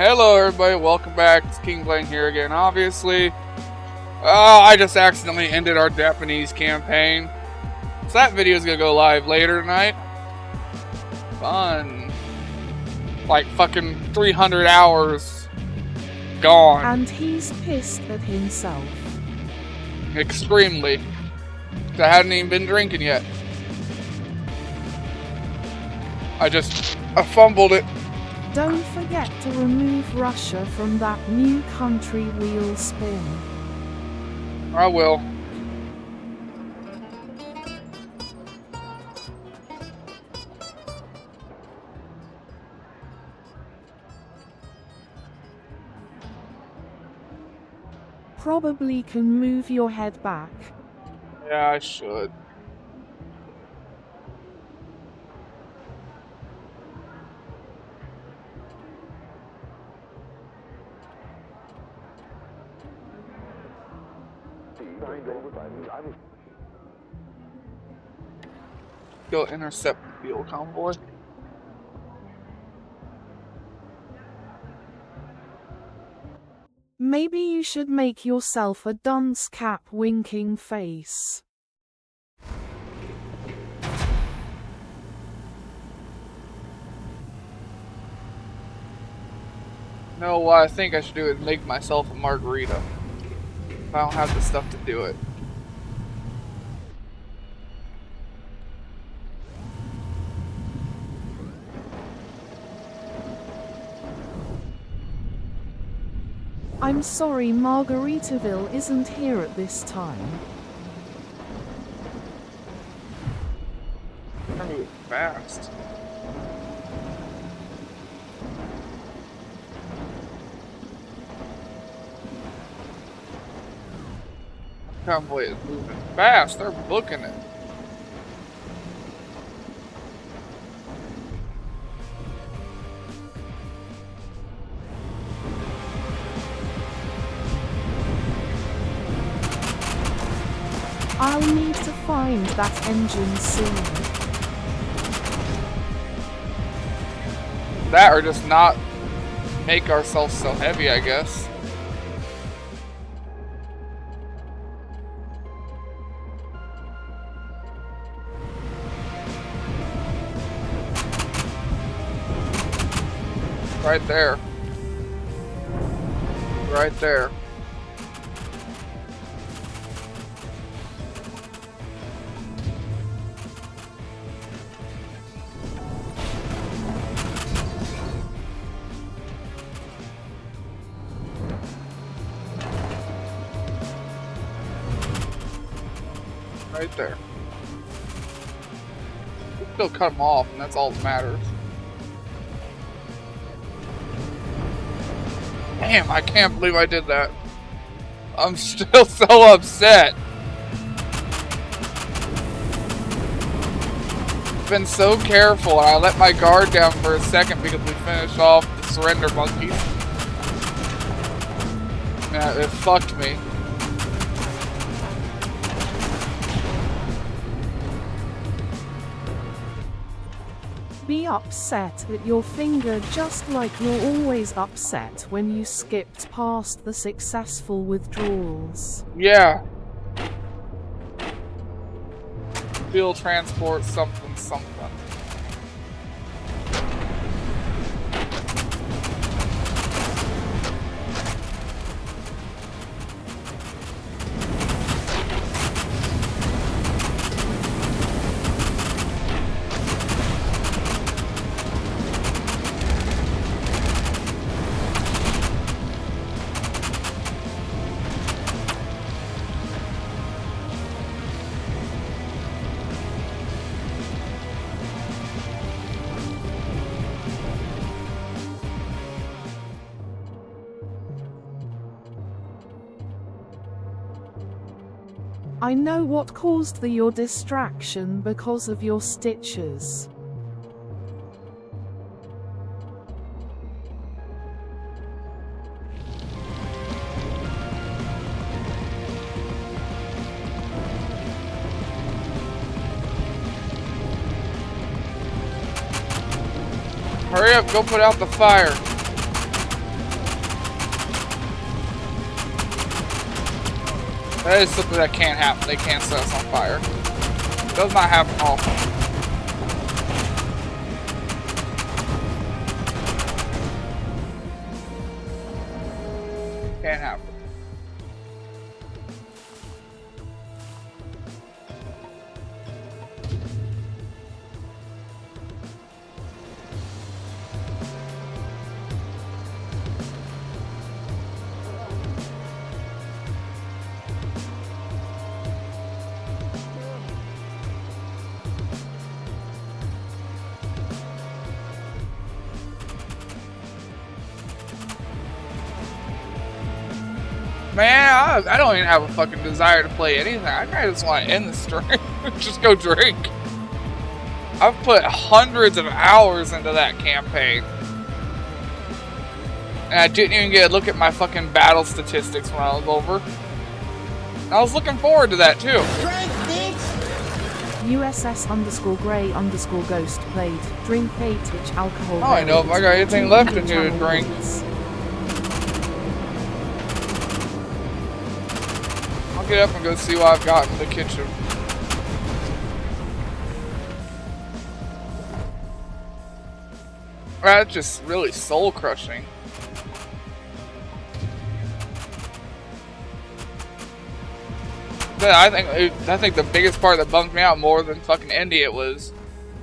Hello everybody, welcome back. It's King Blaine here again. Obviously, I just accidentally ended our Japanese campaign. So that video is gonna go live later tonight. Fun. Like fucking 300 hours gone. And he's pissed at himself. Extremely. 'Cause I hadn't even been drinking yet. I fumbled it. Don't forget to remove Russia from that new country wheel spin. I will. Probably can move your head back. Yeah, I should. Go intercept the fuel convoy. Maybe you should make yourself a dunce cap winking face. No, what I think I should do is make myself a margarita. If I don't have the stuff to do it. I'm sorry, Margaritaville isn't here at this time. I move fast. Convoy is moving fast. They're booking it. I'll need to find that engine soon. That or just not make ourselves so heavy, I guess. Right there. Right there. Right there. We'll still cut them off, and that's all that matters. Damn, I can't believe I did that. I'm still so upset. Been so careful, and I let my guard down for a second because we finished off the surrender monkeys. Yeah, it fucked me. Be upset at your finger just like you're always upset when you skipped past the successful withdrawals. Yeah. Fuel transport something something. I know what caused your distraction because of your stitches. Hurry up, go put out the fire. That is something that can't happen. They can't set us on fire. It does not happen often. Can't happen. Man, I don't even have a fucking desire to play anything. I kinda just want to end the stream. Just go drink. I've put hundreds of hours into that campaign. And I didn't even get a look at my fucking battle statistics when I was over. And I was looking forward to that too. USS_Grey_Ghost played. Drink 8 which alcohol. Oh, I know if I got anything left in here to drink. I'll get up and go see what I've got in the kitchen. That's just really soul crushing. But I think the biggest part that bummed me out more than fucking ending it was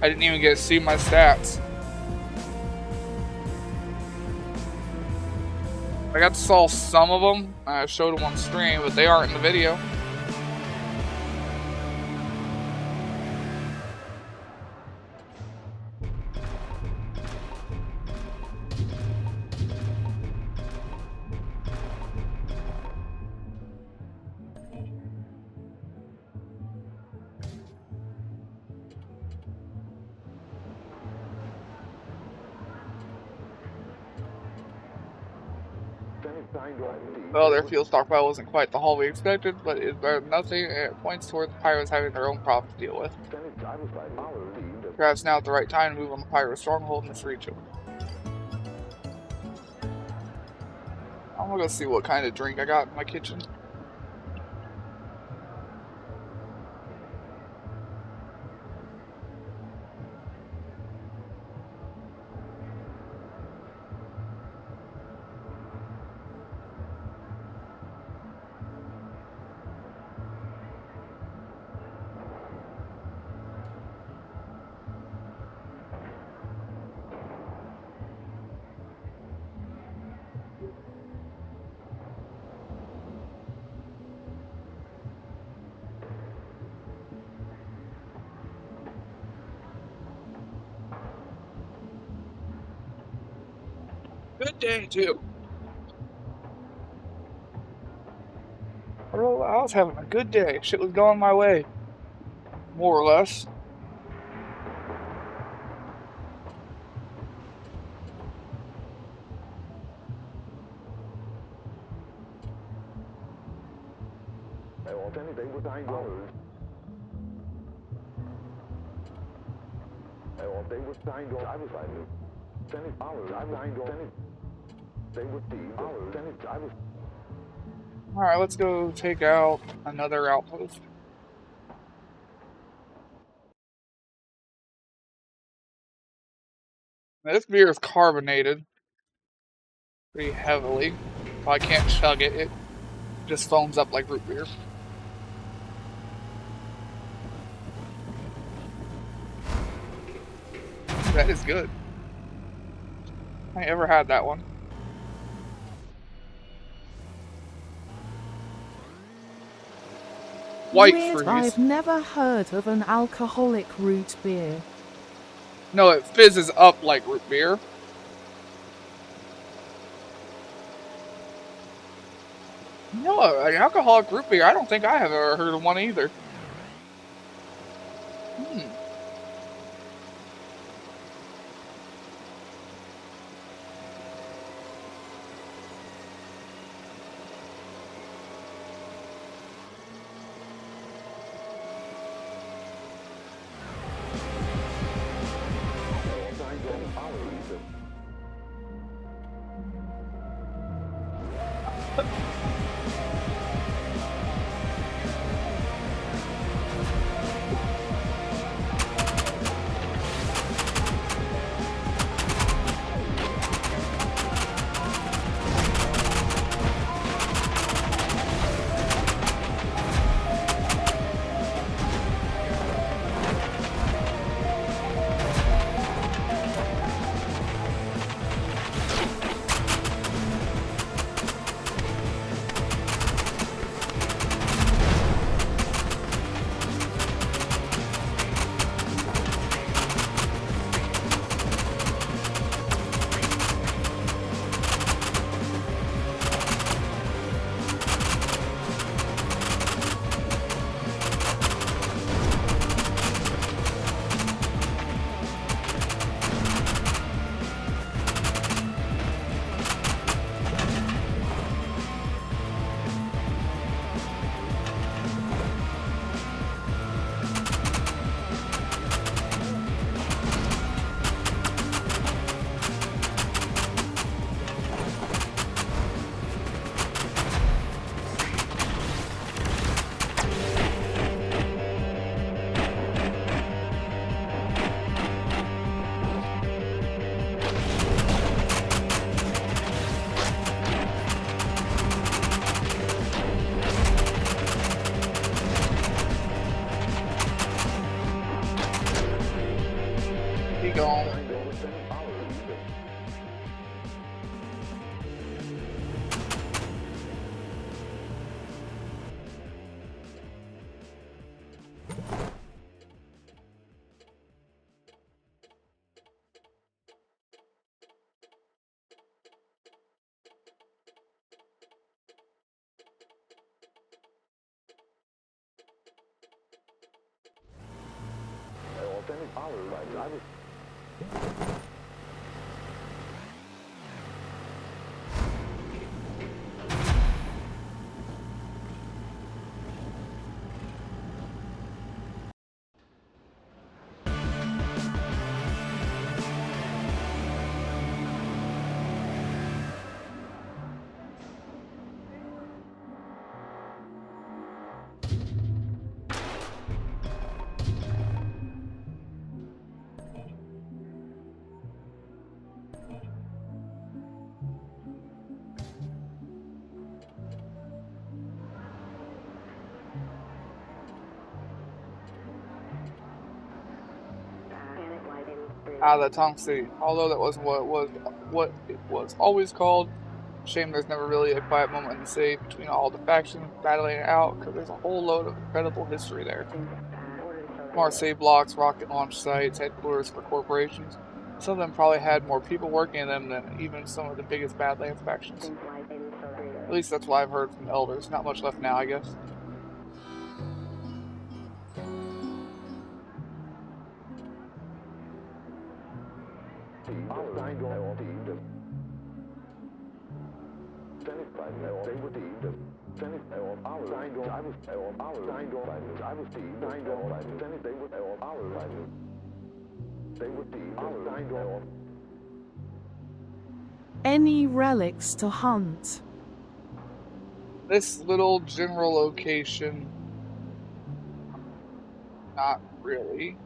I didn't even get to see my stats. I got to saw some of them. I showed them on stream, but they aren't in the video. Well, their fuel stockpile wasn't quite the haul we expected, but it's better than nothing, and it points toward the pirates having their own problem to deal with. Perhaps now at the right time to move on the pirate stronghold in this region. I'm gonna go see what kind of drink I got in my kitchen. Good day, too. I was having a good day. Shit was going my way. More or less. I want anything with $9. I want anything with $9. I was like, $10. I was $9. They would be $10. I was. Alright, let's go take out another outpost. Now, this beer is carbonated pretty heavily, so I can't chug it. It just foams up like root beer. That is good. I ain't ever had that one. White freeze. I've never heard of an alcoholic root beer. No, it fizzes up like root beer. No, an alcoholic root beer, I don't think I have ever heard of one either. I was. The Tong City. Although that wasn't what it was always called. Shame there's never really a quiet moment in the city between all the factions battling it out, because there's a whole load of incredible history there. Smart city blocks, rocket launch sites, headquarters for corporations. Some of them probably had more people working in them than even some of the biggest Badlands factions. At least that's what I've heard from elders. Not much left now, I guess. Any relics to hunt? This little general location, not really.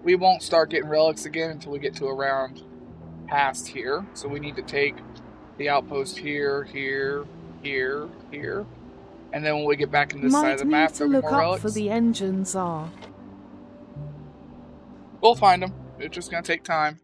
We won't start getting relics again until we get to around past here. So we need to take the outpost here, here, here, here. And then when we get back in this side of the map, Might need to look more up relics. for the engines are. We'll find them. It's just going to take time.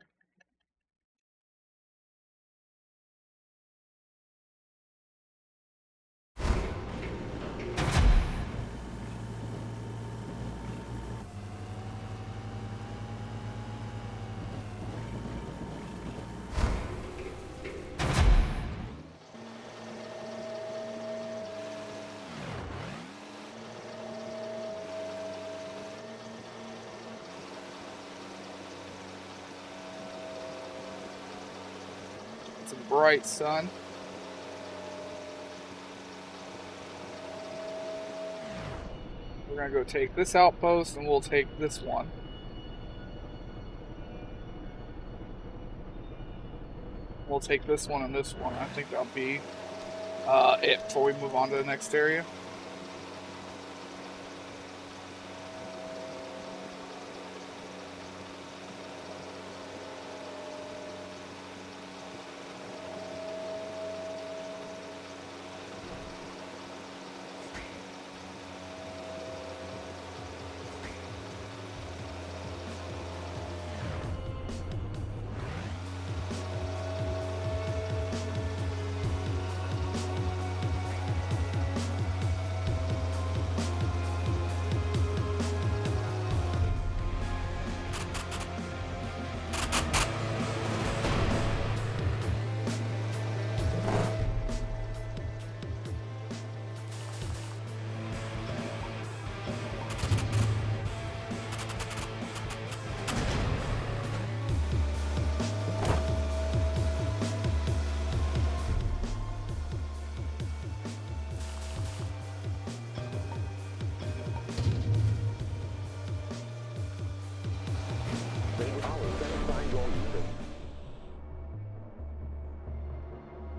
It's a bright sun. We're going to go take this outpost and we'll take this one. We'll take this one and this one. I think that'll be it before we move on to the next area.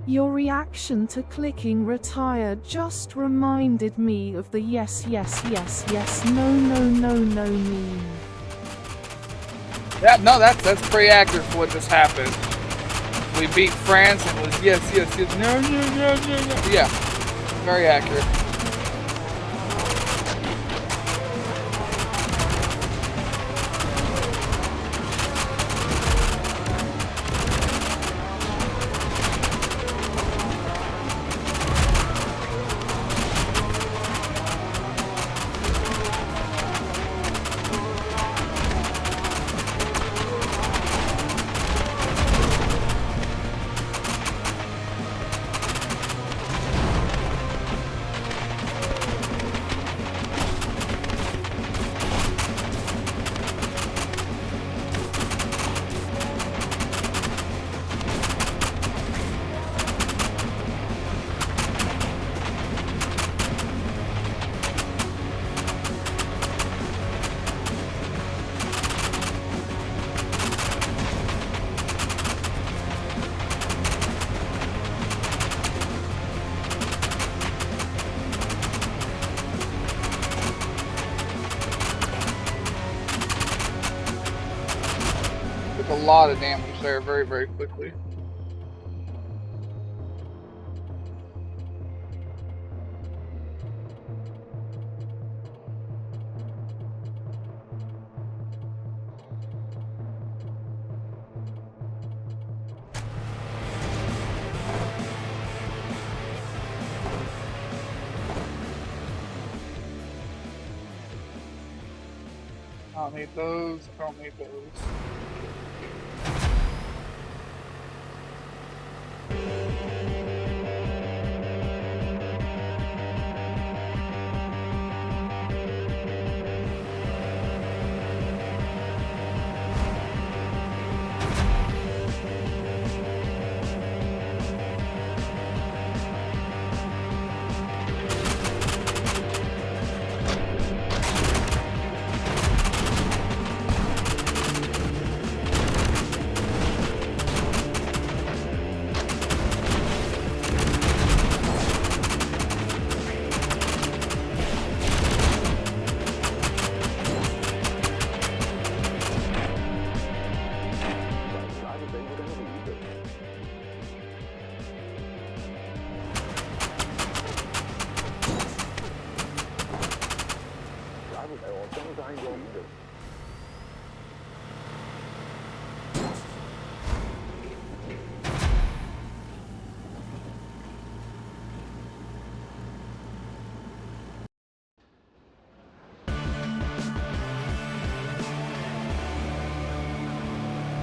Your reaction to clicking retire just reminded me of the yes, yes, yes, yes, no, no, no, no meme. Yeah, no, that's pretty accurate for what just happened. We beat France and it was yes, yes, yes, no, no, no, no, no. Yeah, very accurate. lot of damage there very, very quickly. I don't need those. I don't need those.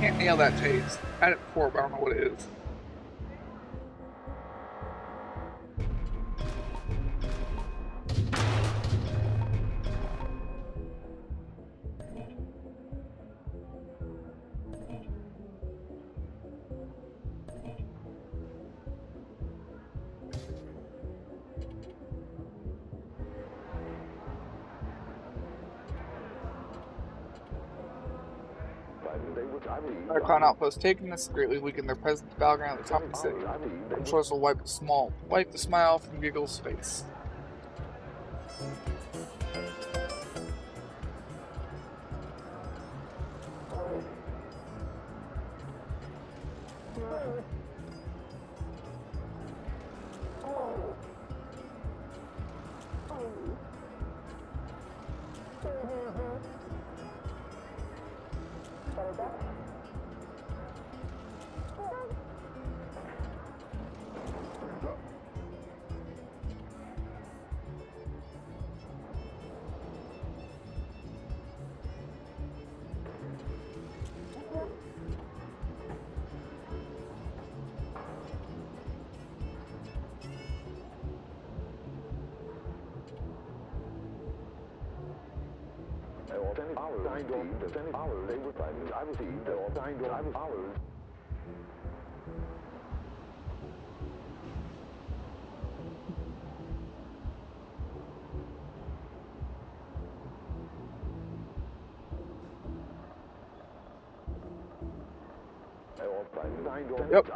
Can't nail that taste. I had it before, but I don't know what it is. Our clown outpost taking this greatly weakened their presence at the battleground at the top of the city. Controllers will wipe the smile from Giggle's face. Yep.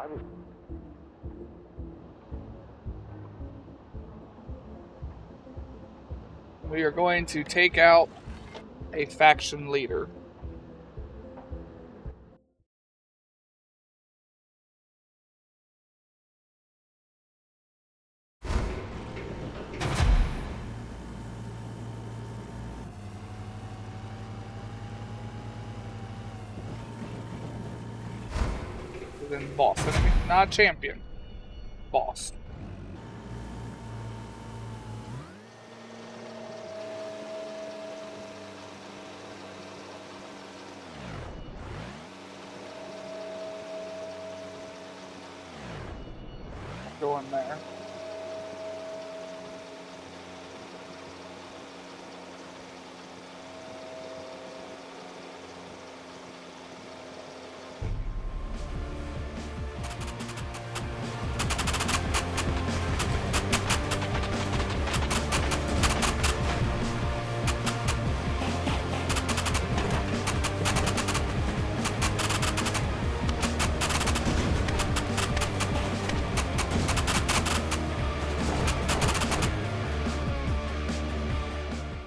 We are going to take out a faction leader. Then boss enemy, not champion. Boss. Go in there.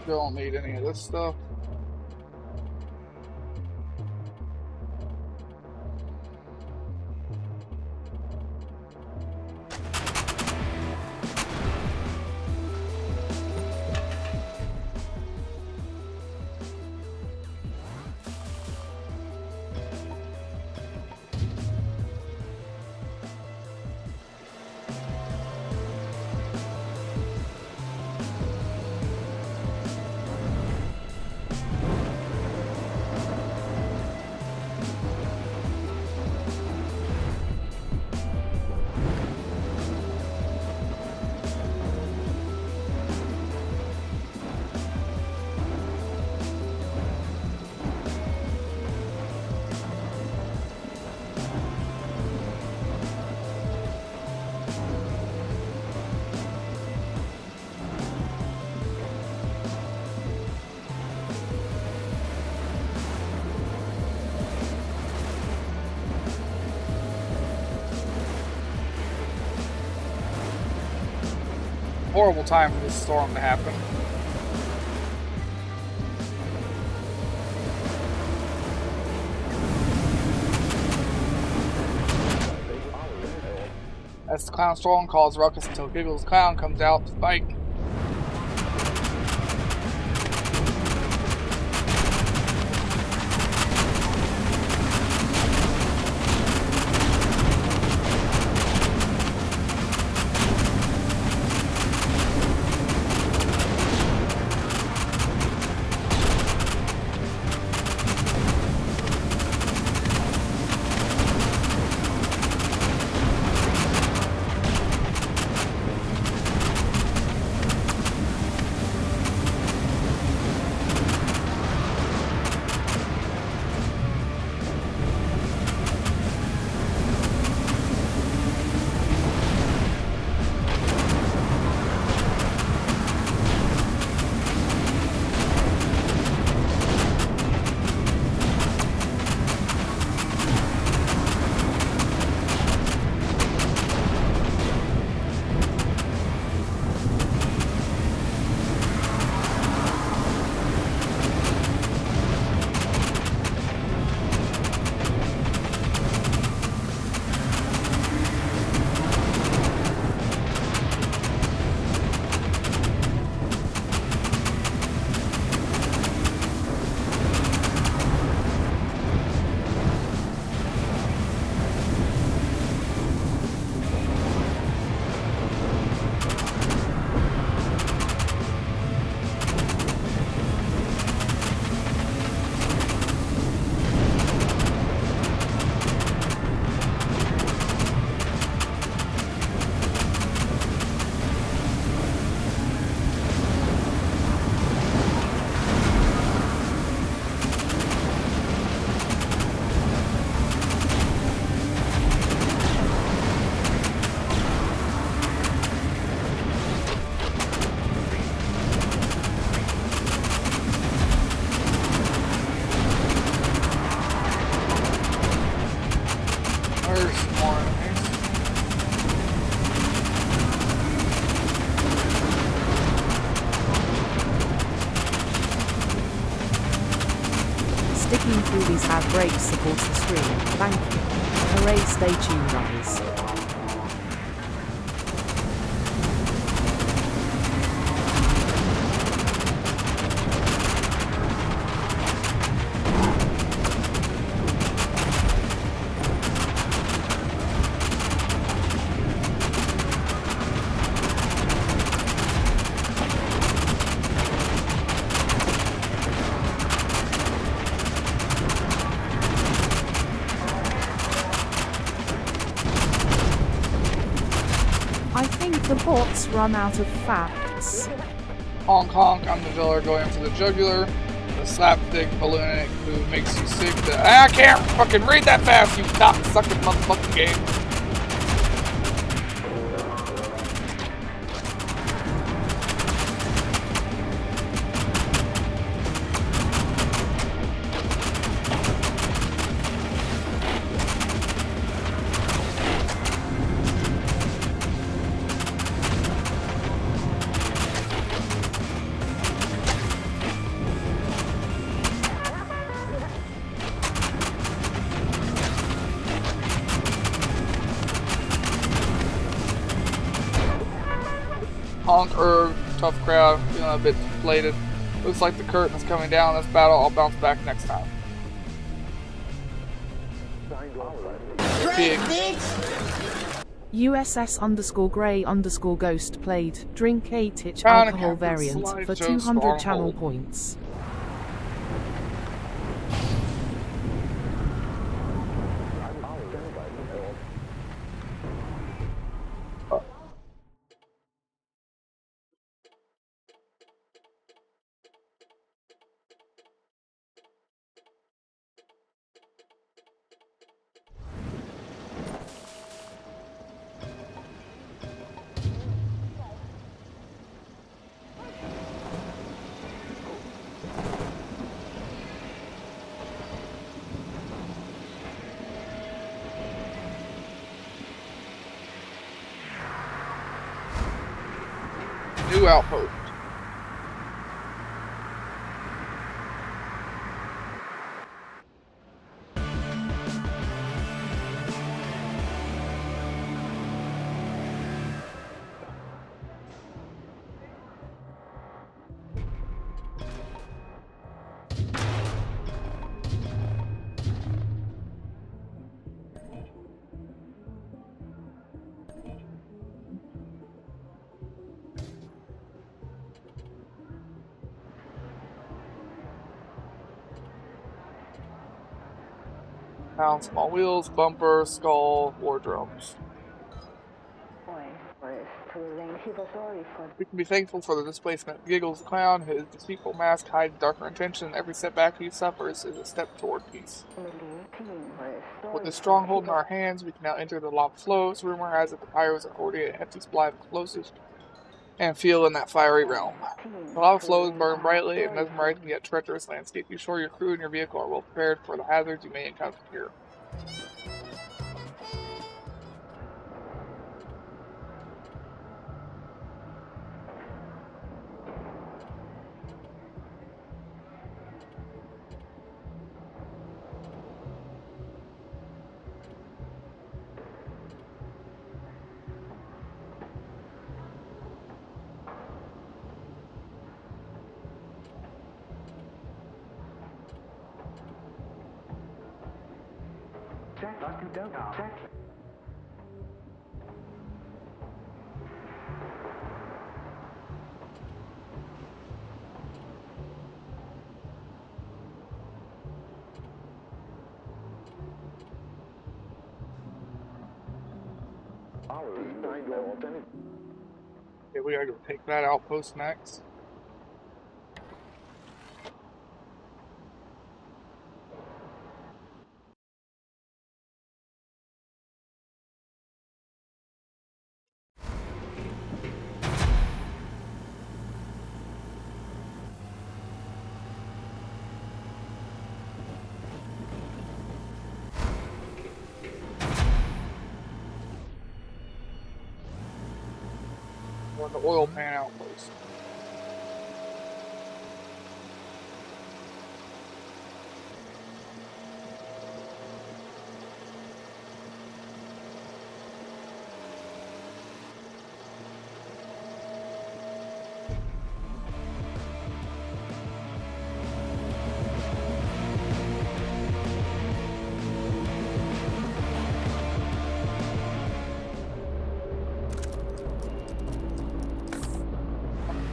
Don't need any of this stuff. horrible time for this storm to happen. As the clown storm calls ruckus until Giggles Clown comes out to fight. Sticking through these ad breaks supports the stream. Thank you. Hooray, stay tuned guys. I think the bots run out of facts. Honk honk, I'm the villain going for the jugular. The slapstick balloon who makes you sick. I can't fucking read that fast, you cock-sucking motherfucking game. Honk, tough crowd, feeling a bit deflated. Looks like the curtain is coming down. This battle, I'll bounce back next time. Big. USS_Grey_Ghost played Drink 8-itch Found a alcohol captain's variant slide for show 200 channel stronghold. points. new outpost. Found small wheels, bumper, skull, wardrobes. We can be thankful for the displacement. Giggles the clown, his deceitful mask hides darker intention. Every setback he suffers is a step toward peace. With the stronghold in our hands, we can now enter the lava flows. Rumor has it the pirates are hoarding an empty supply of explosives and feel in that fiery realm. The lava flows burn brightly, a mesmerizing yet treacherous landscape. Be sure your crew and your vehicle are well prepared for the hazards you may encounter here. Check. Okay, we gotta go take that outpost next. We're on the oil pan outpost.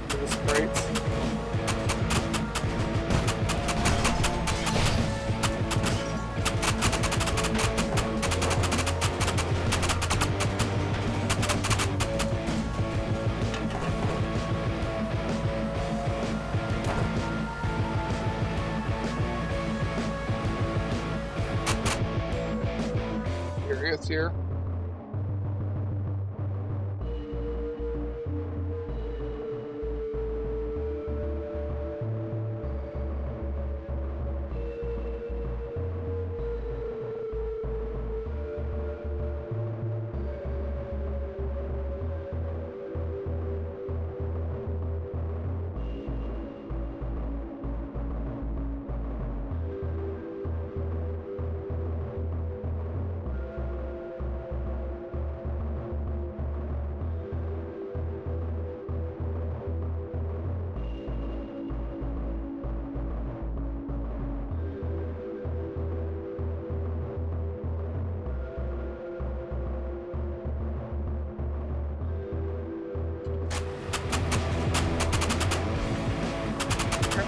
This crates. Here he is here.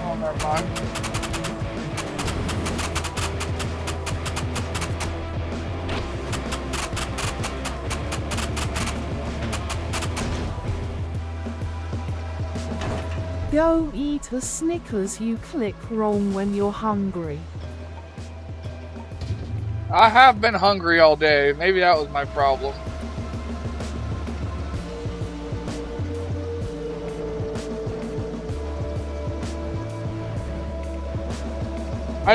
Oh, never mind. Go eat a Snickers. You click wrong when you're hungry. I have been hungry all day. Maybe that was my problem. I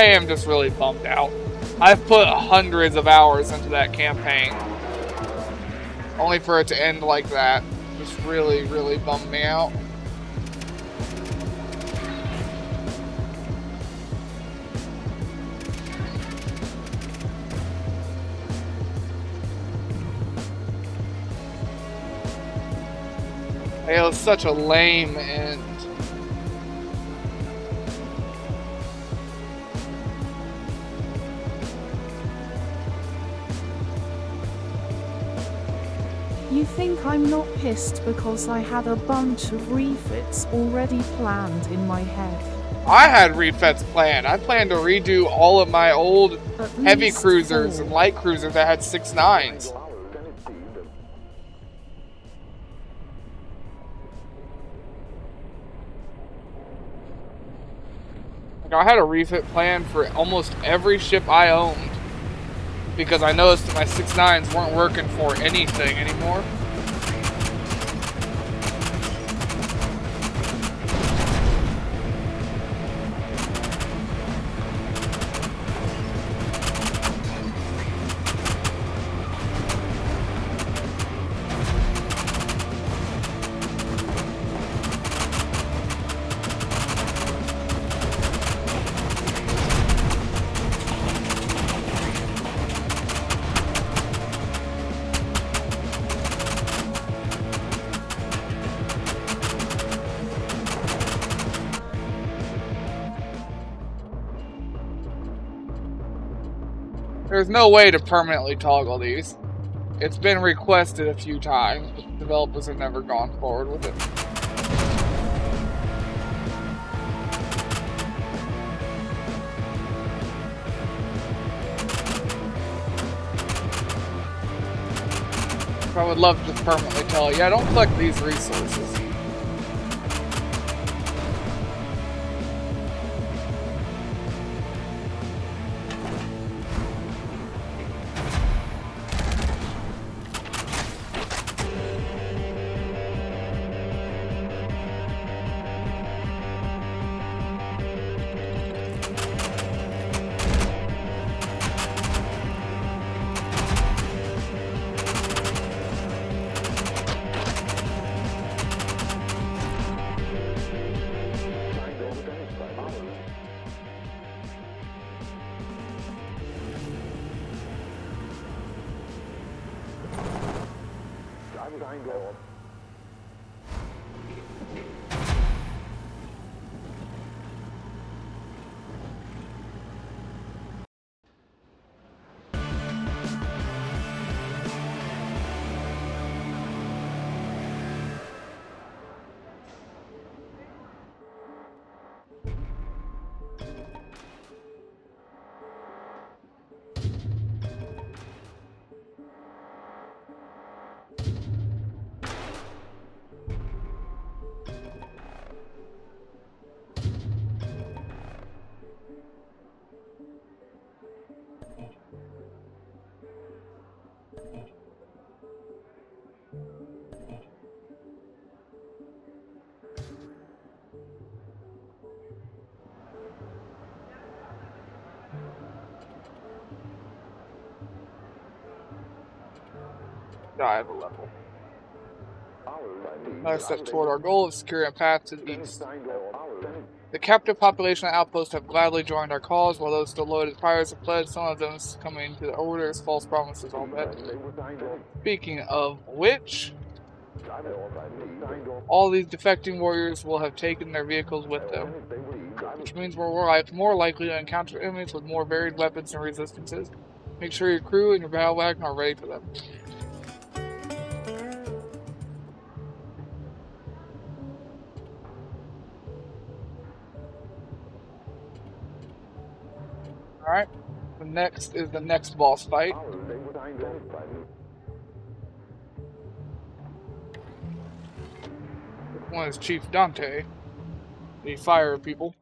am just really bummed out. I've put hundreds of hours into that campaign, only for it to end like that. just really, really bummed me out. It was such a lame end. You think I'm not pissed because I had a bunch of refits already planned in my head? I had refits planned. I planned to redo all of my old heavy cruisers and light cruisers that had 6.9s. Like, I had a refit plan for almost every ship I owned because I noticed that my 6.9s weren't working for anything anymore. There's no way to permanently toggle these. It's been requested a few times, but the developers have never gone forward with it. I would love to just permanently tell it, yeah, don't collect these resources. Dive a level. Another step toward our goal of securing a path to the east. The captive population outposts have gladly joined our cause, while those still loaded pirates have fled. Some of them coming to the orders, false promises, all that. Speaking of which, all these defecting warriors will have taken their vehicles with them, which means we're more likely to encounter enemies with more varied weapons and resistances. Make sure your crew and your battle wagon are ready for them. Alright, the next is the next boss fight. This one is Chief Dante, the fire people.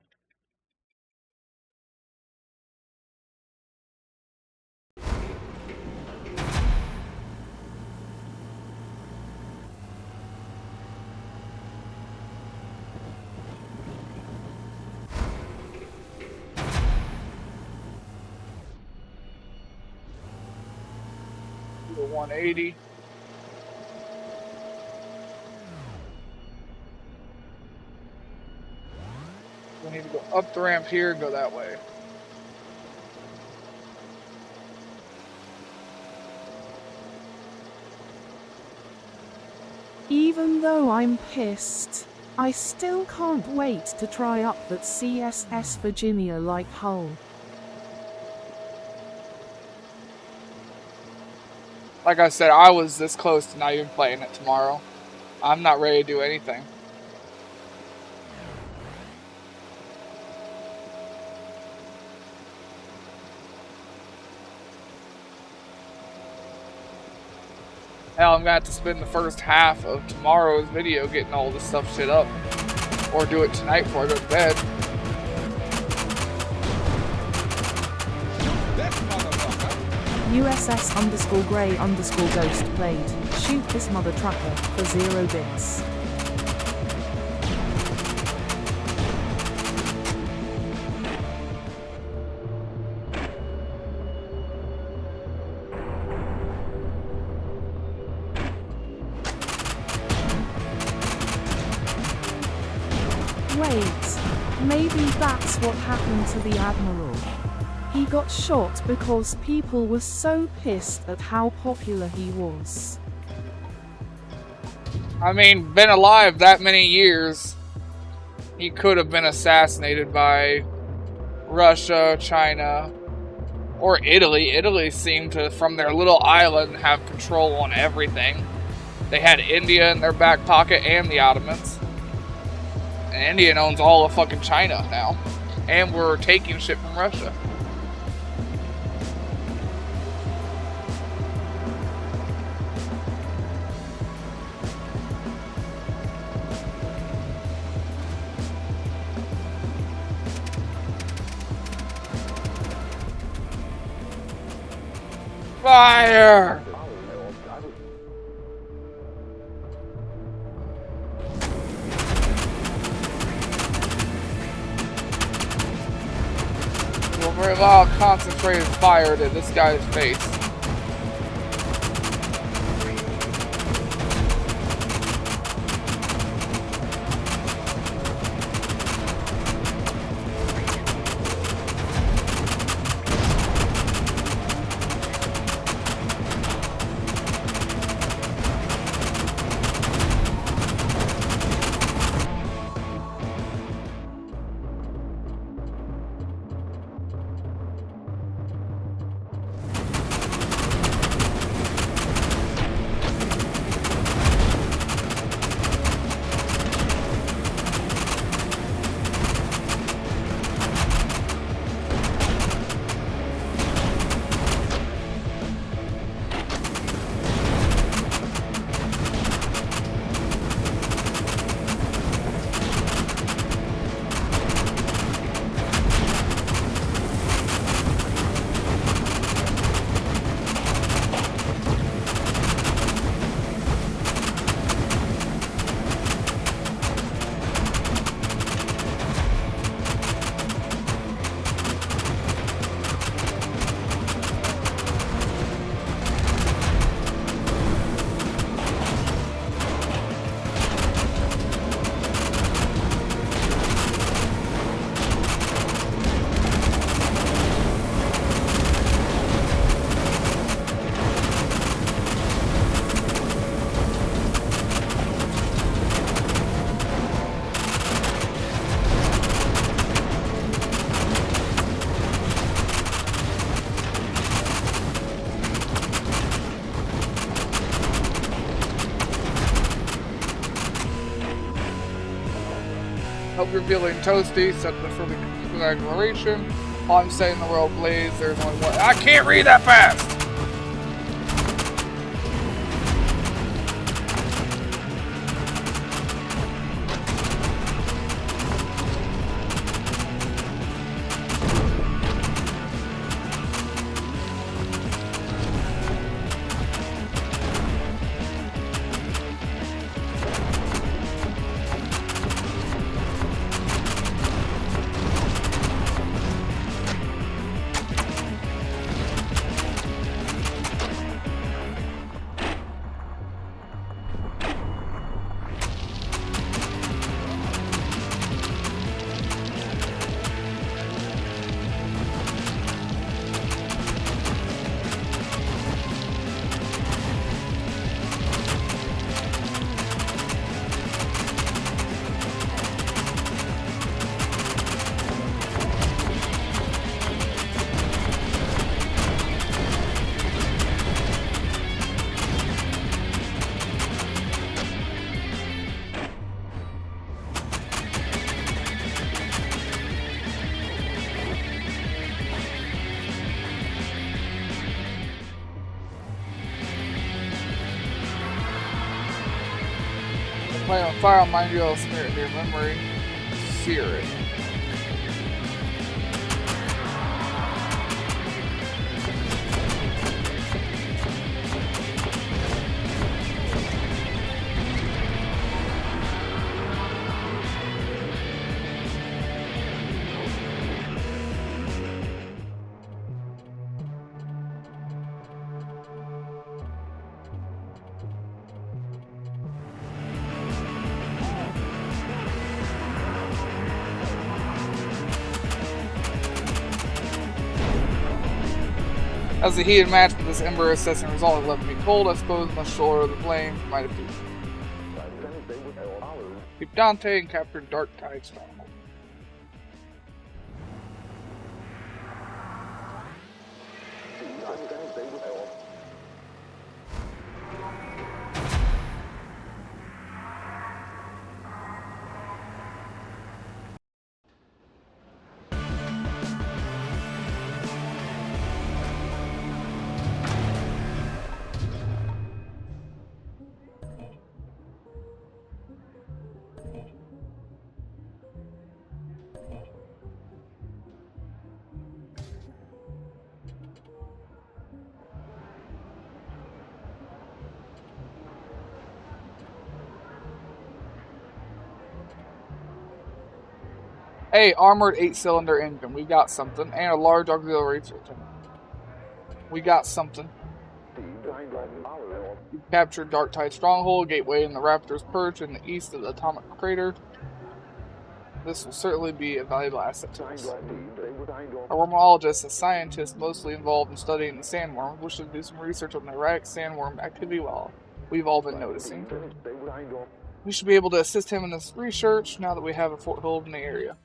Do a 180. We need to go up the ramp here and go that way. Even though I'm pissed, I still can't wait to try up that CSS Virginia-like hull. Like I said, I was this close to not even playing it tomorrow. I'm not ready to do anything. Hell, I'm gonna have to spend the first half of tomorrow's video getting all this shit up. Or do it tonight before I go to bed. USS_Grey_Ghost played. Shoot this mother trucker for 0 bits. Wait, maybe that's what happened to the Admiral. He got shot because people were so pissed at how popular he was. I mean, been alive that many years, he could have been assassinated by Russia, China, or Italy. Italy seemed to, from their little island, have control on everything. They had India in their back pocket and the Ottomans. And India owns all of fucking China now. And we're taking shit from Russia. Fire! Well, very loud, concentrated fire to this guy's face. Hope you're feeling toasty. Set the for the declaration. While I'm setting the world blaze, there's only one. I can't read that fast! Light on fire, I'll mind you, I'll smear it in your memory. Sear it. As the heated match with this ember assessing result has left me cold, I suppose must shoulder the blame for my defeat. Keep Dante and capture Dark Tide Stronghold. Hey, armored 8-cylinder engine. We got something. And a large auxiliary system. We got something. You captured Dark Tide Stronghold, gateway in the Raptor's Perch in the east of the Atomic Crater. This will certainly be a valuable asset to us. Our wormologist, a scientist mostly involved in studying the sandworms, wishes to do some research on the erratic sandworm activity while we've all been noticing. We should be able to assist him in this research now that we have a foothold in the area.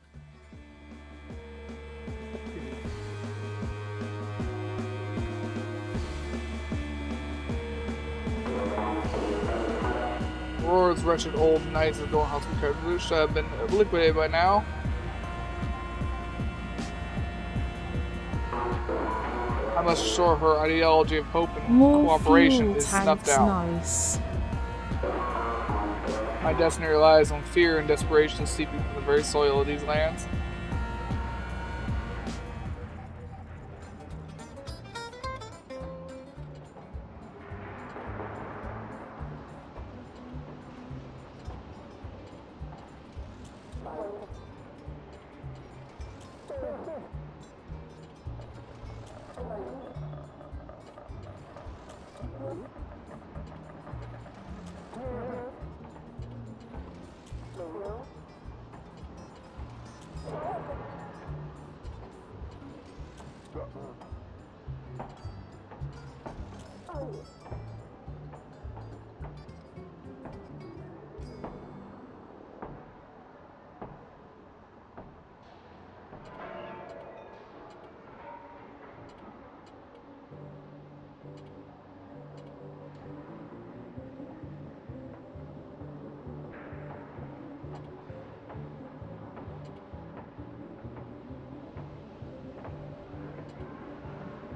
Aurora's wretched old knights of Dornhouse recovered should have been liquidated by now. I must assure her ideology of hope and cooperation is snuffed out. Nice. My destiny relies on fear and desperation seeping from the very soil of these lands.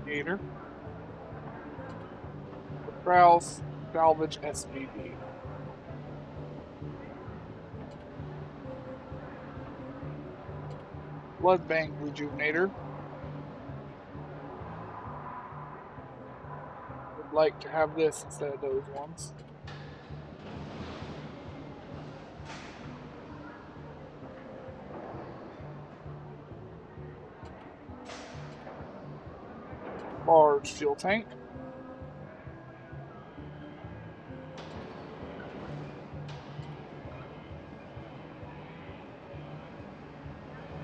Gator. Browse, salvage SVD. Blood Bank Rejuvenator. Would like to have this instead of those ones. Large fuel tank.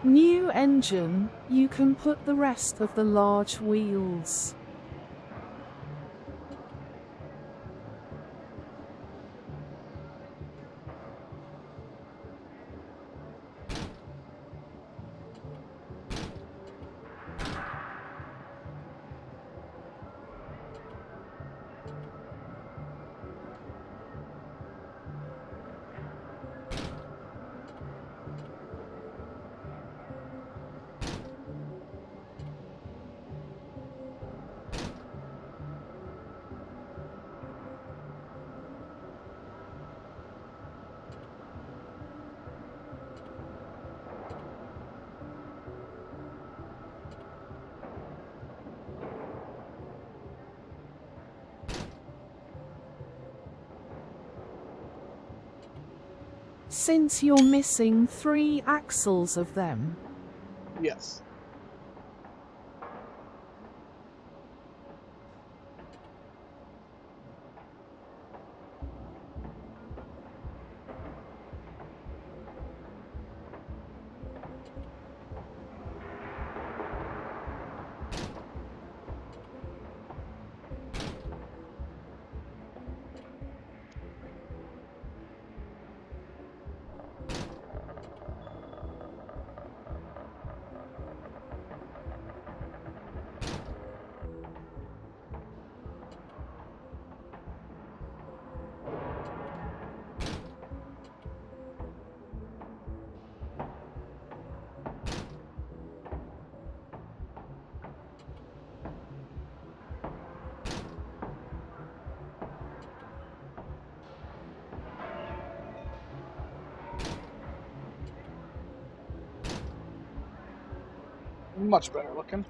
New engine, you can put the rest of the large wheels. Since you're missing 3 axles of them. Yes. Much better looking.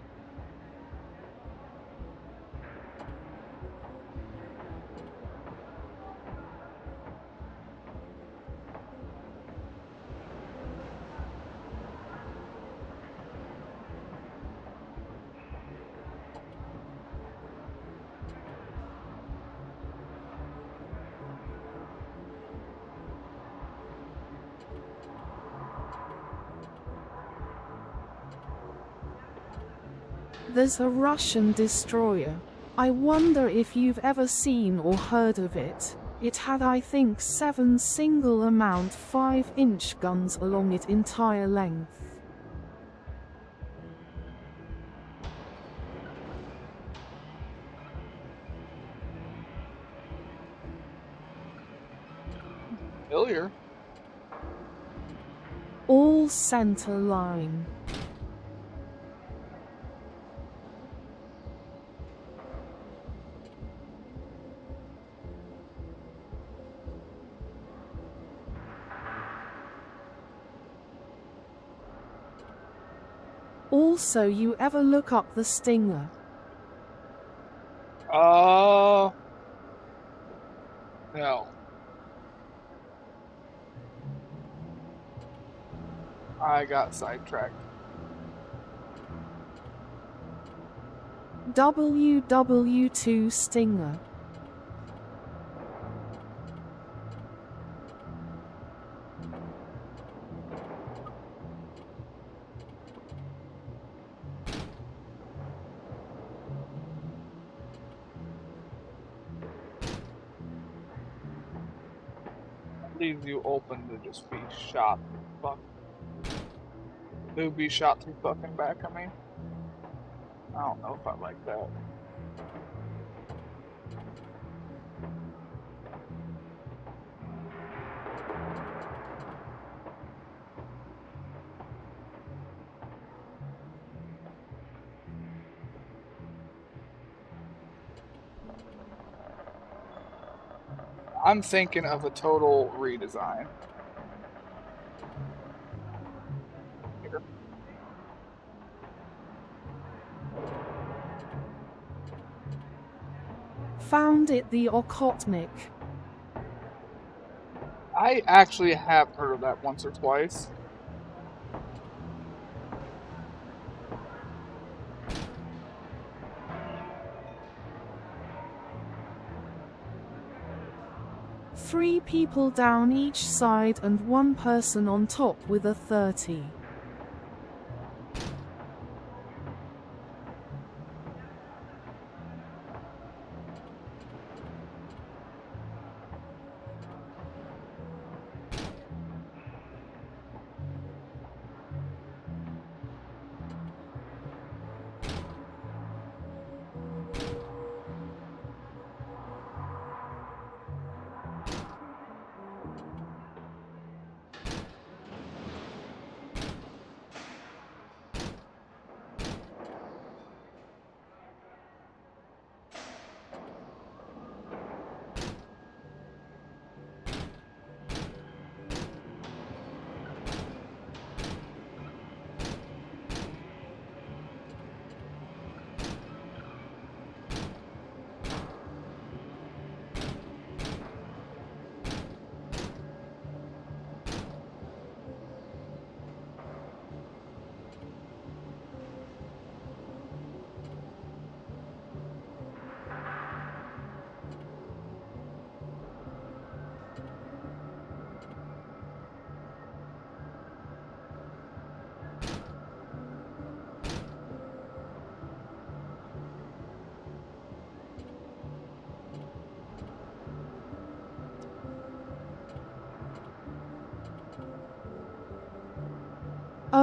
There's a Russian destroyer. I wonder if you've ever seen or heard of it. It had, I think, 7 single amount 5-inch guns along its entire length. Familiar. All center line. Also, you ever look up the Stinger? No. I got sidetracked. WW2 Stinger. Leaves you open to just be shot. Fuck. To be shot through fucking back, I mean. I don't know if I like that. I'm thinking of a total redesign. Here. Found it the Okotnik. I actually have heard of that once or twice. Three people down each side and 1 person on top with a 30.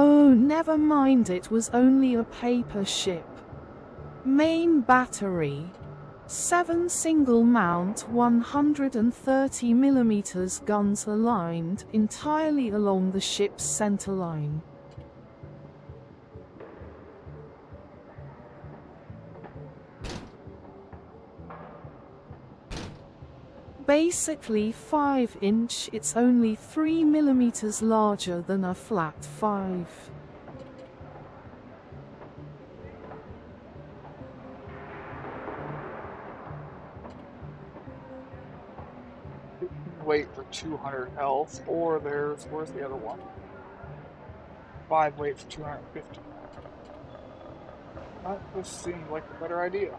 Oh, never mind, it was only a paper ship. Main battery. 7 single mount 130mm guns aligned entirely along the ship's center line. Basically 5-inch, it's only 3mm larger than a flat 5. Weight for 200 health, or where's the other one? 5 weight for 250. That just seemed like a better idea.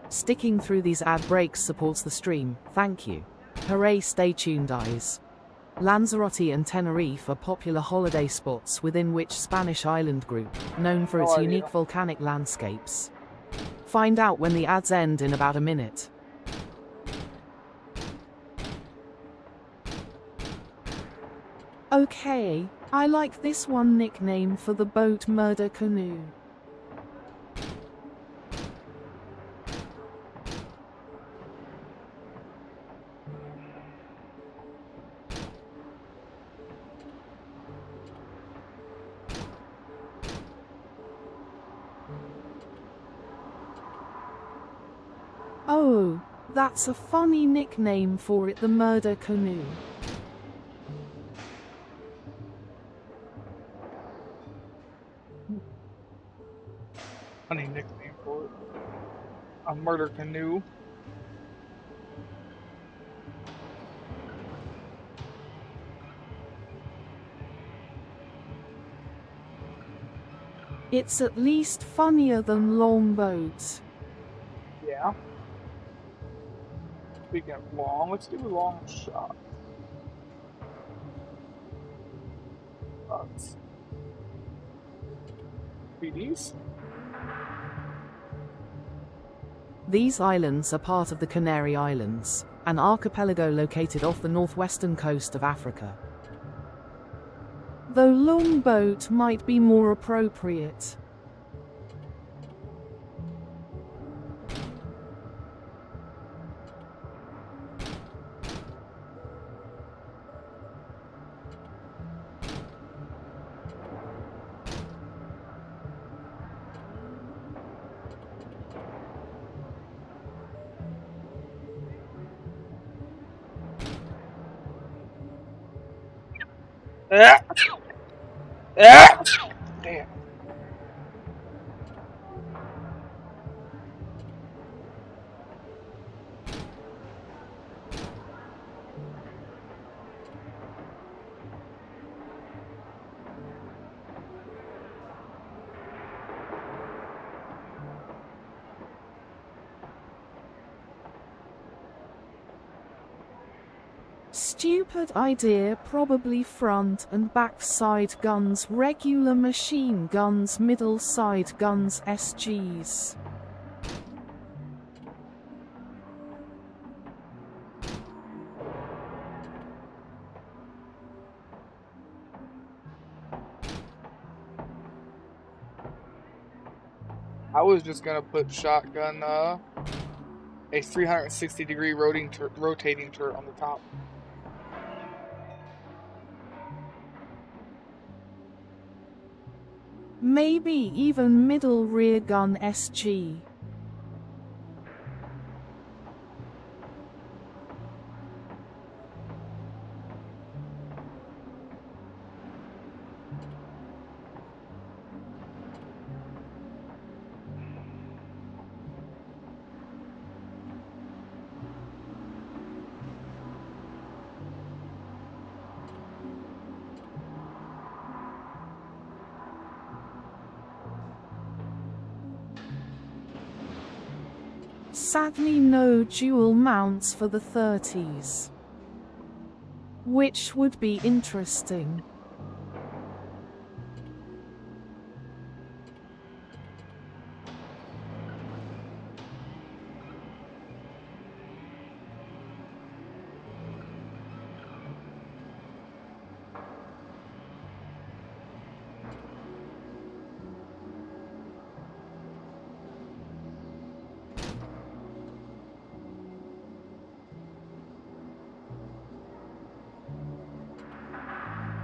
Sticking through these ad breaks supports the stream, thank you. Hooray, stay tuned eyes. Lanzarote and Tenerife are popular holiday spots within which Spanish island group, known for its unique volcanic landscapes. Find out when the ads end in about a minute. Okay, I like this one nickname for the boat, Murder Canoe. Oh, that's a funny nickname for it, the Murder Canoe. Funny nickname for it. A murder canoe. It's at least funnier than longboats. Yeah. Speaking of long, let's do a long shot. BDs? These islands are part of the Canary Islands, an archipelago located off the northwestern coast of Africa. Though longboat might be more appropriate. Ah! Ah! Damn. Stupid idea, probably front and back side guns, regular machine guns, middle side guns, SGs. I was just gonna put shotgun, a 360-degree rotating turret on the top. Maybe even middle rear gun SG. Sadly no dual mounts for the 30s. Which would be interesting.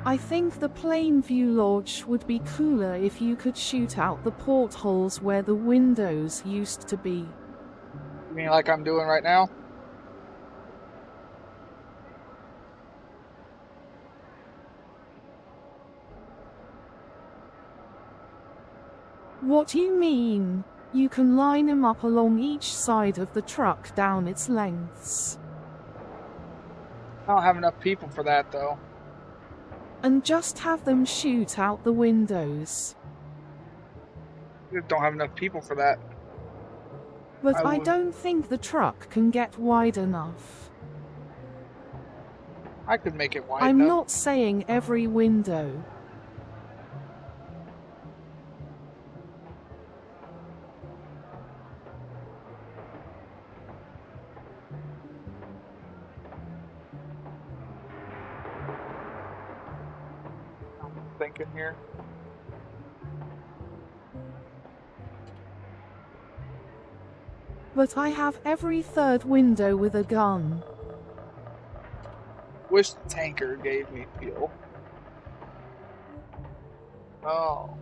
I think the plain view lodge would be cooler if you could shoot out the portholes where the windows used to be. You mean like I'm doing right now? What do you mean? You can line them up along each side of the truck down its lengths. I don't have enough people for that, though. And just have them shoot out the windows. I just don't have enough people for that. But I don't think the truck can get wide enough. I could make it wide I'm enough. not saying every window. I'm thinking here. But I have every third window with a gun. Wish the tanker gave me fuel. Oh.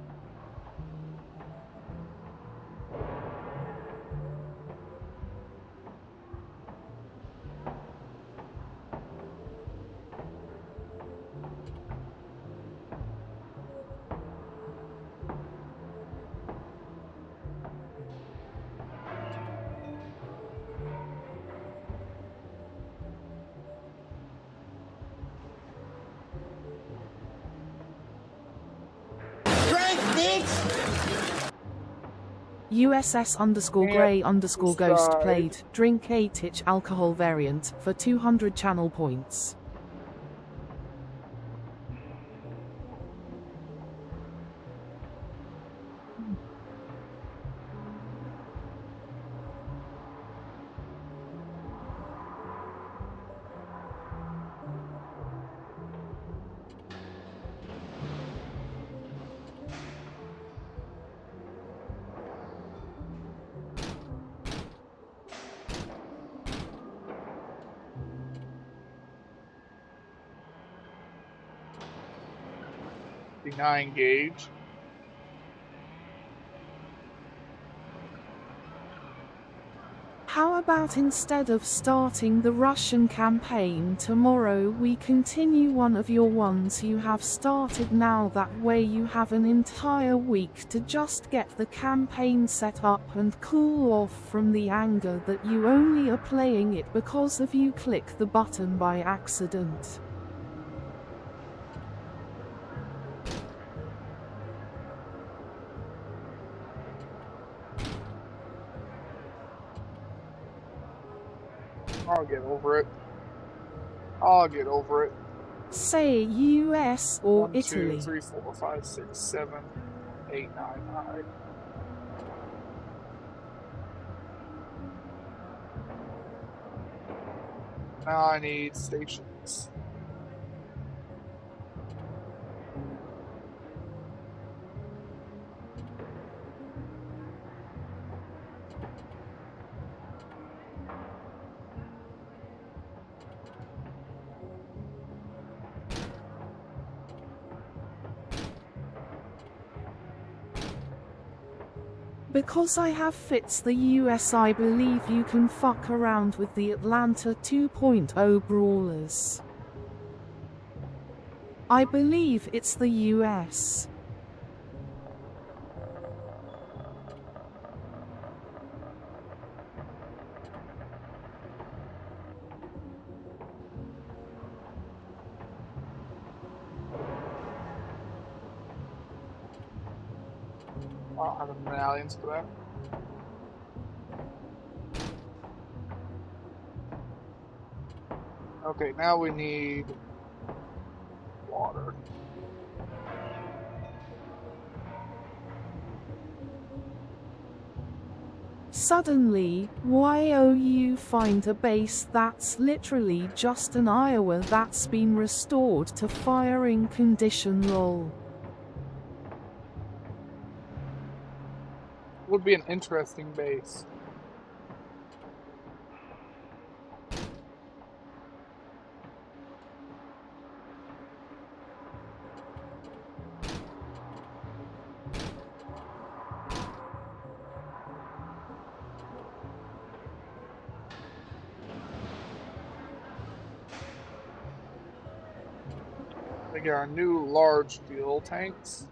USS_Grey_Ghost played drink 8-itch alcohol variant for 200 channel points. The 9 gauge. How about instead of starting the Russian campaign tomorrow, we continue one of your ones you have started now? That way you have an entire week to just get the campaign set up and cool off from the anger that you only are playing it because of you click the button by accident. I'll get over it. I'll get over it. Say US or 1, 2, Italy. 3, 4, 5, 6, 7, 8, 9. Alright. Now I need stations. Because I have fits the US, I believe you can fuck around with the Atlanta 2.0 brawlers. I believe it's the US. I don't have the medallions for that. Okay, now we need water. Suddenly, you find a base that's literally just an Iowa that's been restored to firing condition lol. Would be an interesting base. We got our new large fuel tanks.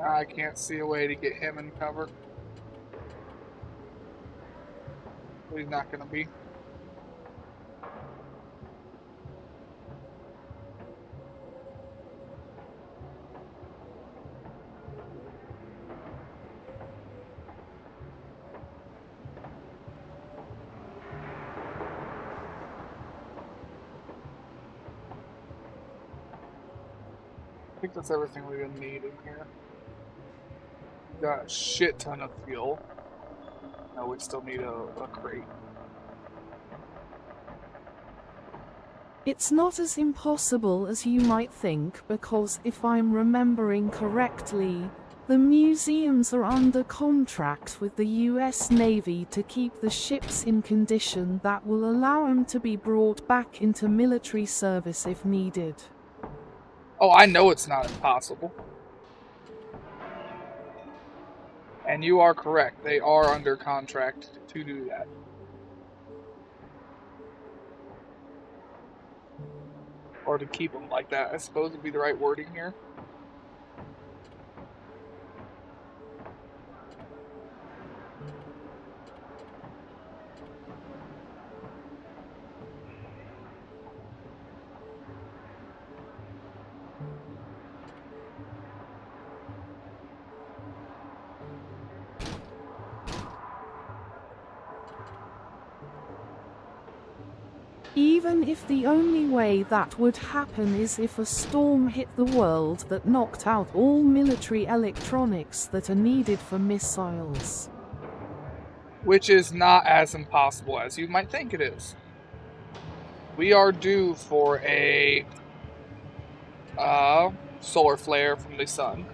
I can't see a way to get him in cover. He's not going to be. I think that's everything we're going to need in here. We got a shit ton of fuel. No, we still need a crate. It's not as impossible as you might think because if I'm remembering correctly, the museums are under contract with the US Navy to keep the ships in condition that will allow them to be brought back into military service if needed. Oh, I know it's not impossible. And you are correct. They are under contract to do that. Or to keep them like that, I suppose would be the right wording here. Even if the only way that would happen is if a storm hit the world that knocked out all military electronics that are needed for missiles. Which is not as impossible as you might think it is. We are due for a solar flare from the sun,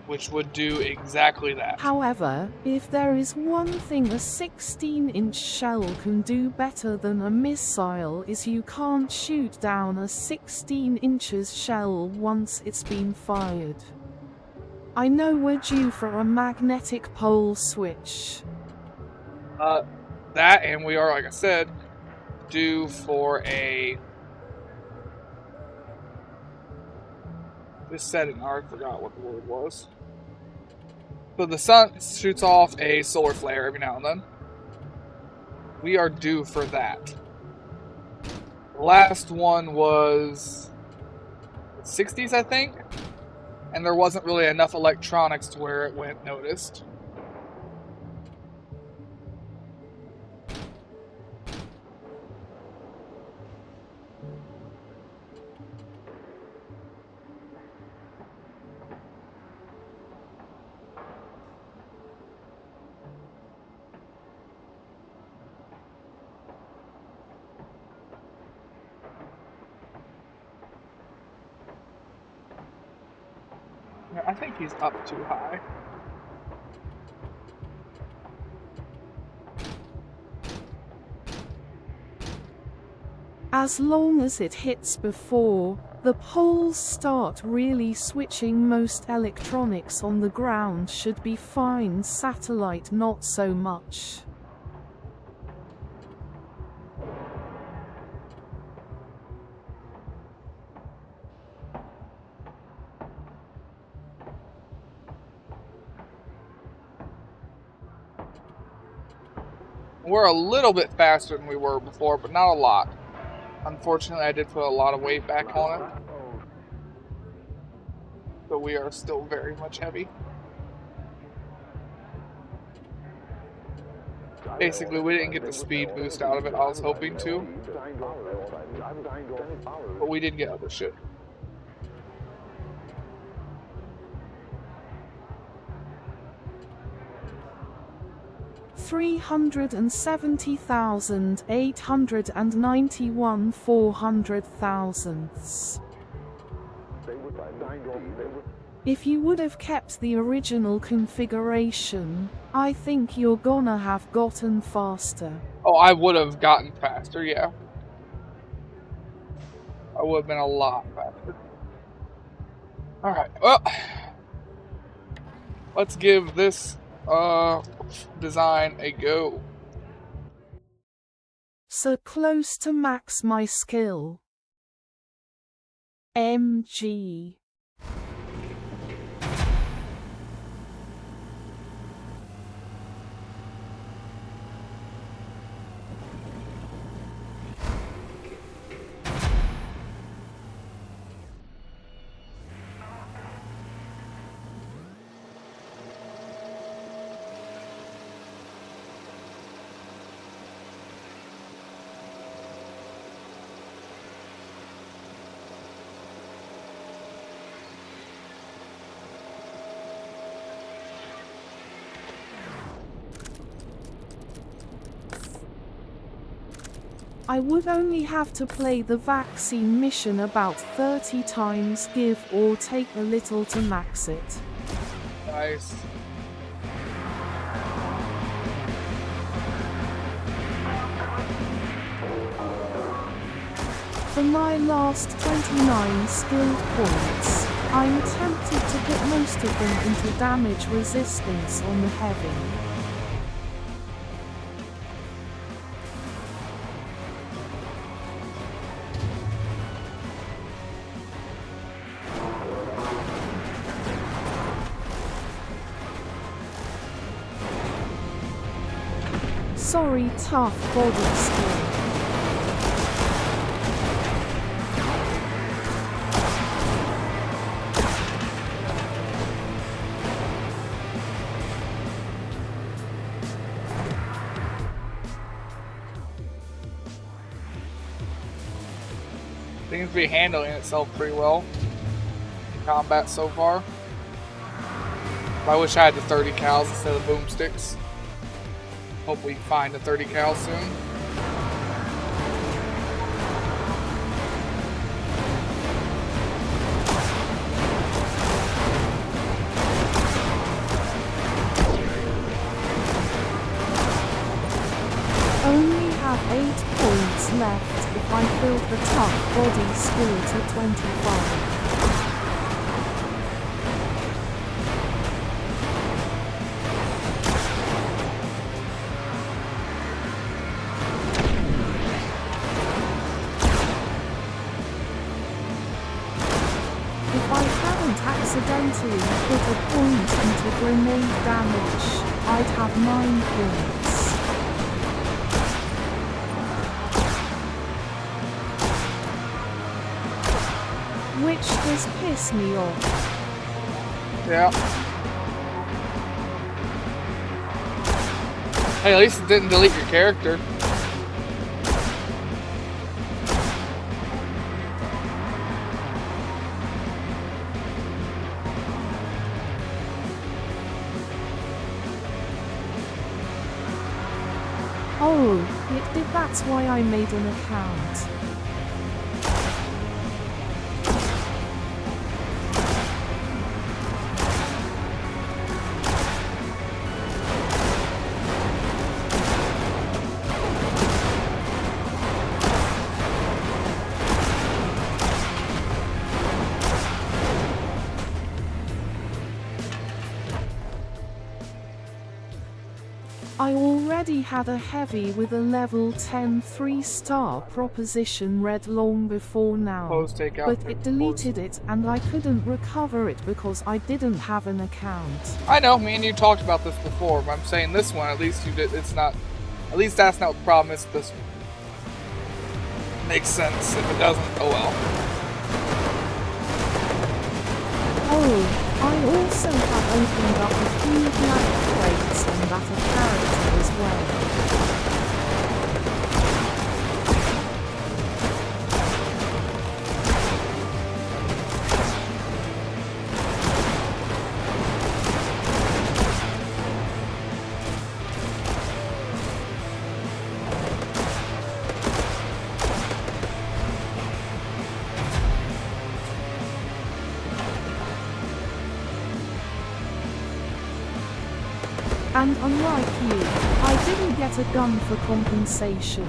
which would do exactly that. However, if there is one thing a 16-inch shell can do better than a missile is you can't shoot down a 16 inches shell once it's been fired. I know we're due for a magnetic pole switch. That, and we are, like I said, due for a. Just said it, and I forgot what the word was. So the sun shoots off a solar flare every now and then. We are due for that. The last one was 60s, I think, and there wasn't really enough electronics to where it went noticed. I think he's up too high. As long as it hits before the poles start really switching, most electronics on the ground should be fine. Satellite not so much. We're a little bit faster than we were before, but not a lot. Unfortunately, I did put a lot of weight back on it. But we are still very much heavy. Basically, we didn't get the speed boost out of it I was hoping to. But we did get other shit. $370,891,400,000. If you would have kept the original configuration, I think you're gonna have gotten faster. Oh, I would have gotten faster, yeah. I would have been a lot faster. Alright, well, let's give this design a go. So close to max my skill. MG. I would only have to play the vaccine mission about 30 times, give or take a little to max it. Nice. For my last 29 skilled points, I'm tempted to put most of them into damage resistance on the heavy. Sorry, tough body skill. Seems to be handling itself pretty well in combat so far. I wish I had the 30 cals instead of boomsticks. Hope we find the 30 cal soon. Only have 8 points left if I build the tough body skill to 25. Accidentally put a point into grenade damage, I'd have 9 points. Which does piss me off. Yeah. Hey, at least it didn't delete your character. Oh, it did. That's why I made an account. I already had a heavy with a level 10 3-star proposition red long before now, but it deleted it and I couldn't recover it because I didn't have an account. I know, me and you talked about this before, but I'm saying this one, at least you did. It's not At least that's not what the problem is with this one. Makes sense. If it doesn't, oh well. Oh, I also have opened up a few black crates and that a character as well. And unlike you, I didn't get a gun for compensation.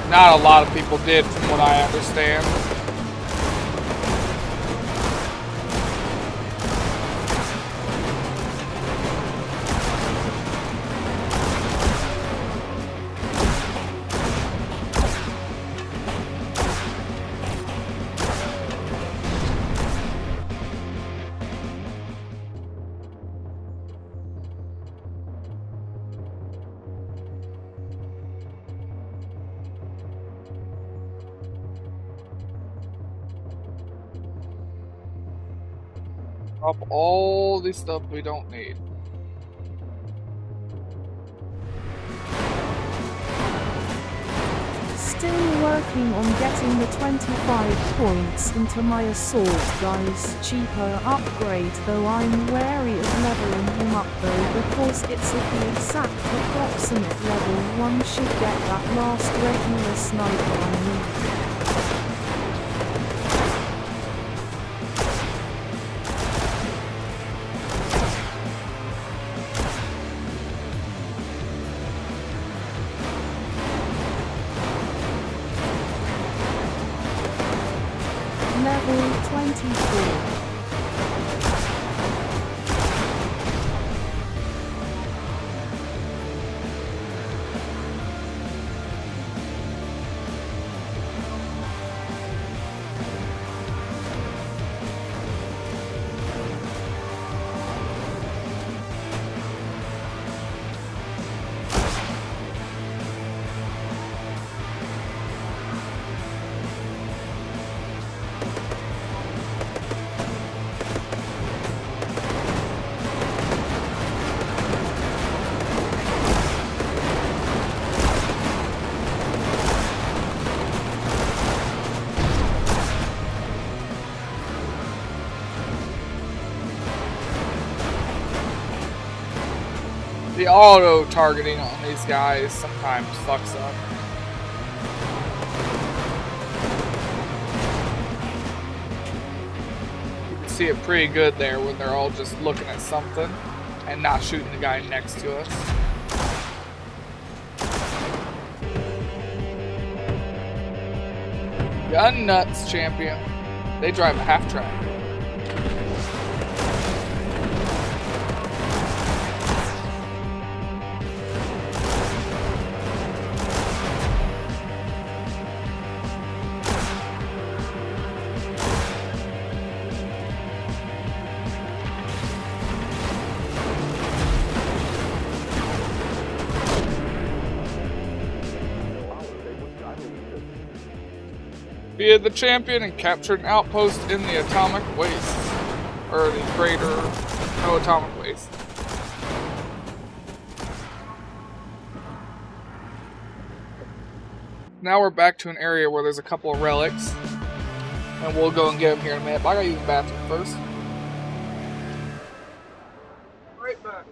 Not a lot of people did, from what I understand. Drop all the stuff we don't need. Still working on getting the 25 points into my assault guys. Cheaper upgrade though, I'm wary of leveling him up though, because it's at the exact approximate level one should get that last regular sniper I need. Level 24. The auto-targeting on these guys sometimes fucks up. You can see it pretty good there when they're all just looking at something and not shooting the guy next to us. Gun nuts, champion. They drive a half-track. Be the champion and captured an outpost in the atomic waste. Or the crater, no atomic waste. Now we're back to an area where there's a couple of relics. And we'll go and get them here in a minute, but I gotta use the bathroom first. Right back.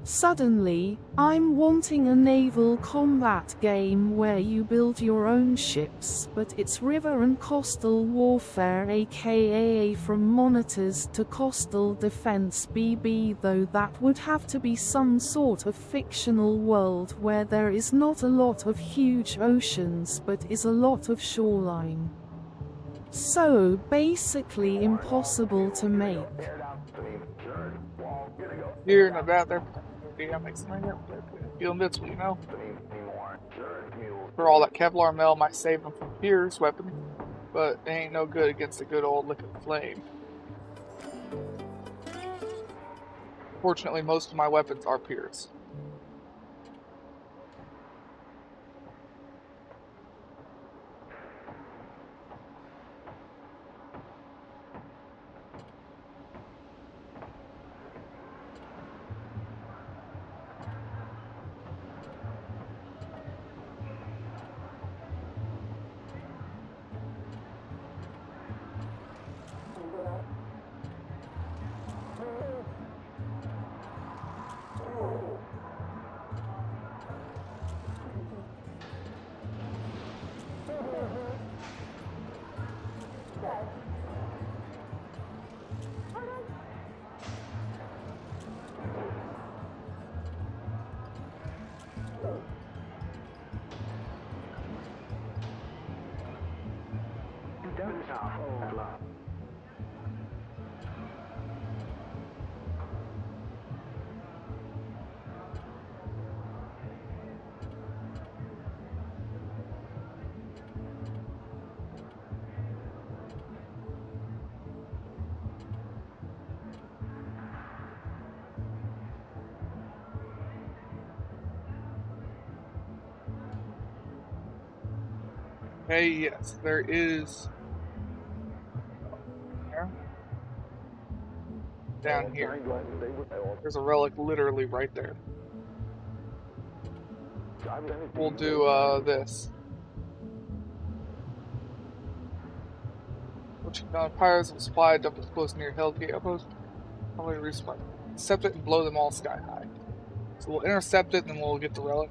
Suddenly, I'm wanting a naval combat game where you build your own ships, but it's river and coastal warfare, aka from monitors to coastal defense BB, though that would have to be some sort of fictional world where there is not a lot of huge oceans but is a lot of shoreline. So, basically impossible to make. Here in the bathroom. Okay, I'm mixing right here. Feeling invincible, you know? For all that Kevlar metal might save them from Pier's weapon, but it ain't no good against the good old liquid flame. Fortunately, most of my weapons are Pier's. Hey, yes, there is. Down here. There's a relic literally right there. We'll do this. Which you found pirates of supply dump explosives near Hellgate outpost. Probably respawn. Intercept it and blow them all sky high. So we'll intercept it and then we'll get the relic.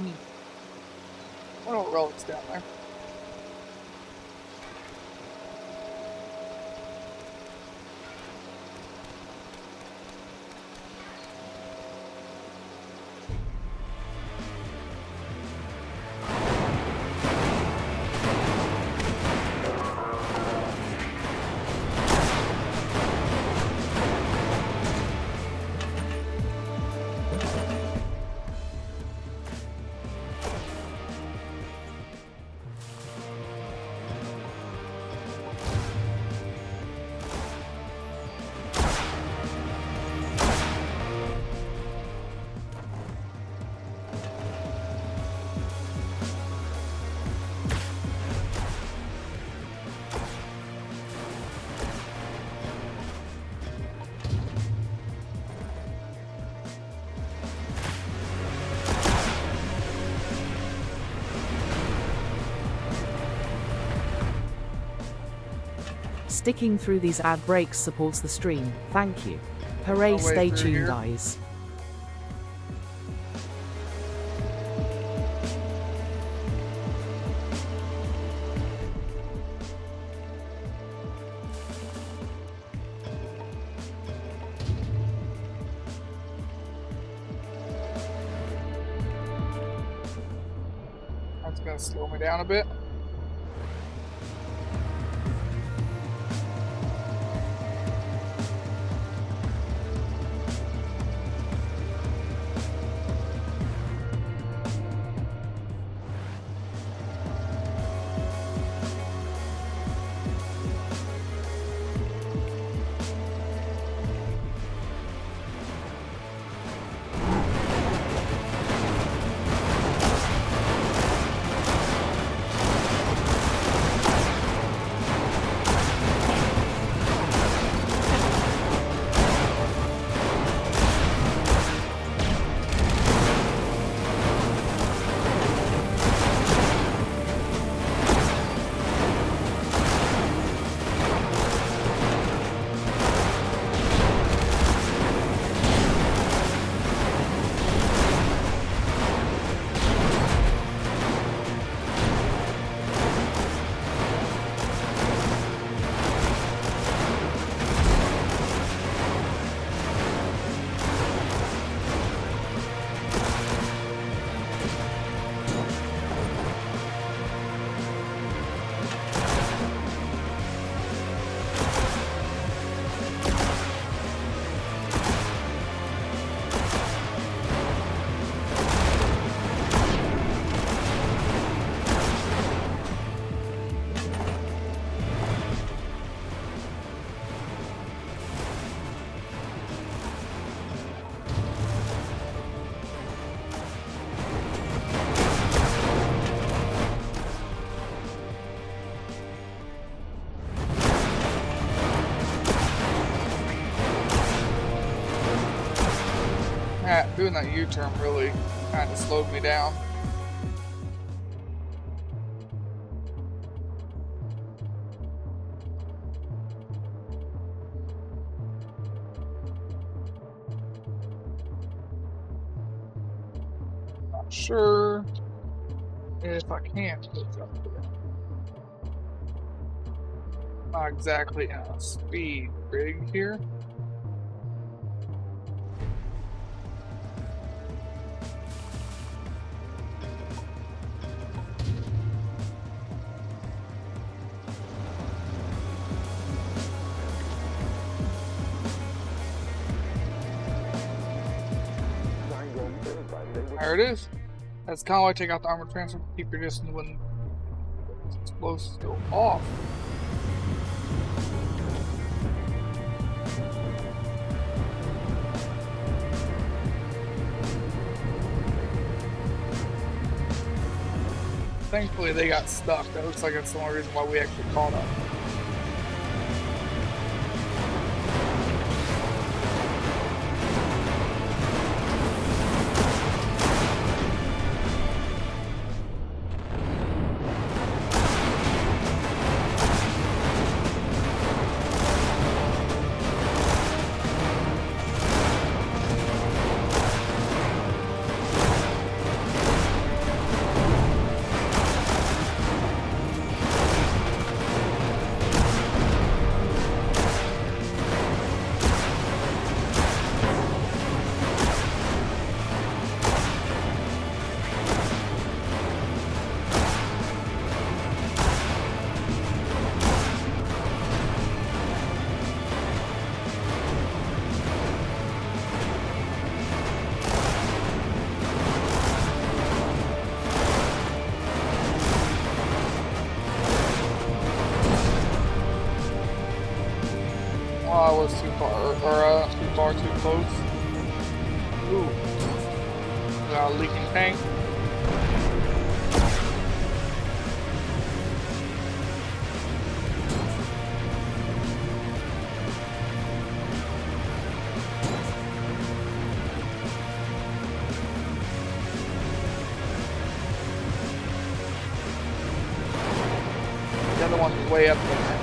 I wonder what relic's down there. Sticking through these ad breaks supports the stream. Thank you. Hooray, stay tuned, guys. It's gonna slow me down a bit. Doing that U-turn really kind of slowed me down. Not sure if I can hook up to that. Not exactly in a speed rig here. There it is. That's kind of why I take out the armor transfer to keep your distance when explosives go off. Thankfully, they got stuck. That looks like that's the only reason why we actually caught up. I was too far, too close. Ooh. Got a leaking tank. The other one's way up there.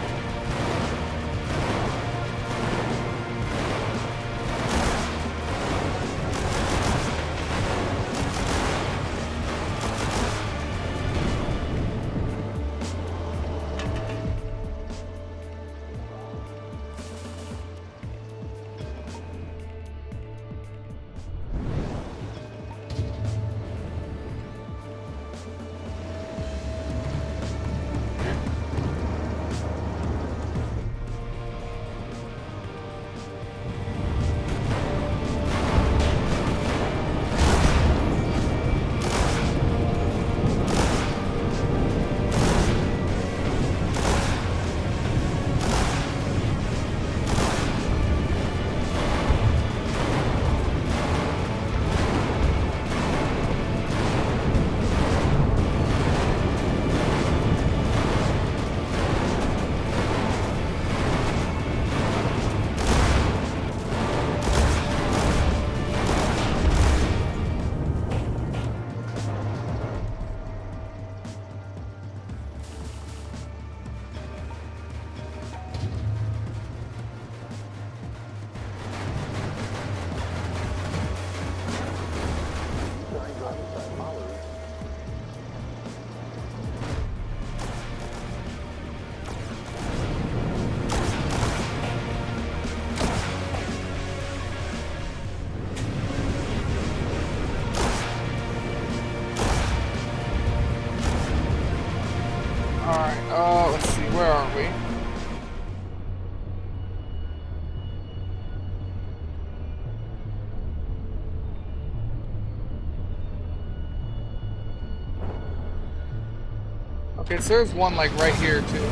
Okay, so there's one like right here too.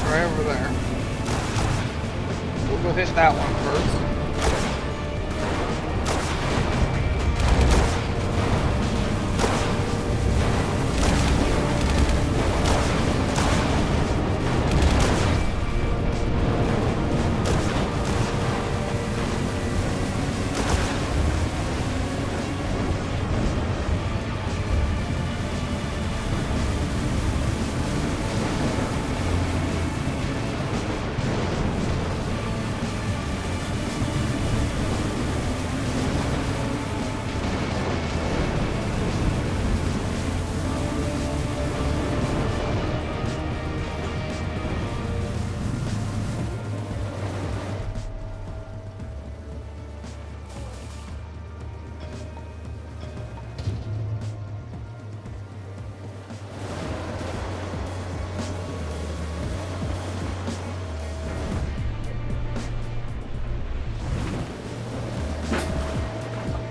Right over there. We'll go hit that one first.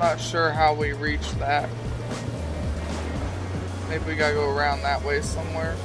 Not sure how we reach that. Maybe we gotta go around that way somewhere.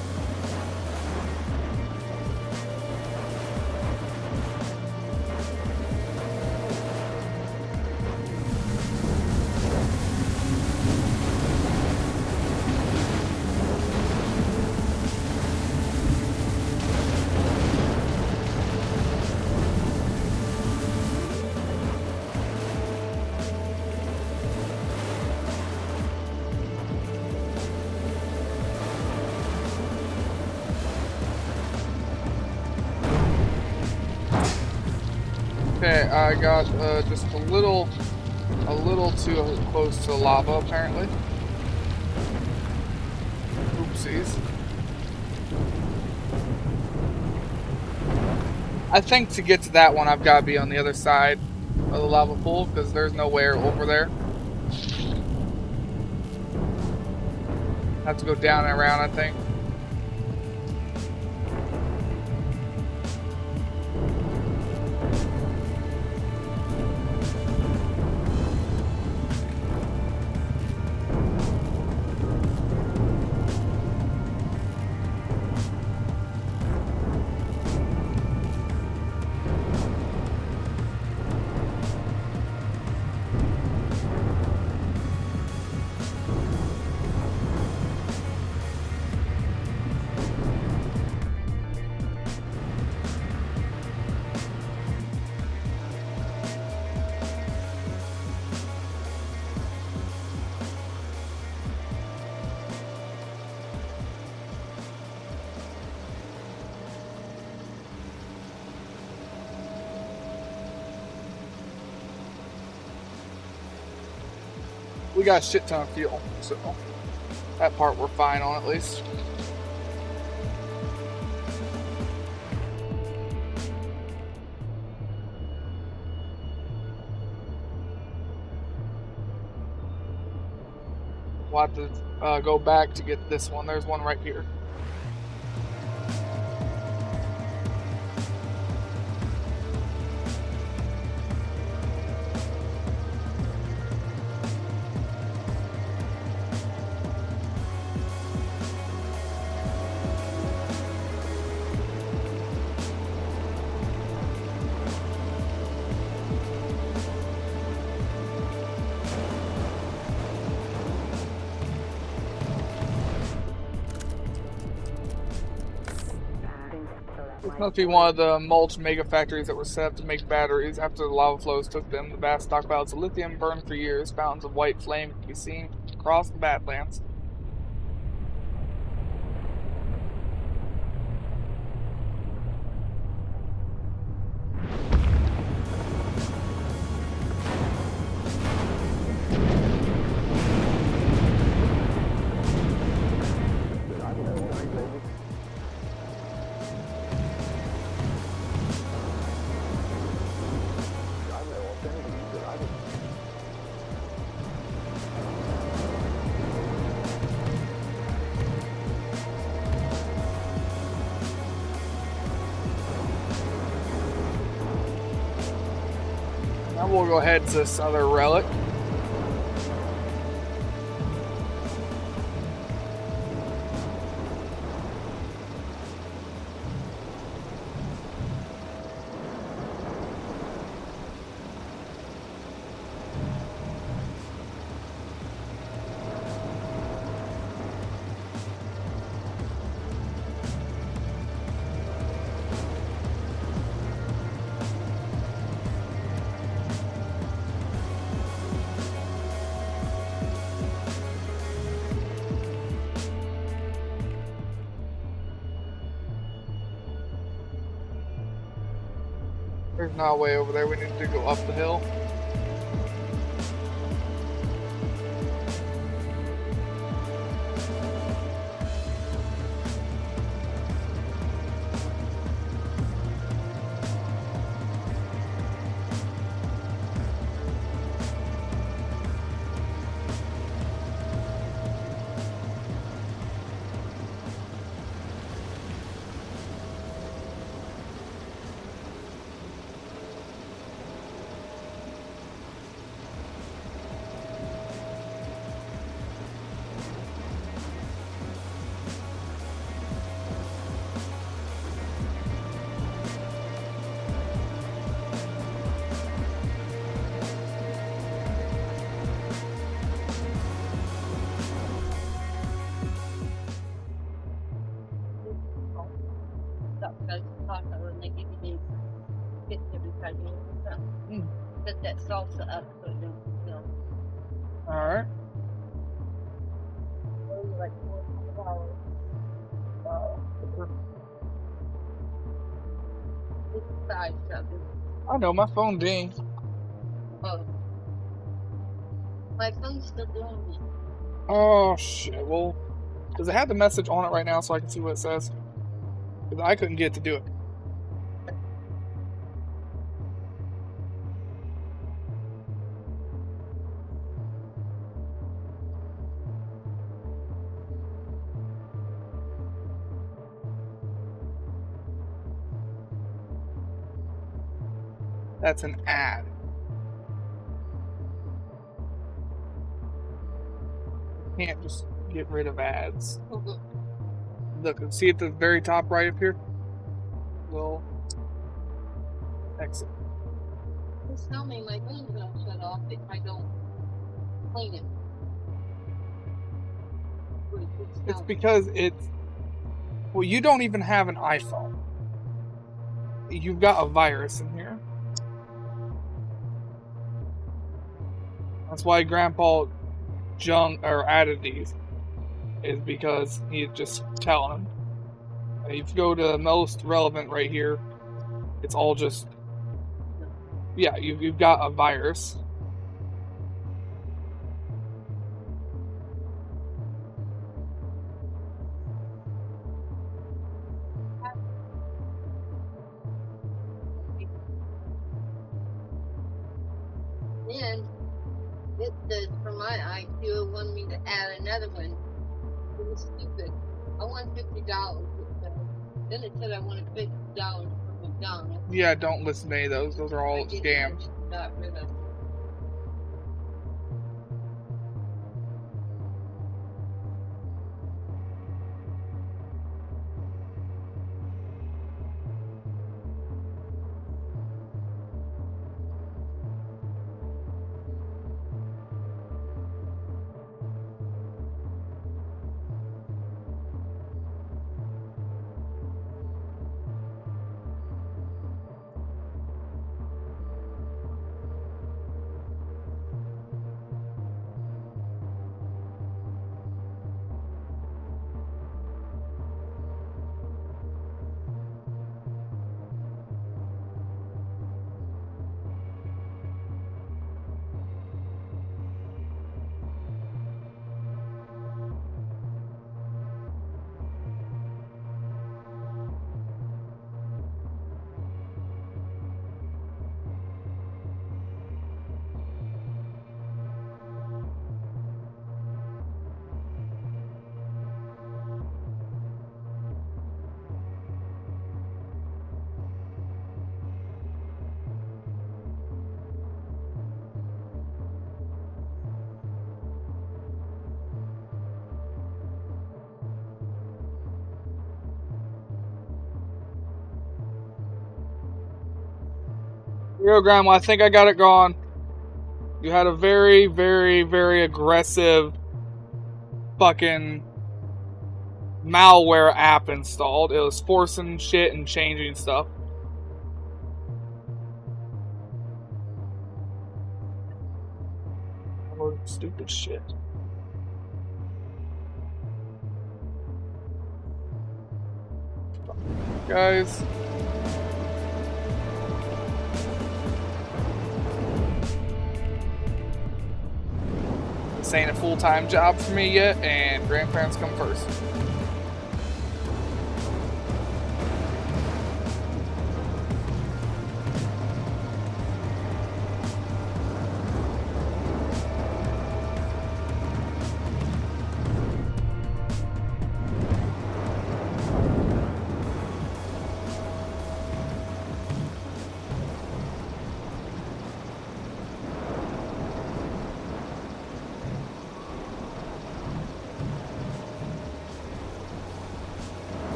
Okay, I got just a little too close to the lava apparently. Oopsies. I think to get to that one, I've got to be on the other side of the lava pool because there's nowhere over there. I have to go down and around, I think. We got a shit ton of fuel, so that part we're fine on at least. We'll have to go back to get this one. There's one right here. This must be one of the mulch mega factories that were set up to make batteries. After the lava flows took them, the vast stockpiles of lithium burned for years. Fountains of white flame can be seen across the Badlands. Now we'll go ahead to this other relic. There's not a way over there. We need to go up the hill. Taco and they give you the 50 every time you eat something. Put that salsa up so it don't smell. Alright. Only like $4. It's size something. I know, my phone dinged. Oh. My phone's still doing it. Oh shit, well, does it have the message on it right now so I can see what it says? Because I couldn't get it to do it. That's an ad. You can't just get rid of ads. Look, see at the very top right up here? We'll exit. Just tell me my phone's gonna shut off if I don't clean it. It's because it's... Well, you don't even have an iPhone. You've got a virus in here. That's why Grandpa added these. Is because he's just telling him. If you go to most relevant right here, it's all just... Yeah, you've got a virus. And it says for my IQ, it wanted me to add another one. It was stupid. I want $50. Then it said I wanted $50 for McDonald's. Yeah, don't listen to any of those. Those are all scams. Got rid of. Yo, Grandma, I think I got it gone. You had a very, very, very aggressive fucking malware app installed. It was forcing shit and changing stuff. Oh, stupid shit. Guys. This ain't a full-time job for me yet, and grandparents come first.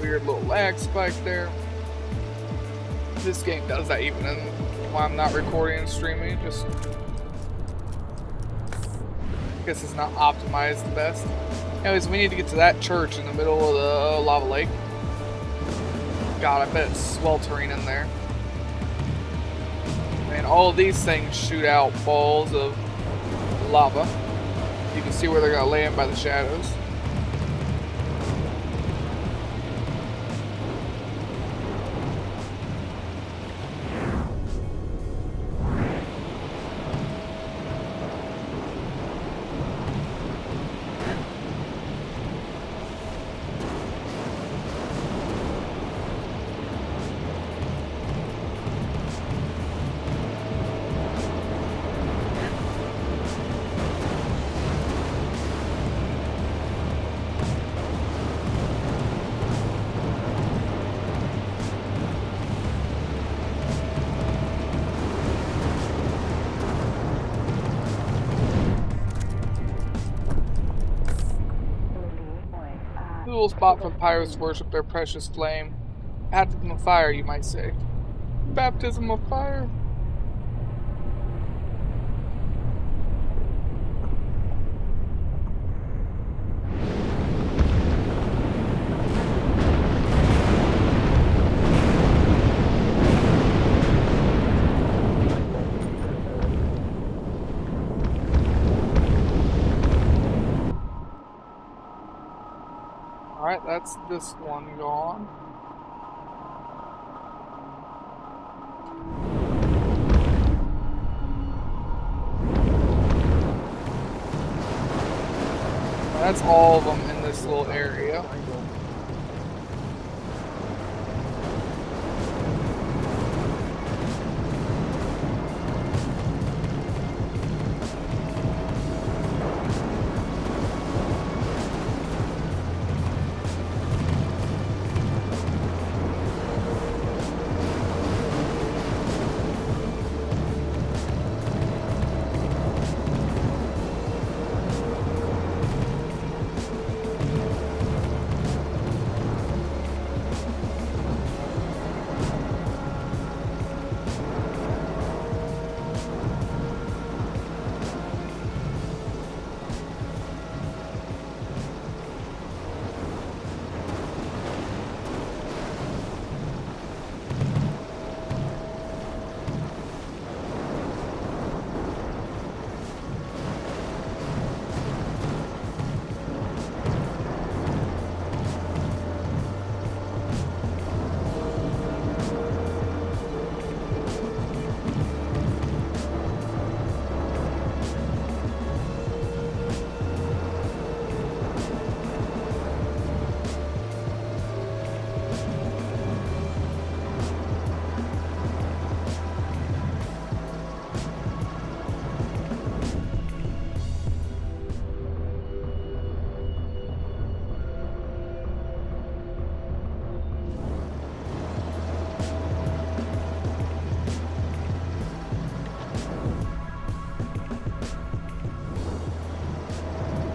Weird little lag spike there. This game does that even when I'm not recording and streaming. Just, I guess it's not optimized the best. Anyways, we need to get to that church in the middle of the lava lake. God, I bet it's sweltering in there. And all of these things shoot out balls of lava. You can see where they're gonna land by the shadows. Cool spot for the pirates to worship their precious flame. Baptism of fire, you might say. Baptism of fire? Alright, that's this one gone. That's all of them in this little area.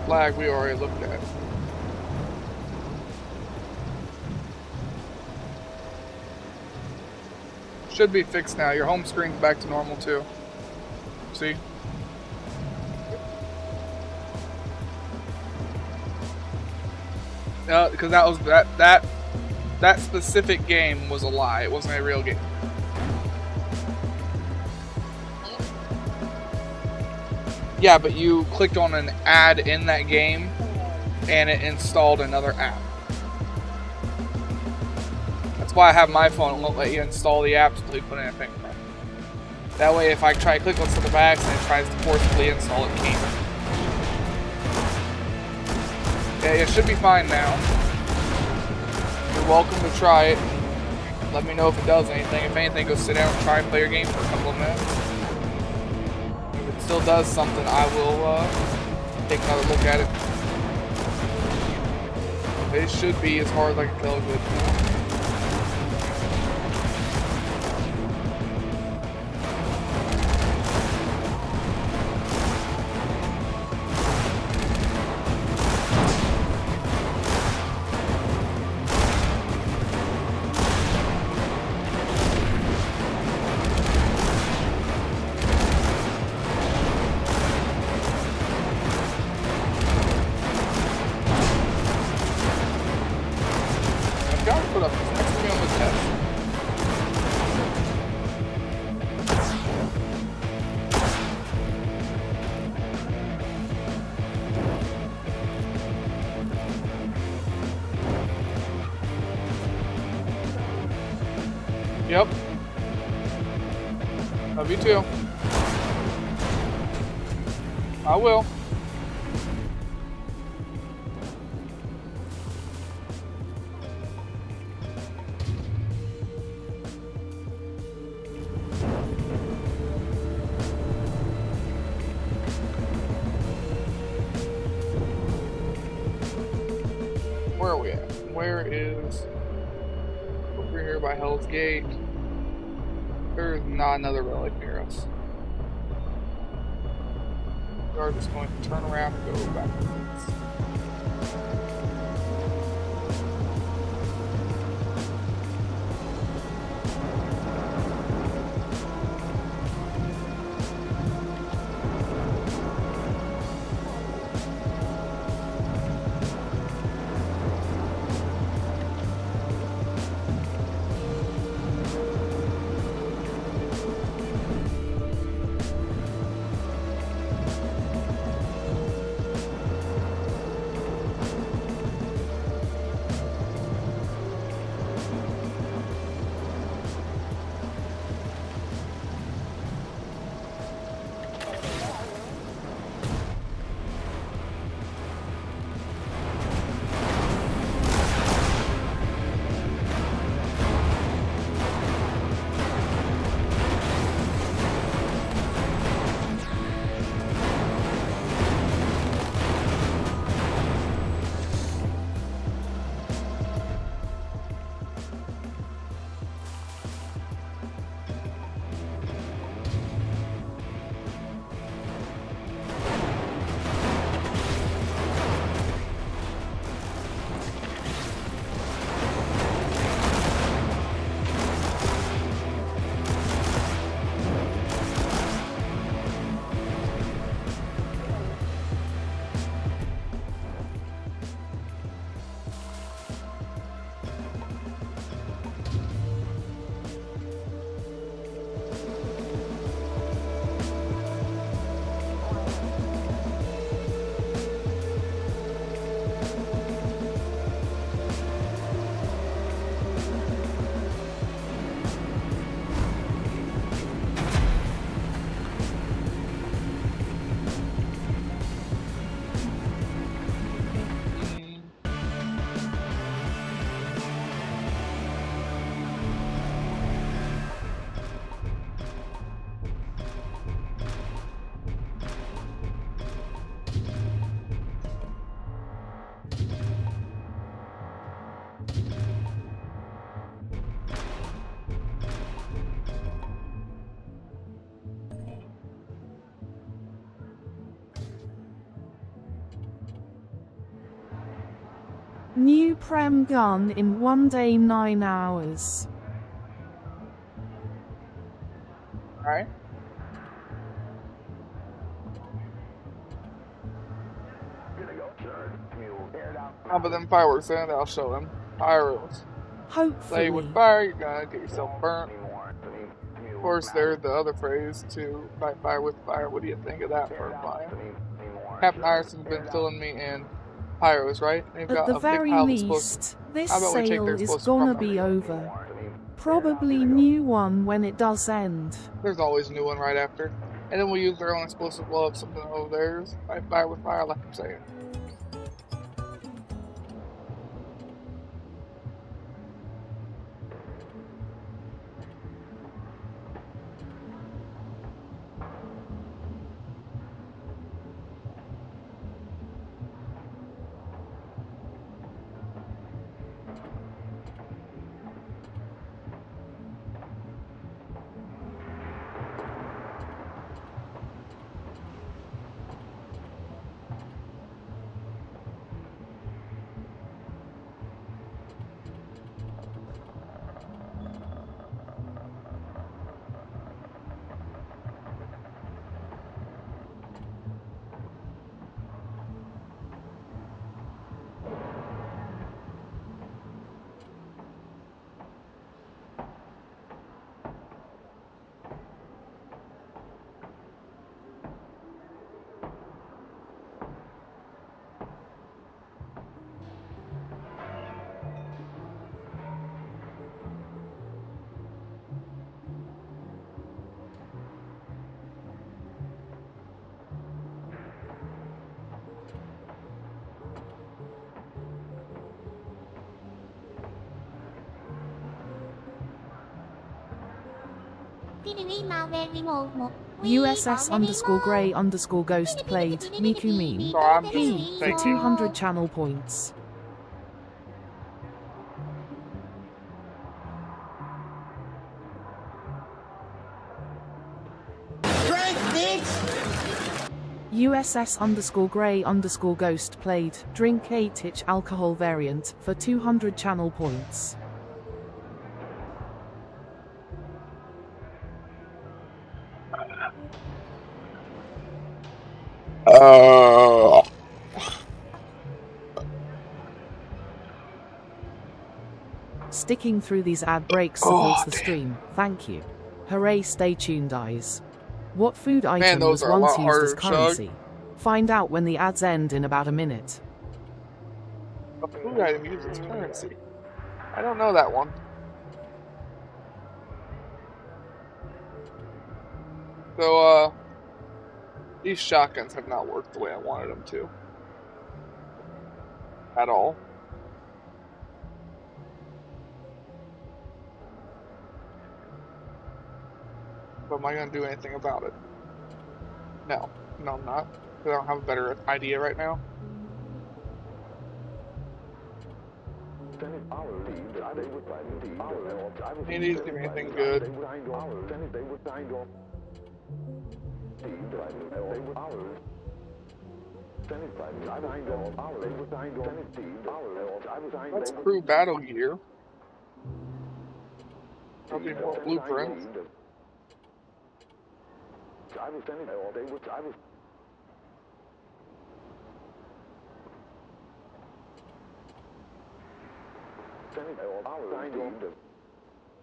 Flag we already looked at. Should be fixed now. Your home screen's back to normal too. See? Because that was that specific game was a lie. It wasn't a real game. Yeah, but you clicked on an ad in that game, and it installed another app. That's why I have my phone. It won't let you install the app until you put in a fingerprint. That way, if I try to click on something by accident, it tries to forcibly install it. Can't. Yeah, it should be fine now. You're welcome to try it. Let me know if it does anything. If anything, go sit down and try and play your game for a couple of minutes. If it still does something, I will take another look at it. It should be as hard as I can tell good. Yep. Love you too. I will. Where are we at? Where is... Over here by Hell's Gate. There's not another relic near us. We are just going to turn around and go backwards. New Prem gun in 1 day 9 hours. Alright. How about them fireworks then? I'll show them. Pyros. Hopefully. Play with fire, you're gonna get yourself burnt. Of course, there's the other phrase to fight fire with fire. What do you think of that for fire? Captain Iverson's been filling me in pyros, right? They've At got the a big very pile of explosives. least, this How about we take their sale is explosives gonna from them? be over. Probably new one when it does end. There's always a new one right after. And then we'll use their own explosive blow up something over theirs. Fight fire with fire, like I'm saying. USS_Grey_Ghost played Miku meme. So I'm just P for thinking. 200 channel points. USS_Grey_Ghost played Drink 8-inch alcohol variant for 200 channel points. Sticking through these ad breaks supports the stream. Thank you. Hooray, stay tuned, eyes. What food item those was are a once lot used as harder to chug. currency? Find out when the ads end in about a minute. A food item used as currency. I don't know that one. So, these shotguns have not worked the way I wanted them to. At all. But am I going to do anything about it? No. No, I'm not. Because I don't have a better idea right now. He needs to give me anything good. That's crew battle gear. Probably more blueprints.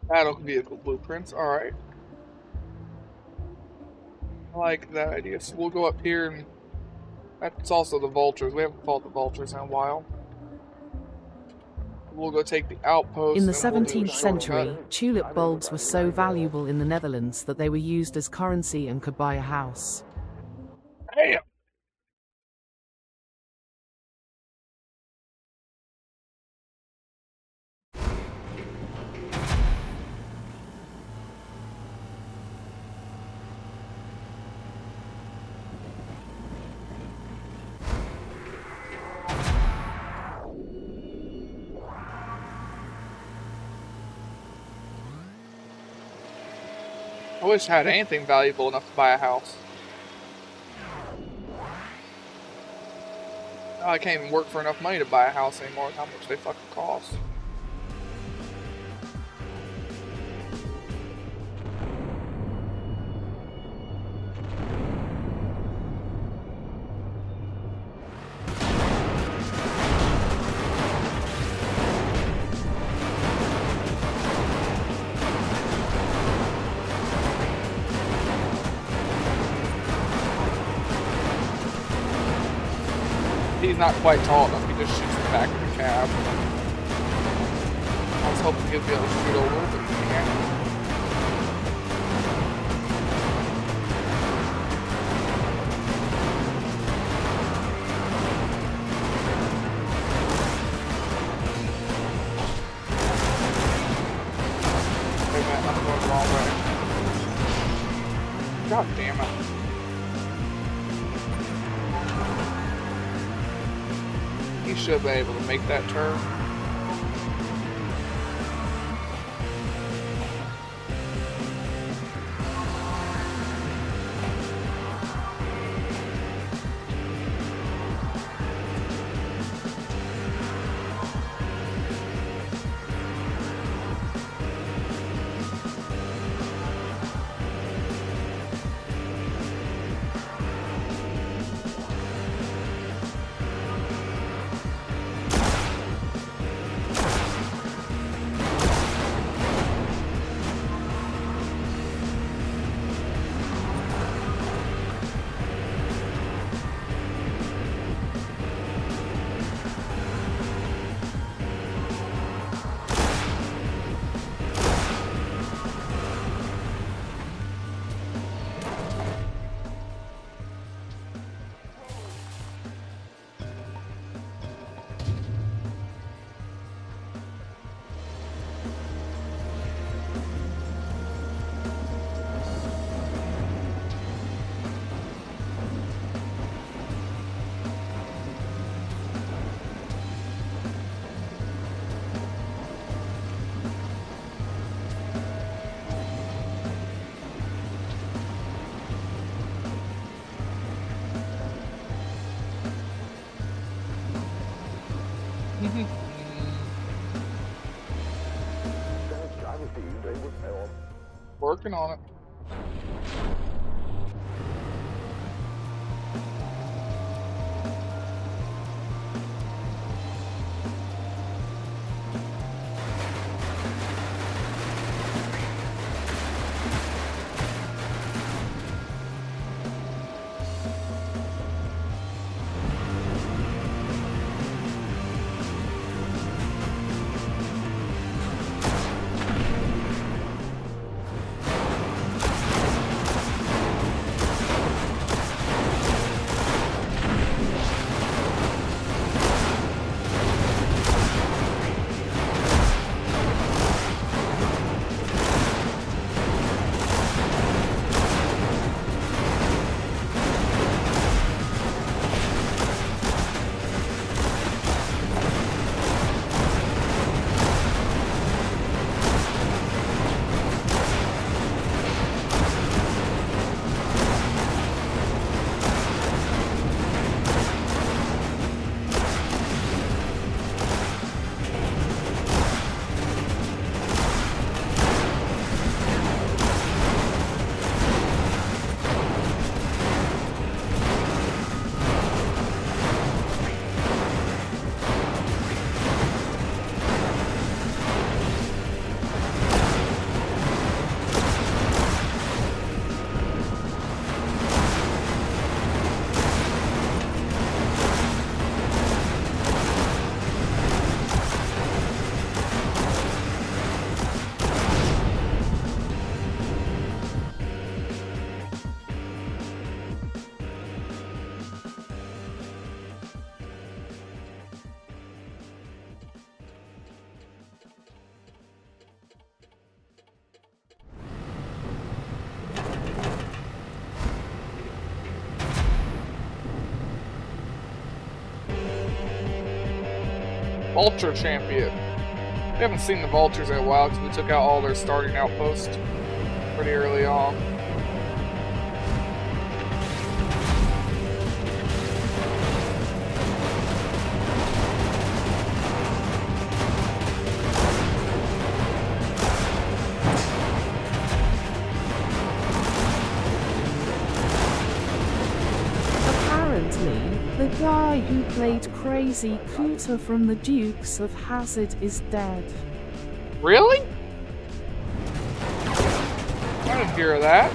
Battle vehicle blueprints. Alright. I like that idea. So we'll go up here and that's also the vultures. We haven't fought the vultures in a while. We'll go take the outpost. In the and we'll do a 17th century, shortcut. tulip bulbs were so valuable in the Netherlands that they were used as currency and could buy a house. Damn. I wish I had anything valuable enough to buy a house. Now I can't even work for enough money to buy a house anymore with how much they fucking cost. he's not quite tall enough. He just shoots the back of the cab. I was hoping he'd be able to shoot over, but he can't. Wait a minute, I'm going the wrong way. God damn it. He should have been able to make that turn. Working on it. Vulture champion. We haven't seen the Vultures in a while because we took out all their starting outposts pretty early on. The guy who played Crazy Cooter from the Dukes of Hazzard is dead. Really? I didn't hear that.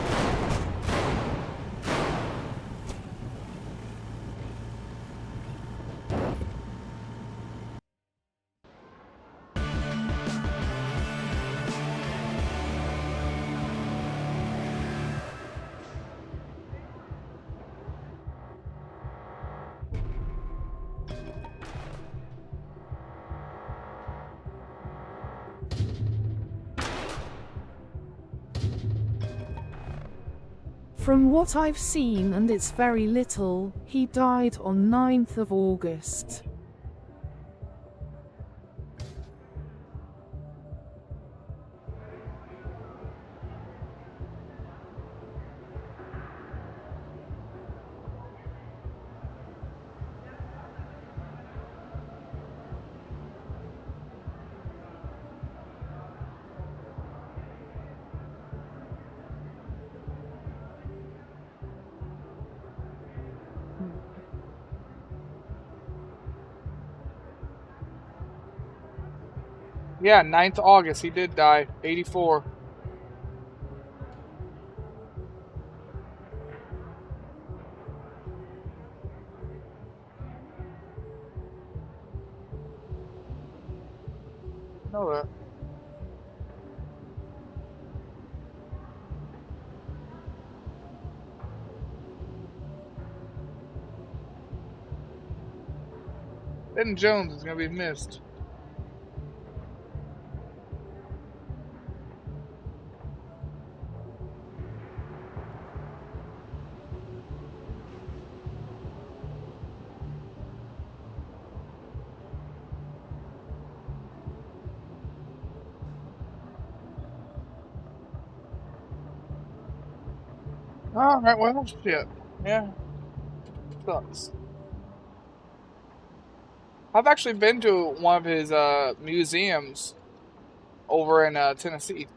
From what I've seen, and it's very little, he died on 9th of August. Yeah, 9th August, he did die. 84. Know that. Ben Jones is gonna be missed. Alright, well, shit. Yeah, sucks. I've actually been to one of his museums over in Tennessee.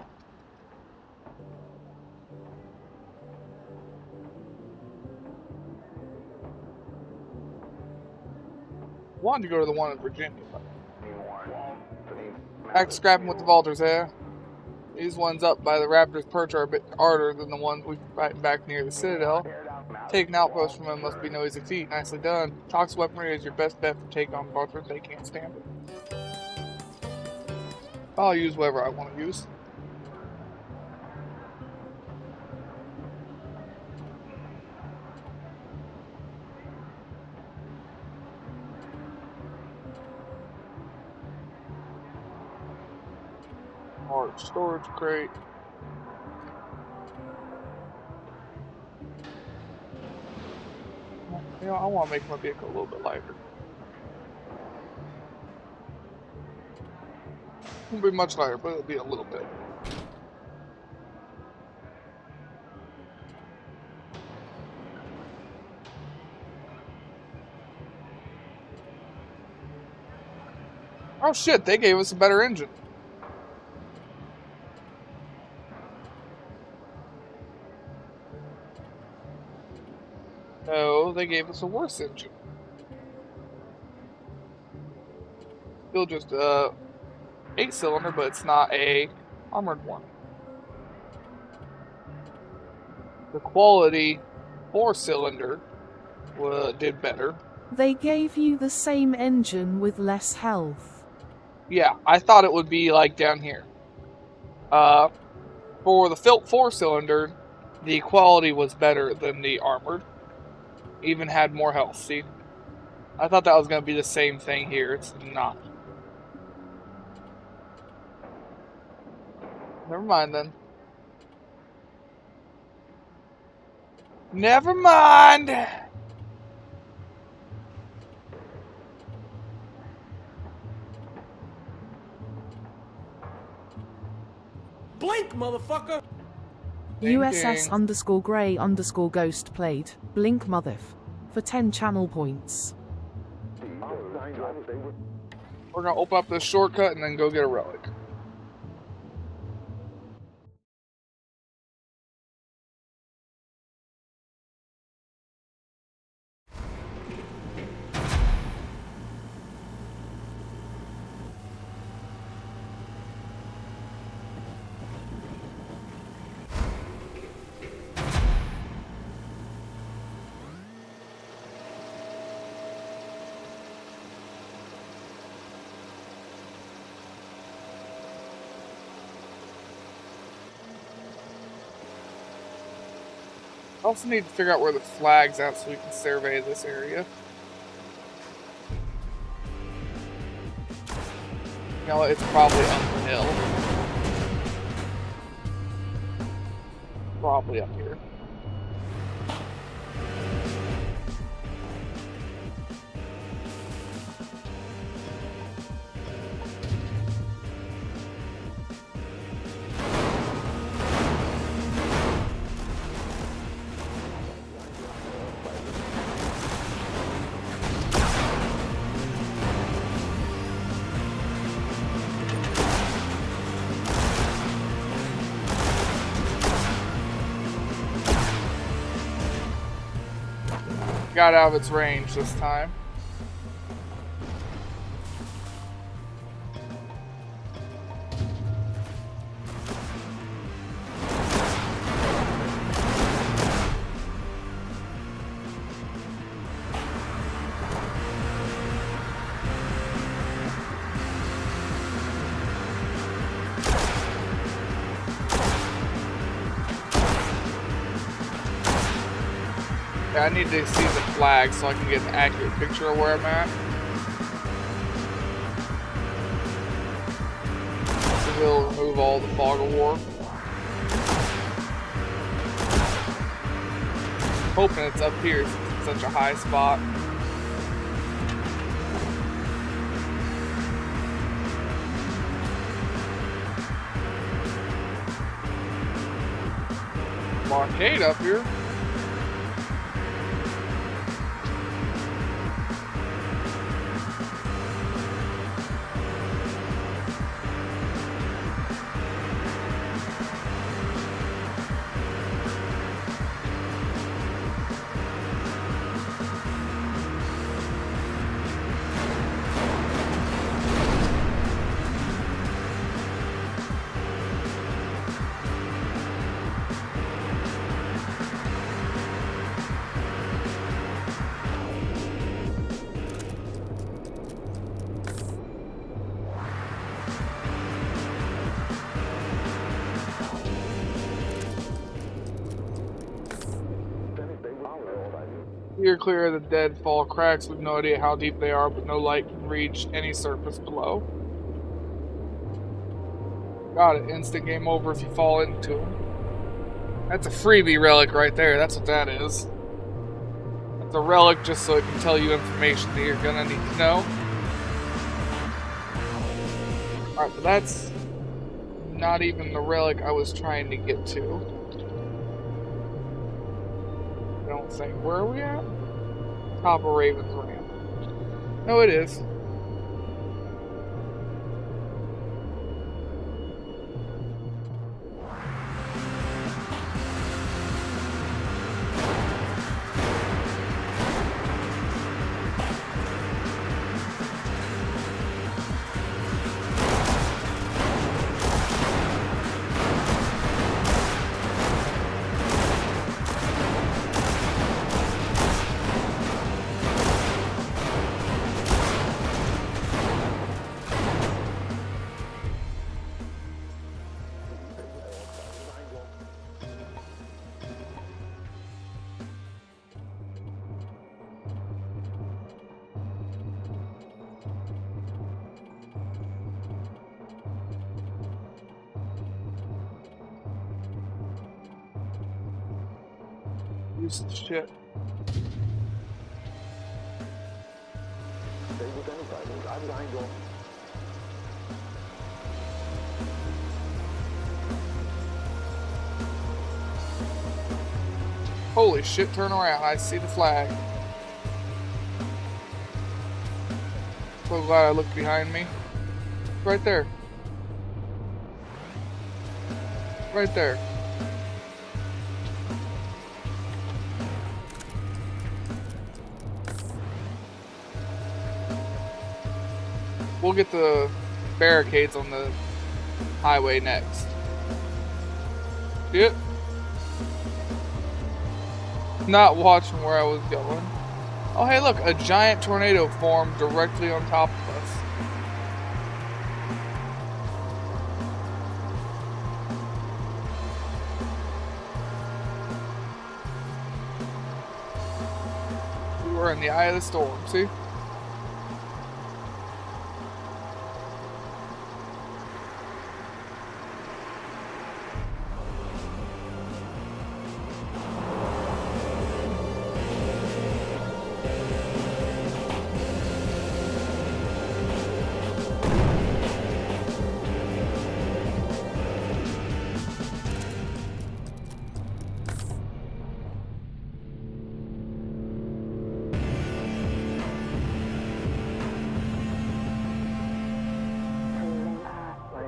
Wanted to go to the one in Virginia, but back to scrapping with the Vultures, eh? These ones up by the Raptors' perch are a bit harder than the ones we fighting back near the Citadel. Taking outposts from them must be no easy feat. Nicely done. Toxic weaponry is your best bet for take on Vultures. They can't stand it. I'll use whatever I want to use. Large storage crate. You know, I want to make my vehicle a little bit lighter. Won't be much lighter, but it'll be a little bit. Oh shit, they gave us a better engine. No, they gave us a worse engine. Still just 8-cylinder, but it's not a armored one. The quality 4-cylinder did better. They gave you the same engine with less health. Yeah, I thought it would be like down here. For the 4-cylinder, the quality was better than the armored. Even had more health. See, I thought that was going to be the same thing here. It's not. Never mind then. Never mind. Blink, motherfucker! USS _Grey Ghost played Blink Motherf for 10 channel points. We're going to open up this shortcut and then go get a relic. I also need to figure out where the flag's at so we can survey this area. You know, it's probably up the hill. Probably up here. got out of its range this time. Yeah, I need to see the flag so I can get an accurate picture of where I'm at. So we'll remove all the fog of war. Hoping it's up here since it's such a high spot. Arcade up here. You're clear of the deadfall cracks with no idea how deep they are, but no light can reach any surface below. Got it. Instant game over if you fall into them. That's a freebie relic right there. That's what that is. That's a relic just so it can tell you information that you're gonna need to know. Alright, but that's not even the relic I was trying to get to. I don't think. Where are we at? Top of Raven's Ramp. No, it is. Piece of shit. Stay with anybody. I'm behind you. Holy shit, turn around. I see the flag. So glad I looked behind me. Right there. Right there. We'll get the barricades on the highway next. See it? Not watching where I was going. Oh hey look, a giant tornado formed directly on top of us. We were in the eye of the storm, see?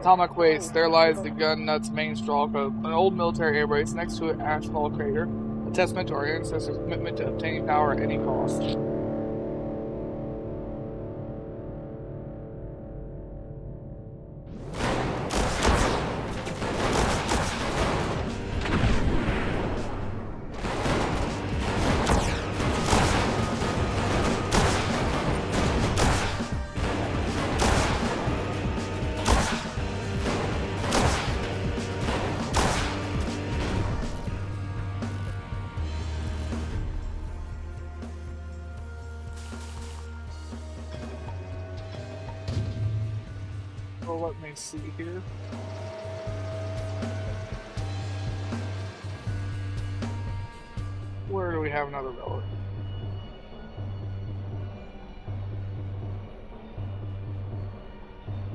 Atomic waste. There lies the gun nuts main straw code. An old military air base next to an asphalt crater. A testament to our ancestors' commitment to obtaining power at any cost. Well, let me see here. Where do we have another relic?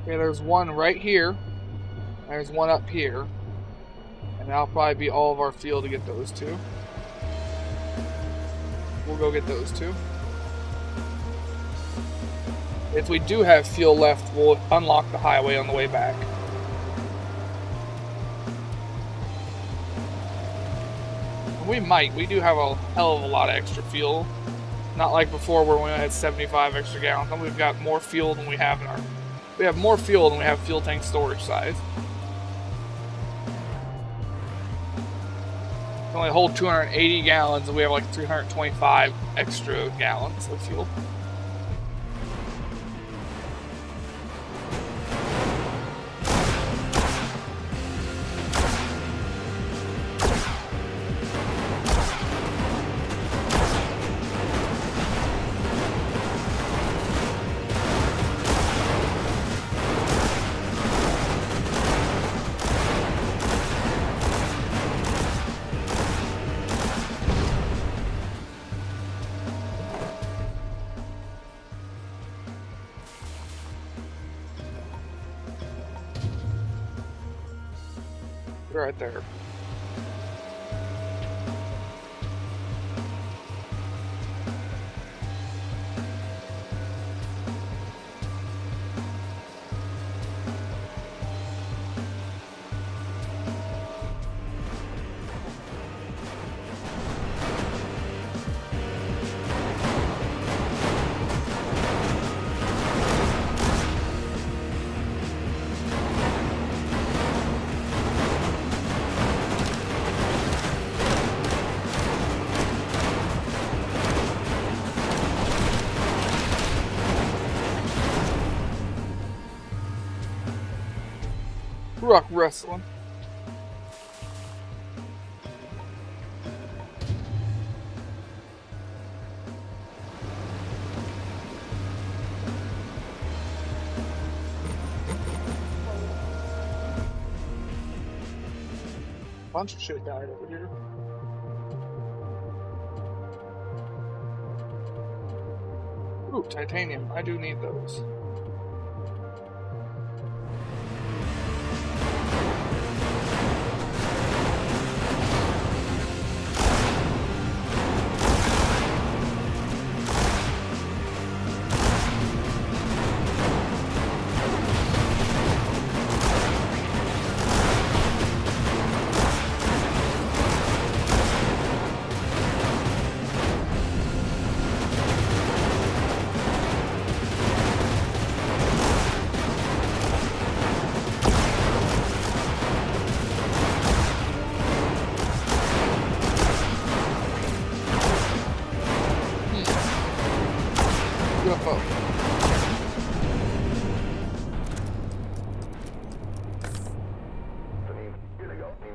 Okay, there's one right here. There's one up here. And that'll probably be all of our fuel to get those two. We'll go get those two. If we do have fuel left, we'll unlock the highway on the way back. We might. We do have a hell of a lot of extra fuel. Not like before where we only had 75 extra gallons. And we've got more fuel than we have in our... We have more fuel than we have fuel tank storage size. We only hold 280 gallons and we have like 325 extra gallons of fuel. Right there. Rock wrestling. Bunch of shit died over here. Ooh, titanium. I do need those.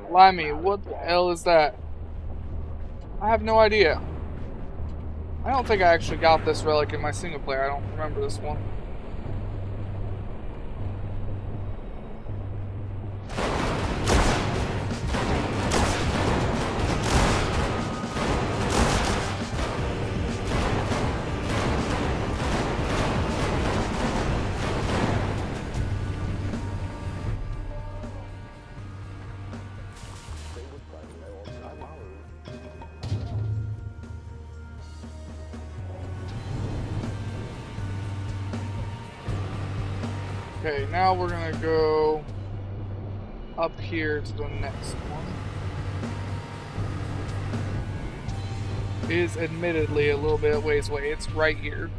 Limey, what the hell is that? I have no idea. I don't think I actually got this relic in my single player. I don't remember this one. Okay, now we're gonna go up here to the next one. is admittedly a little bit ways away. It's right here.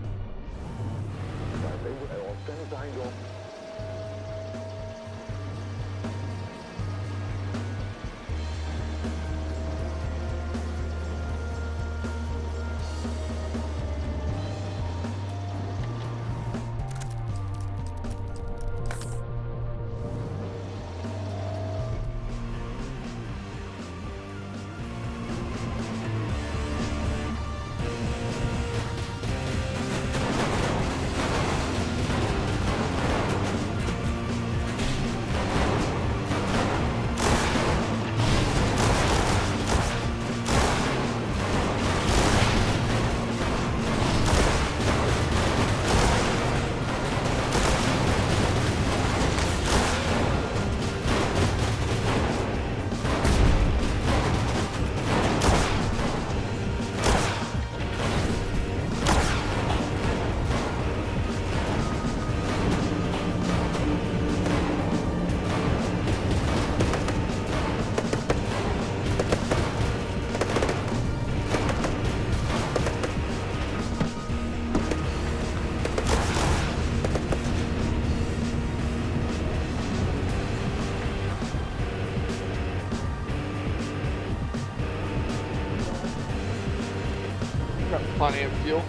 Got plenty of fuel.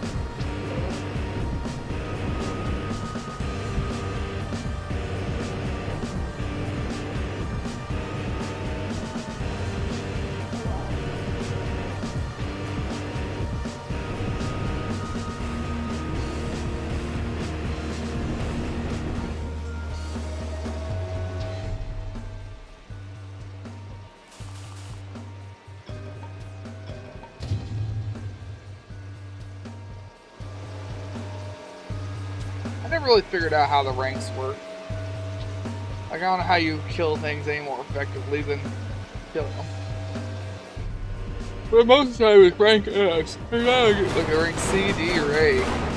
I never really figured out how the ranks work. Like, I don't know how you kill things any more effectively than killing them. But most of the time with rank S, you gotta get like a rank C, D, or A.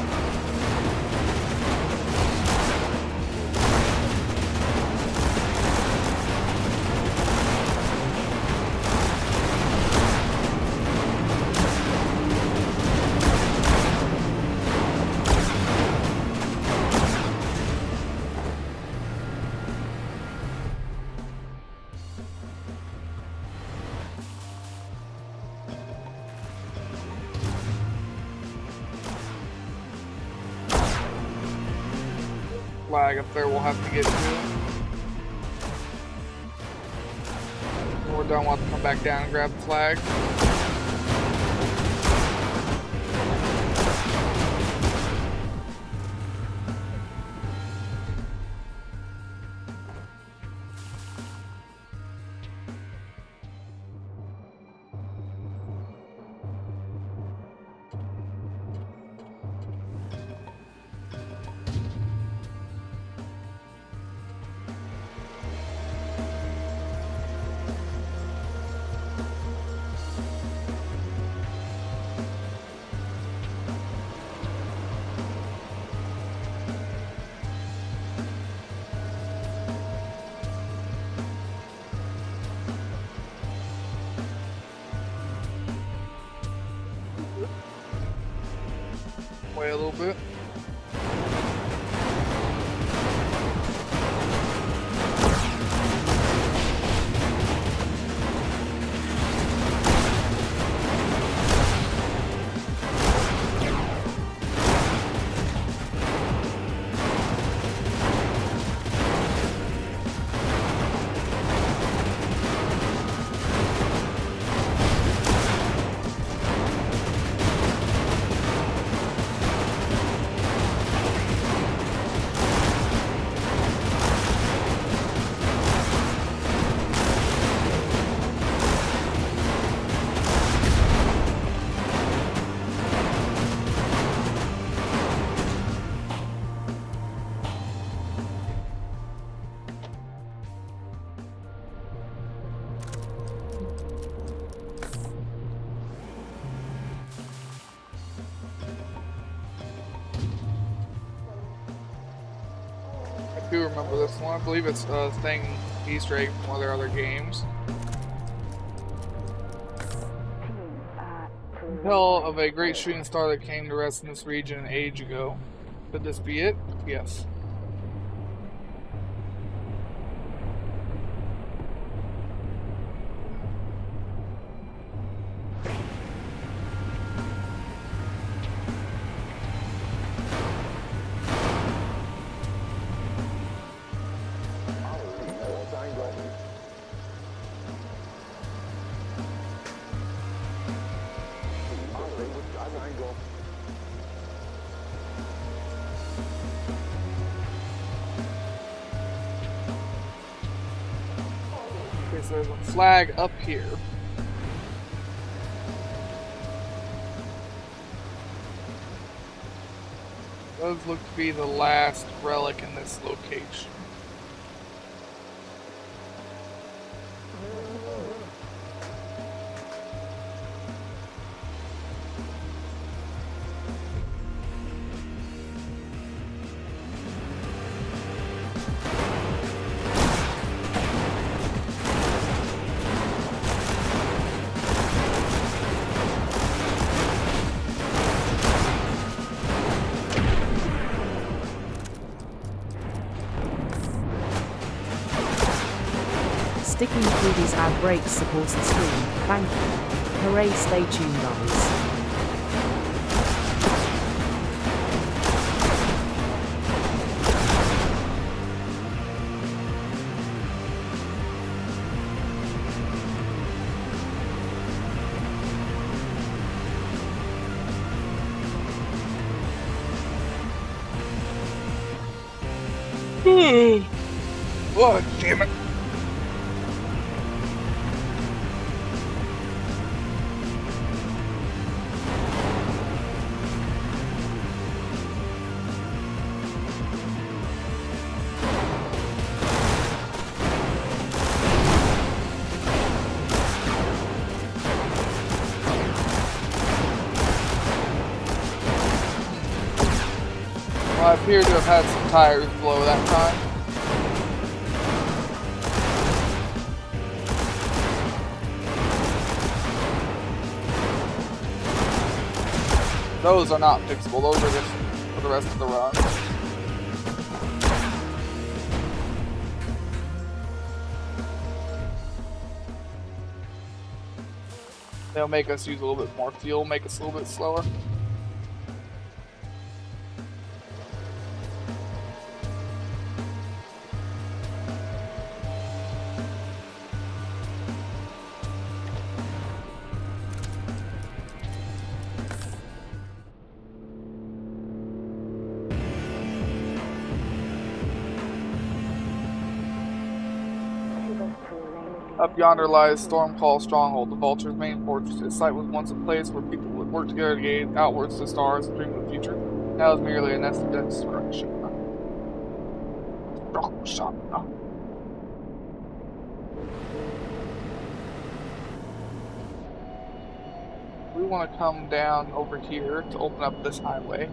Flag up there we'll have to get to. When we're done, we'll have to come back down and grab the flag. Way a little bit. I do remember this one. I believe it's a thing, Easter egg from one of their other games. Tell of a great shooting star that came to rest in this region an age ago. Could this be it? Yes. Okay, so there's a flag up here. Those look to be the last relic in this location. Sticking through these ad breaks supports the stream. Thank you. Hooray, stay tuned guys. Oh, damn it. Well, I appear to have had some tires blow that time. Those are not fixable, those are just for the rest of the run. They'll make us use a little bit more fuel, make us a little bit slower. Up yonder lies Stormcall Stronghold, the Vulture's main fortress. Its site was once a place where people would work together to gaze outwards to the stars and dream of the future. Now it's merely a nest of destruction. We want to come down over here to open up this highway.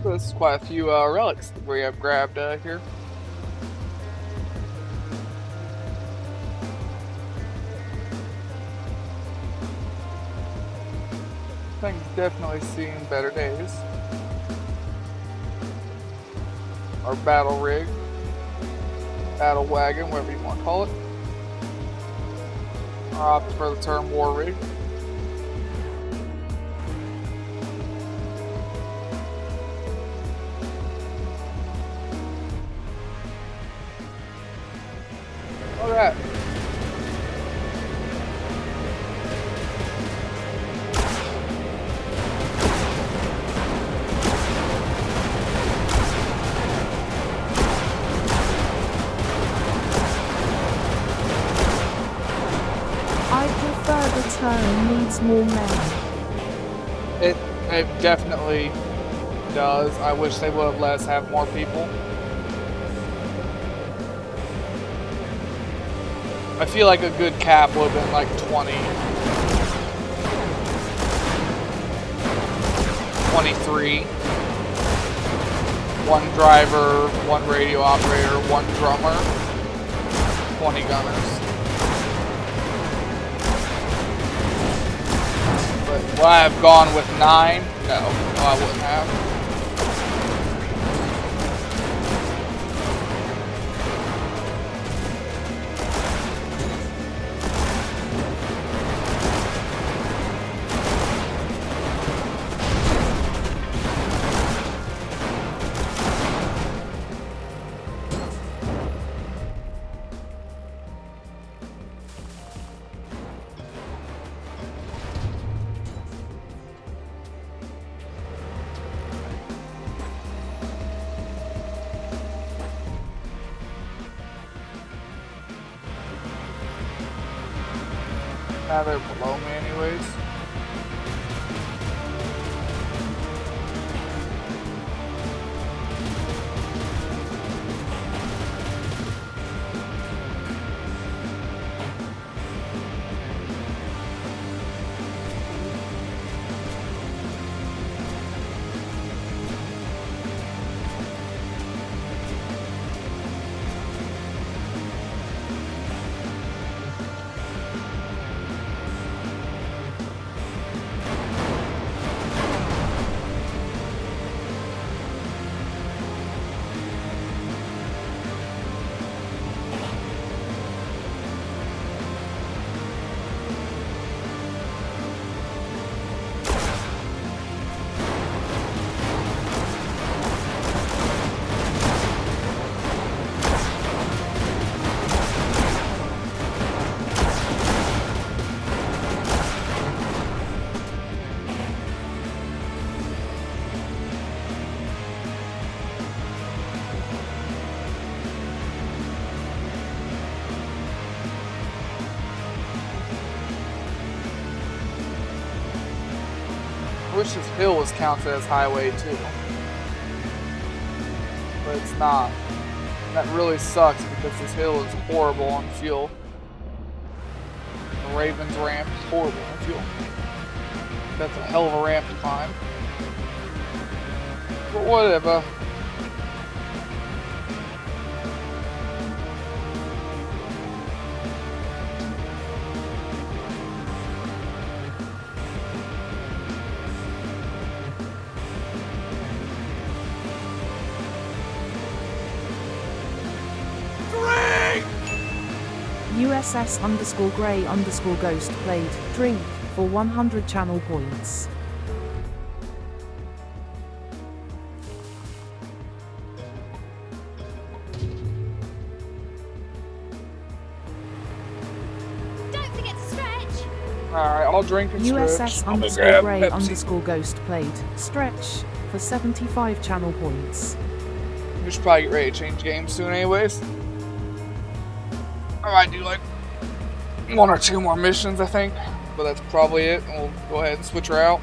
There's quite a few relics that we have grabbed here. Thing's definitely seen better days. Our battle rig, battle wagon, whatever you want to call it. I opt for the term war rig. you're at. I prefer the turn needs more men. It definitely does. I wish they would have let us have more people. I feel like a good cap would have been like 20. 23. One driver, one radio operator, one drummer, 20 gunners. But would I have gone with 9? No, I wouldn't have. Now they're below me anyways. I wish this hill was counted as highway too. But it's not. That really sucks because this hill is horrible on fuel. The Raven's ramp is horrible on fuel. That's a hell of a ramp to climb. But whatever. USS_Grey_Ghost played Drink for 100 channel points. Don't forget to stretch. Alright, I'll drink and stretch. USS_Grey_Ghost played Stretch for 75 channel points. We should probably get ready to change games soon anyways. I might do like 1 or 2 more missions, I think. But that's probably it, and we'll go ahead and switch her out.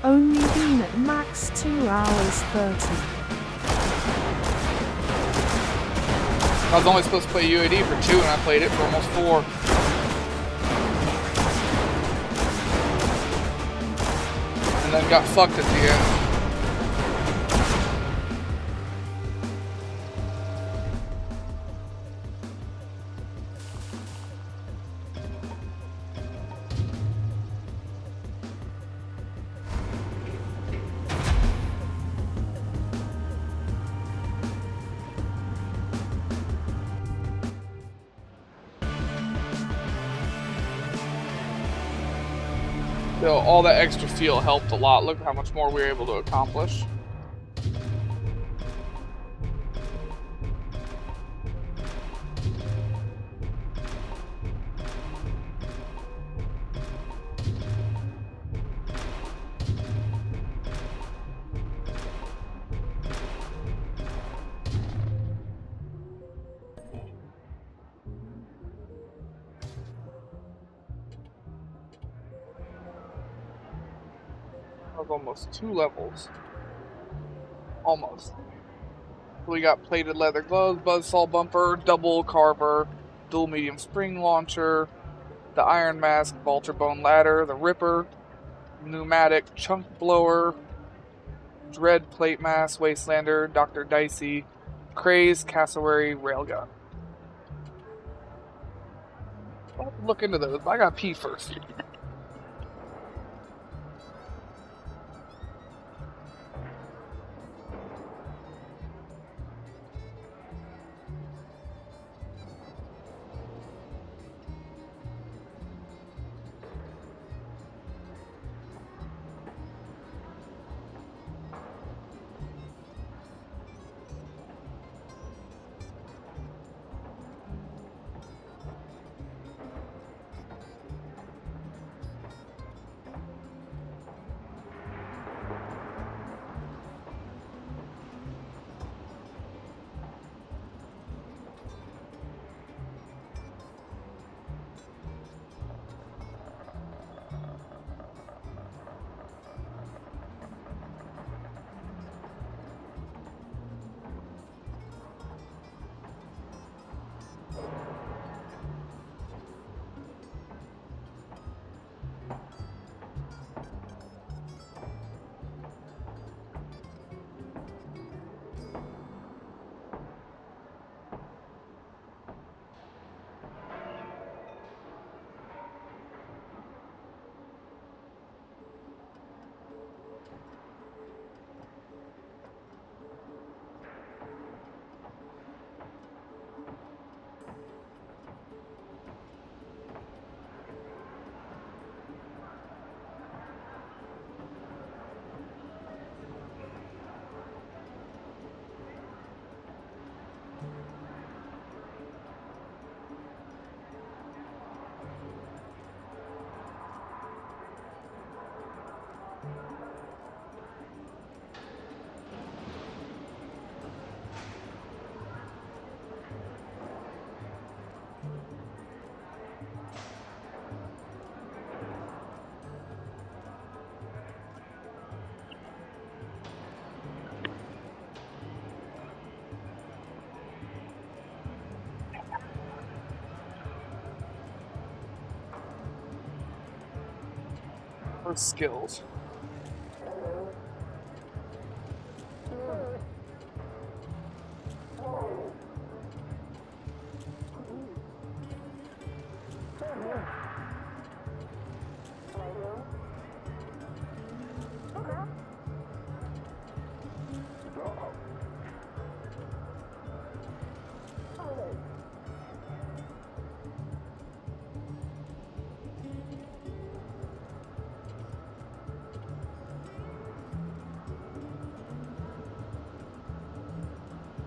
Only been at max 2 hours 30. I was only supposed to play UAD for 2 and I played it for almost 4. And then got fucked at the end. So all that extra steel helped a lot. Look how much more we were able to accomplish. That was almost 2 levels. Almost. We got plated leather gloves, buzzsaw bumper, double carver, dual medium spring launcher, the iron mask, vulture bone ladder, the ripper, pneumatic chunk blower, dread plate mask, wastelander, Dr. Dicey, craze, cassowary, railgun. I'll have to look into those, but I gotta pee first. For skills.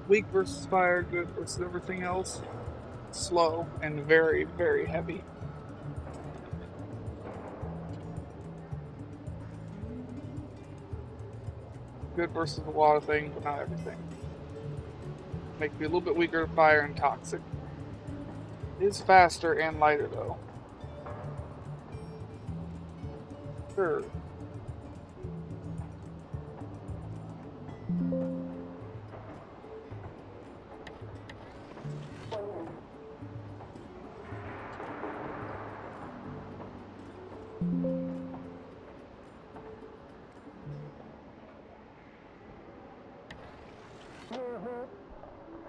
Weak versus fire, good versus everything else. Slow and very, very heavy. Good versus a lot of things, but not everything. Make me a little bit weaker to fire and toxic. It is faster and lighter though. Sure.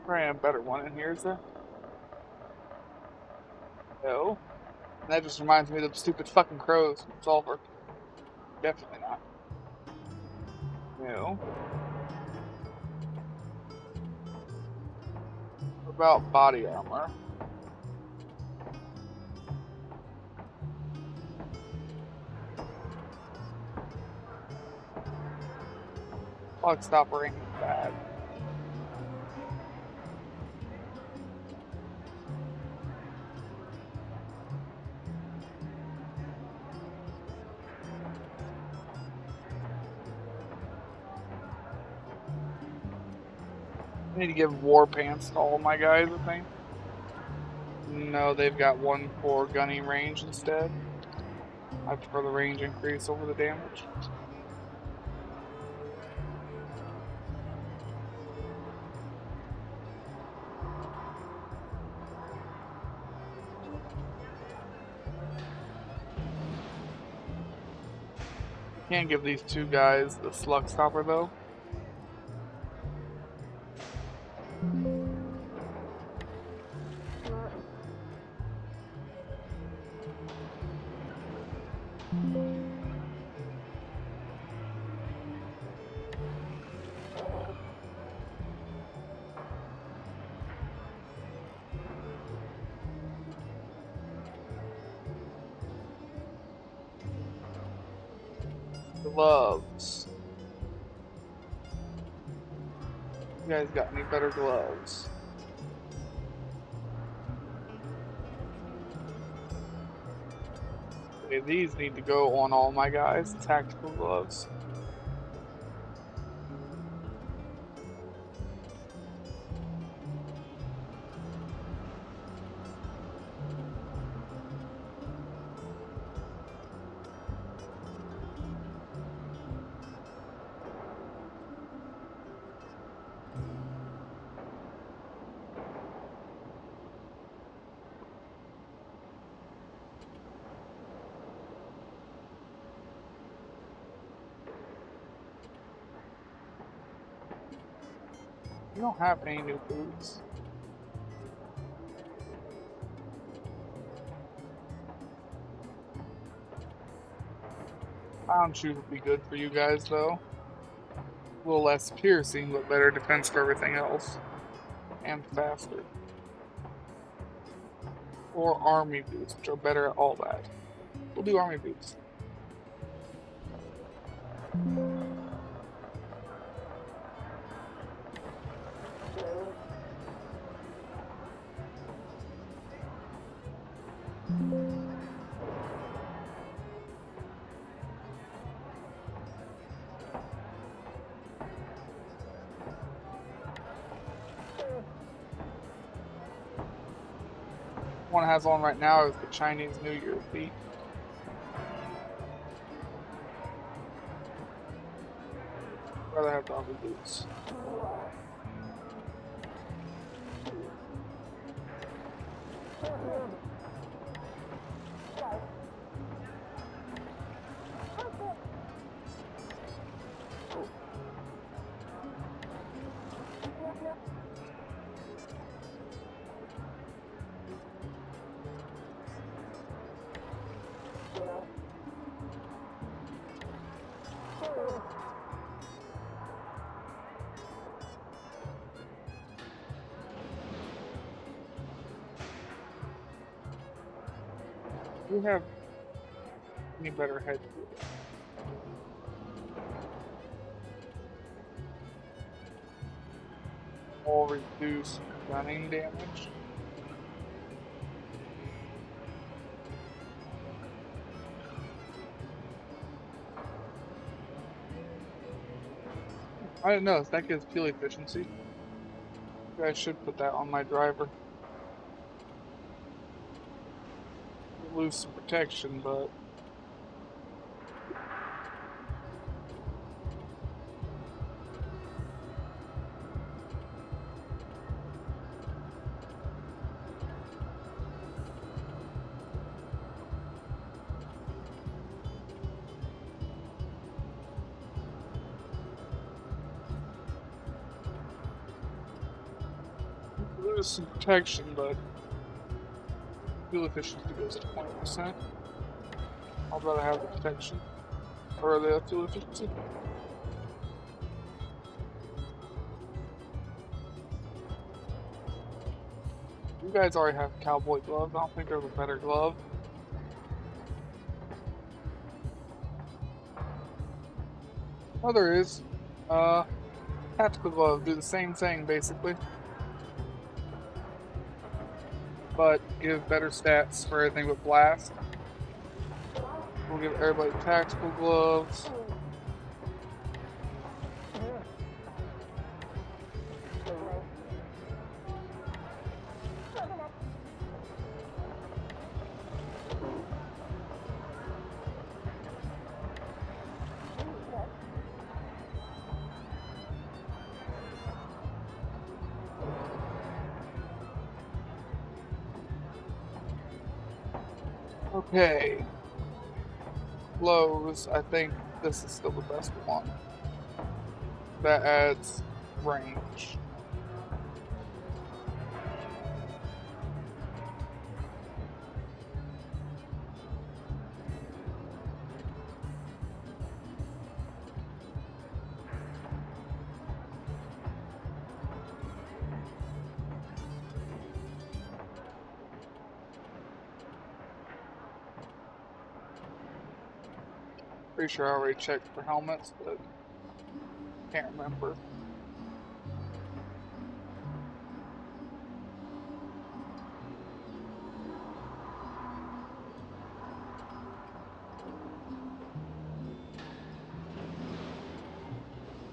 Probably a better one in here, is there? No. That just reminds me of the stupid fucking crows from Sulfur. Definitely not. No. What about body armor? Plug stopper ain't bad. I need to give war pants to all my guys, I think. No, they've got one for gunning range instead. I prefer the range increase over the damage. Can't give these two guys the slug stopper though. Gloves. You guys got any better gloves? Okay, these need to go on all my guys. Tactical gloves. You don't have any new boots. Clown shoes would be good for you guys though. A little less piercing, but better defense for everything else. And faster. Or army boots, which are better at all that. We'll do army boots. One has on right now is the Chinese New Year feet. I'd rather have the army boots. Do you have any better headgear? Or reduce gunning damage? I didn't know, that gives fuel efficiency. You guys should put that on my driver. Lose some protection, but lose some protection, but fuel efficiency goes to 20%. I'd rather have the protection or the fuel efficiency. You guys already have cowboy gloves. I don't think there's a better glove. Oh, there is. Tactical gloves do the same thing basically, but give better stats for everything but blast. We'll give everybody tactical gloves. Okay. Clothes, I think this is still the best one. That adds range. Pretty sure I already checked for helmets, but can't remember.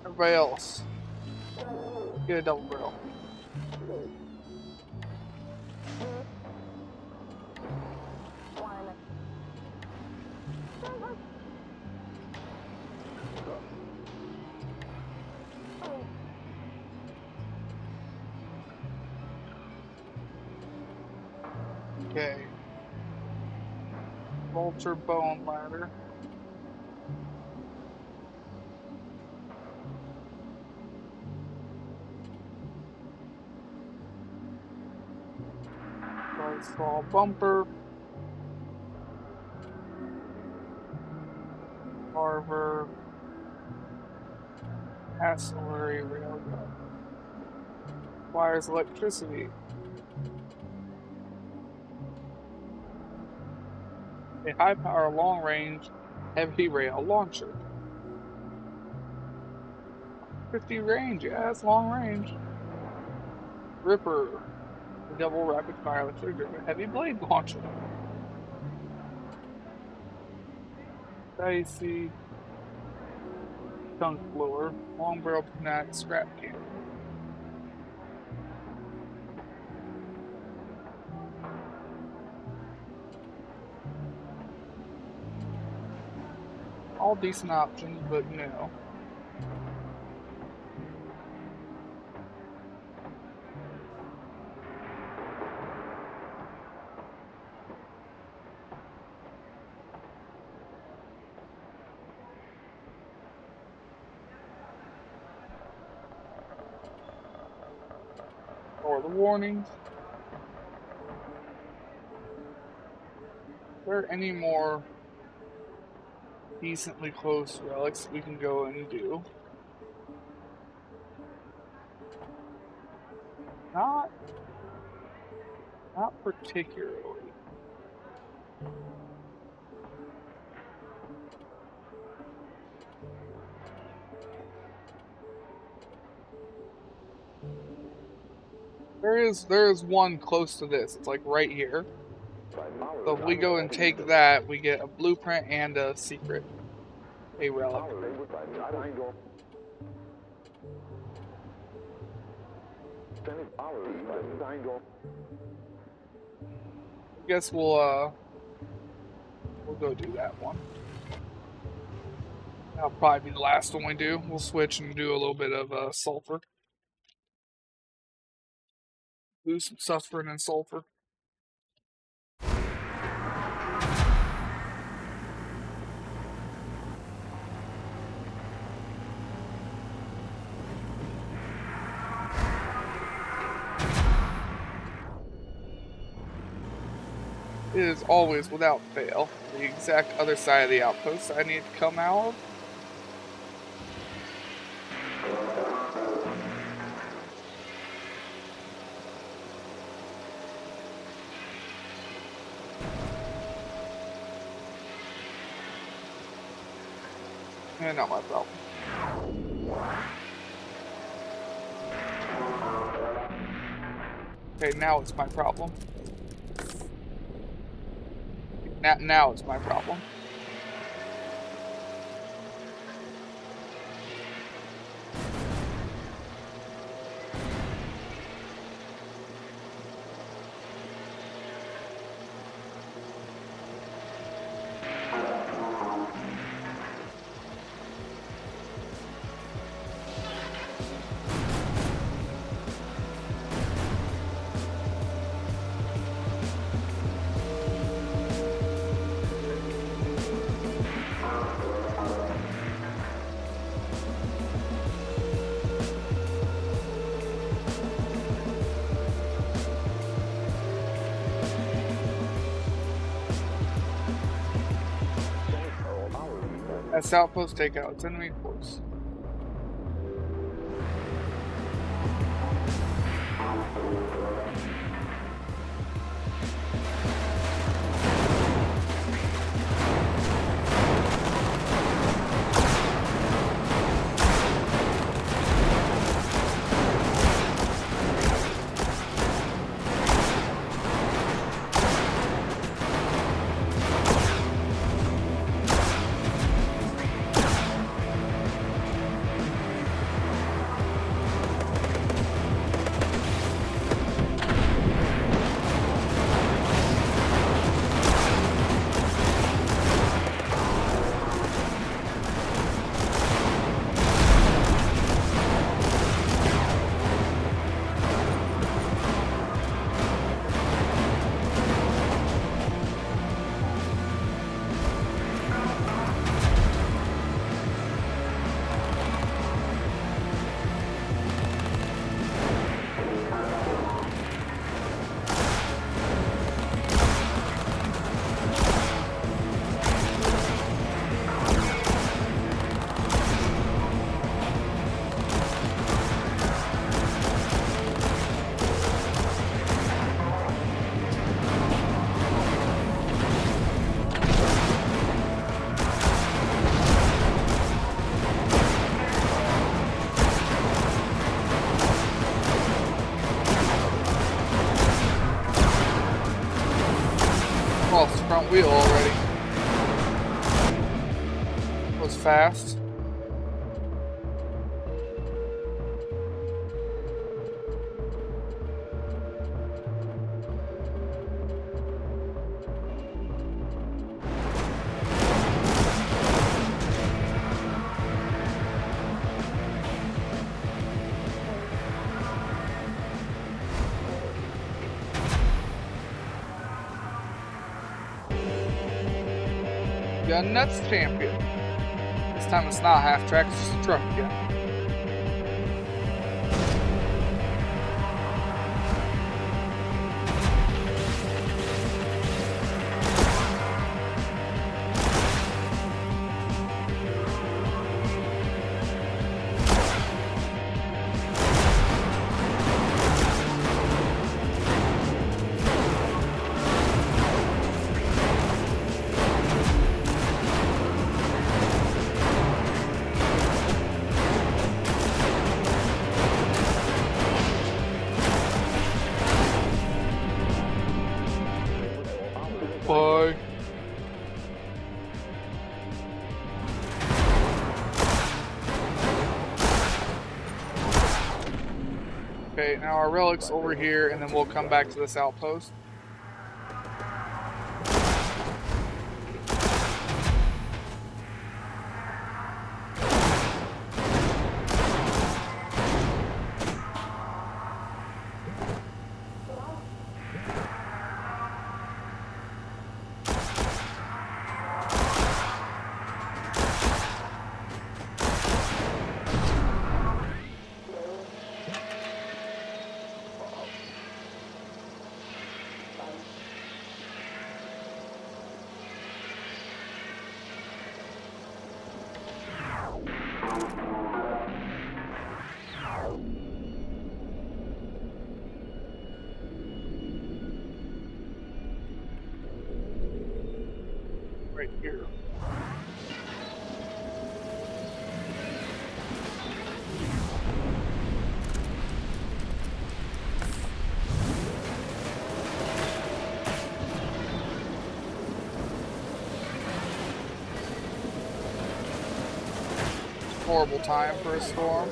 Everybody else, get a double barrel. Okay. Vulture bone ladder. Price fall bumper. Carver. Ancillary railgun. Requires electricity. A high power long range heavy rail launcher. 50 range, yeah, that's long range. Ripper. A double rapid fire electric driven heavy blade launcher. Dicey. Chunk blower. Long barrel pneumatic scrap cannon. All decent options, but you know. Or the warnings. Are there any more decently close relics we can go and do? Not particularly. There is one close to this. It's like right here. So if we go and take that, we get a blueprint and a secret. A relic. I guess we'll go do that one. That'll probably be the last one we do. We'll switch and do a little bit of sulfur. Do some suffering and sulfur. It is always, without fail, the exact other side of the outpost I need to come out of. Not my problem. Okay, now it's my problem. Now it's my problem. That's outpost takeout. It's enemy force. Off the front wheel already. Was fast. Got nuts champion. This time it's not half track, it's just a truck again. Bye. Okay, now our relic's over here, and then we'll come back to this outpost. Right here. Horrible time for a storm.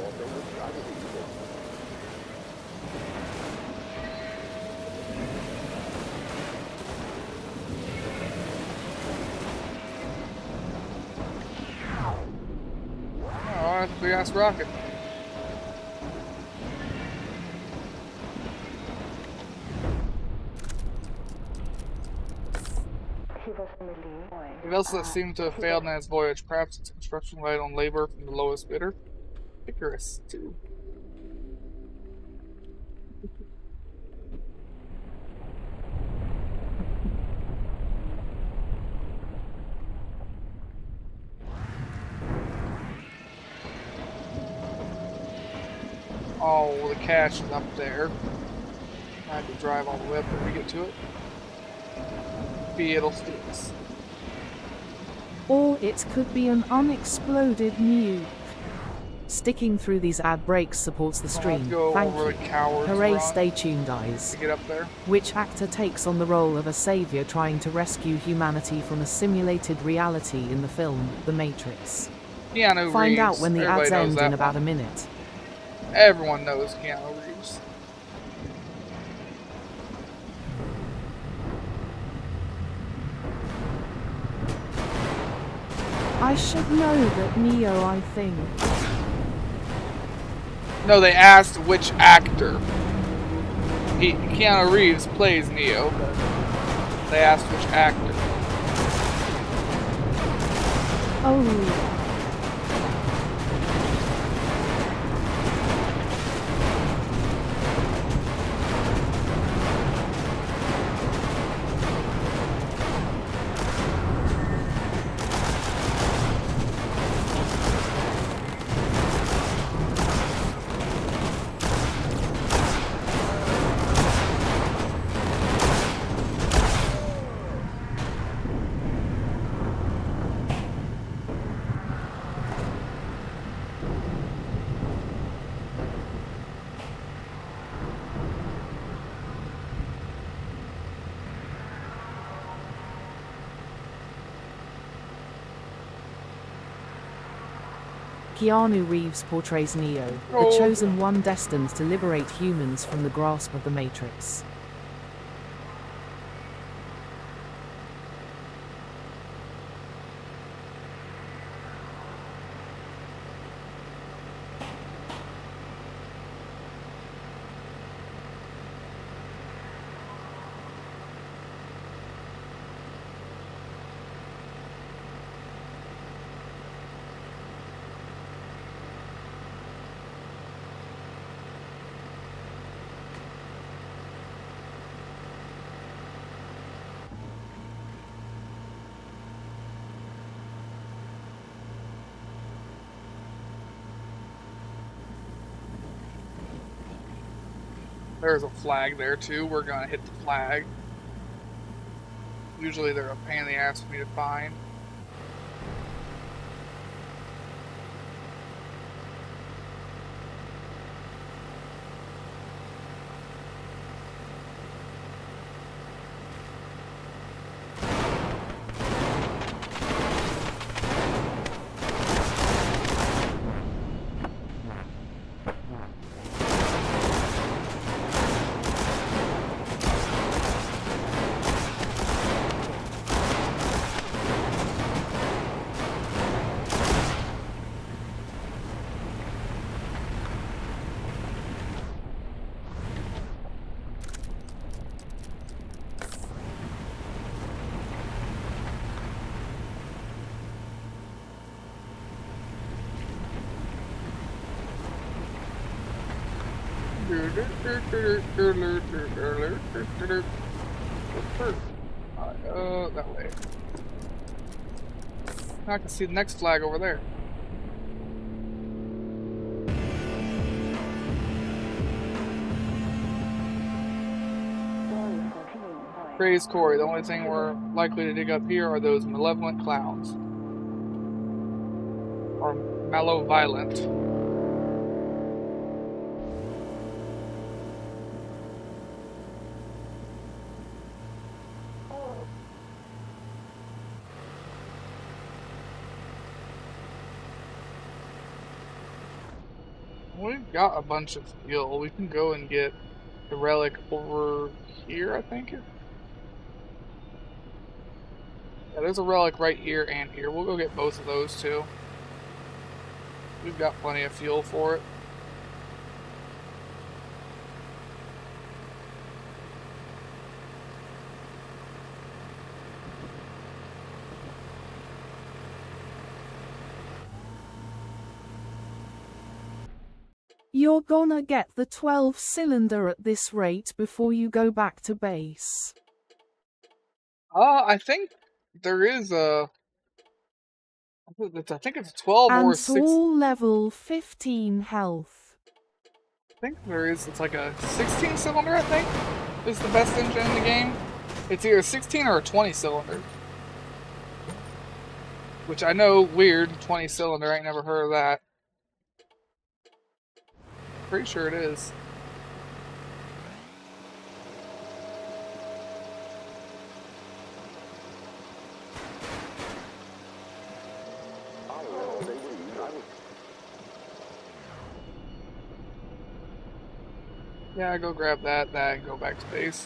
Oh, that's a big ass rocket. The vessel that seemed to have failed in its voyage, perhaps its construction relied on labor from the lowest bidder. Icarus, too. Oh, the cache is up there. I had to drive all the way up there to get to it. Maybe it'll steal us. Or it could be an unexploded nuke. Sticking through these ad breaks supports the I'll have to stream. go Thank over you. the cowards Hooray, run stay tuned, guys. to get up there. Which actor takes on the role of a savior trying to rescue humanity from a simulated reality in the film The Matrix? Keanu Find Reeves. out when the Everybody ads knows end that in about one. a minute. Everyone knows Keanu Reeves. I should know that Neo, I think. No, they asked which actor. Keanu Reeves plays Neo, but they asked which actor. Oh. Keanu Reeves portrays Neo, the chosen one destined to liberate humans from the grasp of the Matrix. There's a flag there too. We're gonna hit the flag. Usually they're a pain in the ass for me to find. That way. I can see the next flag over there. Praise Corey. The only thing we're likely to dig up here are those malevolent clowns. Or malevolent. We've got a bunch of fuel. We can go and get the relic over here, I think. Yeah, there's a relic right here and here. We'll go get both of those too. We've got plenty of fuel for it. You're gonna get the 12-cylinder at this rate before you go back to base. I think there is a. I think it's 12 or And 6. all level 15 health. I think there is. It's like a 16 cylinder. I think is the best engine in the game. It's either a 16 or a 20 cylinder. Which I know, weird 20 cylinder. I ain't never heard of that. Pretty sure it is. Yeah, go grab that, and go back to base.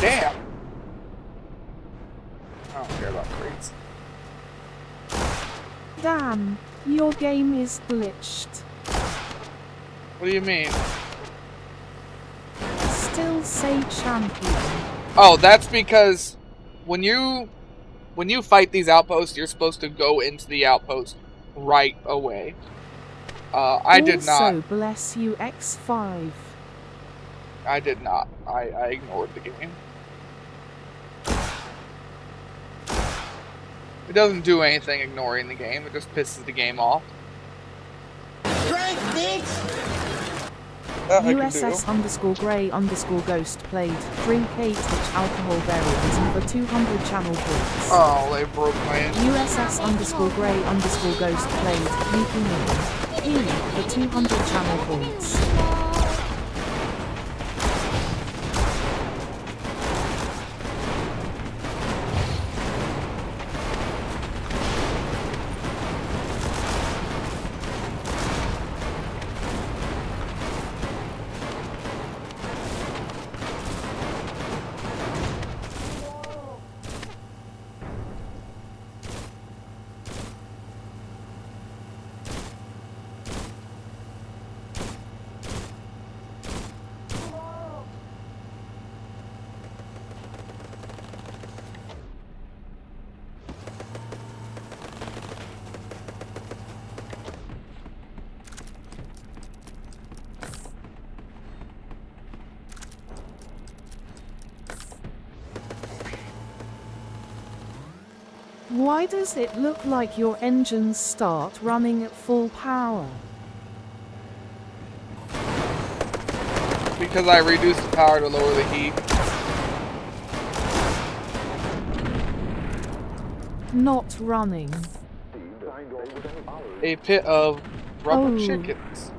Damn. I don't care about crates. Damn, your game is glitched. What do you mean? Still say champion. Oh, that's because when you fight these outposts, you're supposed to go into the outpost right away. I did not. Also bless you X5. I did not. I ignored the game. It doesn't do anything ignoring the game. It just pisses the game off. USS_Grey_Ghost played. Drink 8-inch alcohol variants for 200 channel points. Oh, they broke my engine. USS_Grey_Ghost played. Nuking in. P for 200 channel points. Why does it look like your engines start running at full power? Because I reduced the power to lower the heat. Not running. A pit of rubber chickens.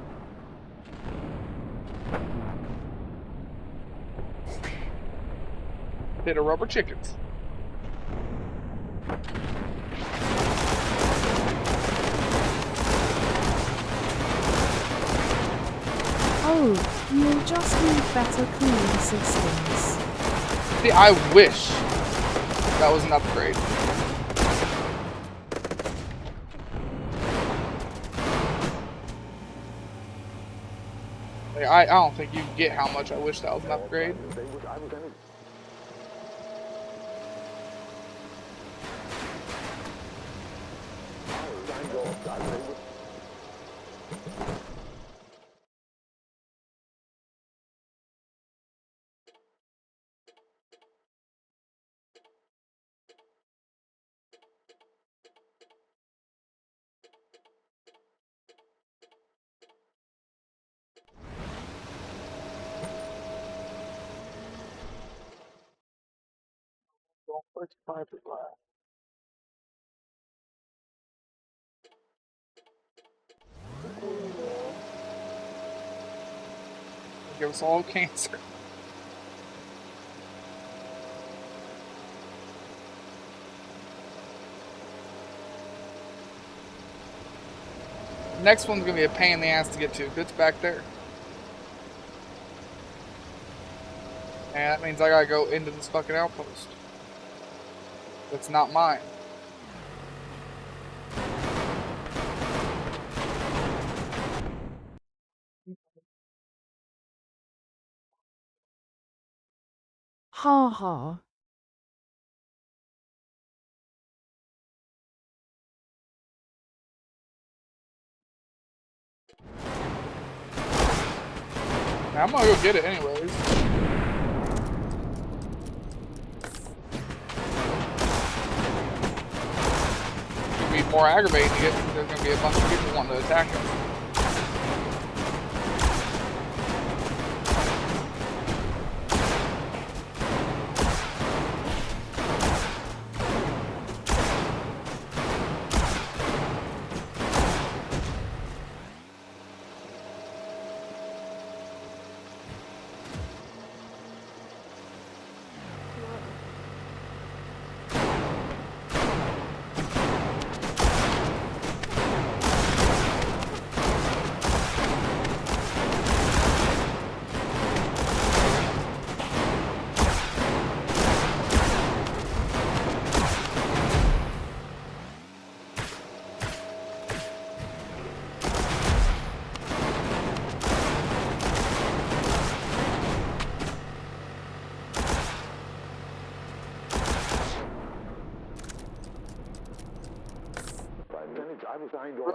Pit of rubber chickens. Oh, you'll just need better cooling systems. See, I wish that was an upgrade. Like, I don't think you get how much I wish that was an upgrade. Don't push fiberglass. Give us all cancer. Next one's gonna be a pain in the ass to get to. It's back there. And that means I gotta go into this fucking outpost. It's not mine. Ha ha. Now, I'm gonna go get it anyways. It'll be more aggravating to get because there's gonna be a bunch of people wanting to attack us.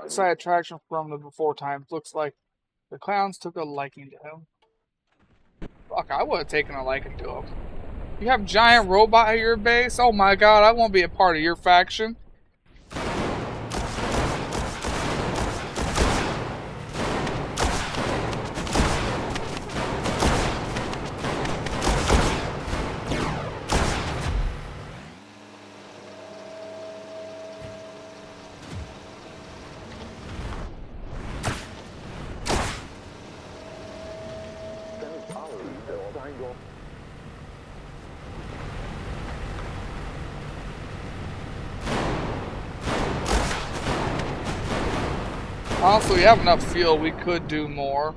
Side attraction from the before times looks like the clowns took a liking to him. Fuck, I would have taken a liking to him. You have giant robot at your base? Oh my god, I won't be a part of your faction. Honestly, we have enough fuel, we could do more.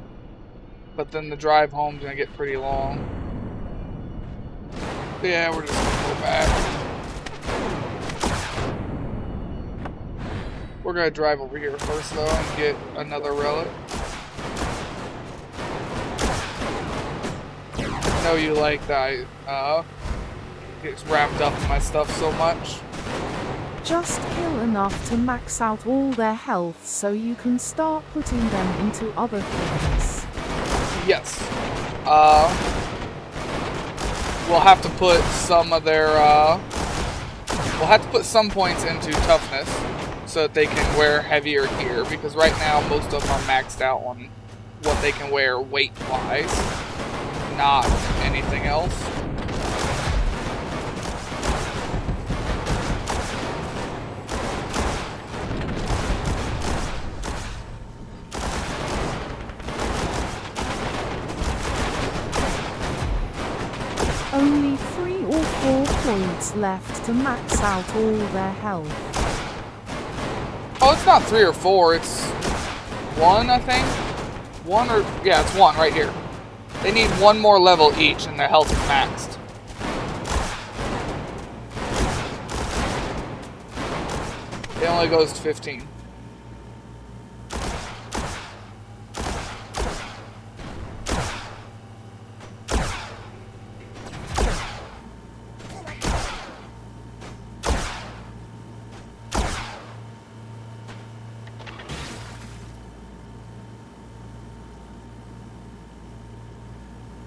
But then the drive home's gonna get pretty long. Yeah, we're just gonna go back. We're gonna drive over here first though and get another relic. I know you like that I get wrapped up in my stuff so much. Just kill enough to max out all their health so you can start putting them into other things. Yes. We'll have to put some of their, we'll have to put some points into toughness so that they can wear heavier gear, because right now most of them are maxed out on what they can wear weight-wise, not anything else. Only 3 or 4 points left to max out all their health. Oh, it's not 3 or 4, it's 1, I think. 1 or, yeah, it's 1 right here. They need 1 more level each and their health is maxed. It only goes to 15.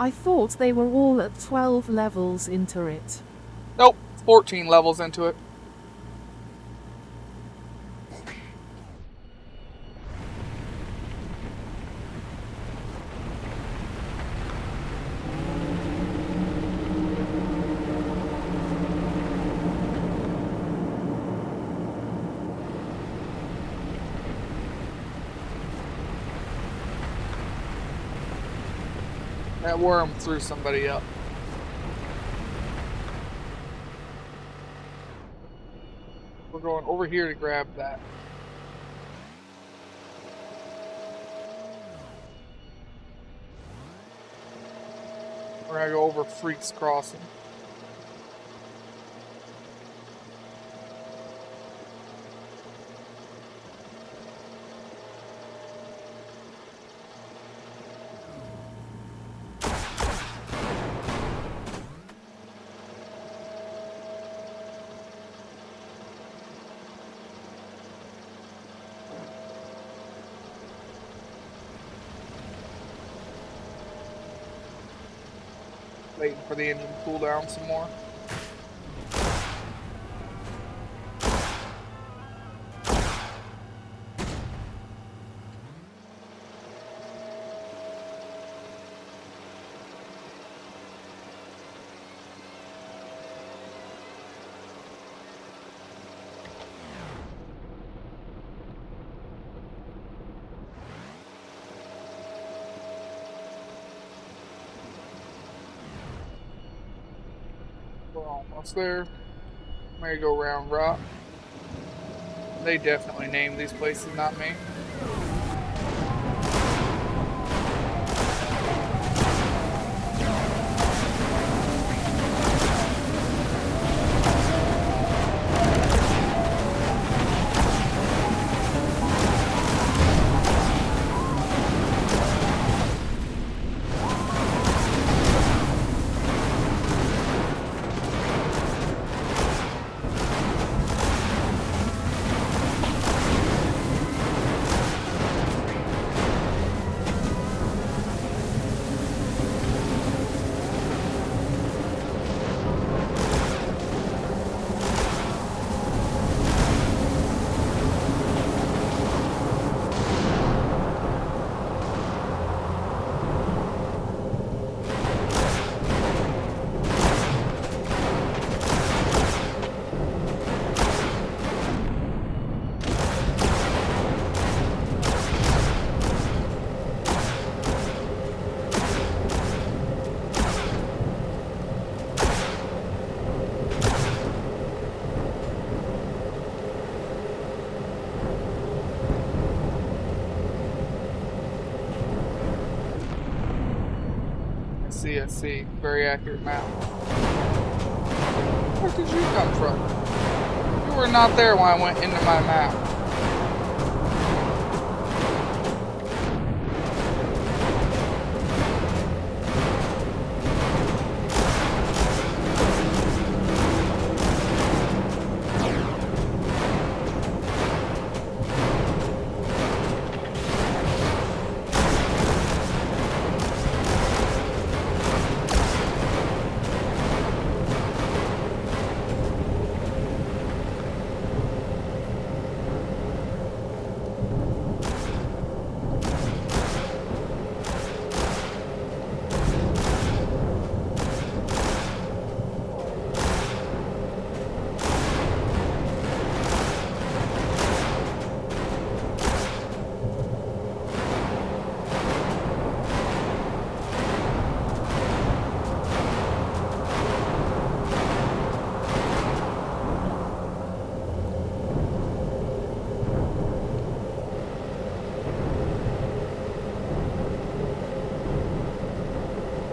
I thought they were all at 12 levels into it. Nope, 14 levels into it. That worm threw somebody up. We're going over here to grab that. We're gonna go over Freaks Crossing. Waiting for the engine to cool down some more. We're almost there. May go round rock. They definitely named these places, not me. I see. Very accurate map. Where did you come from? You were not there when I went into my map.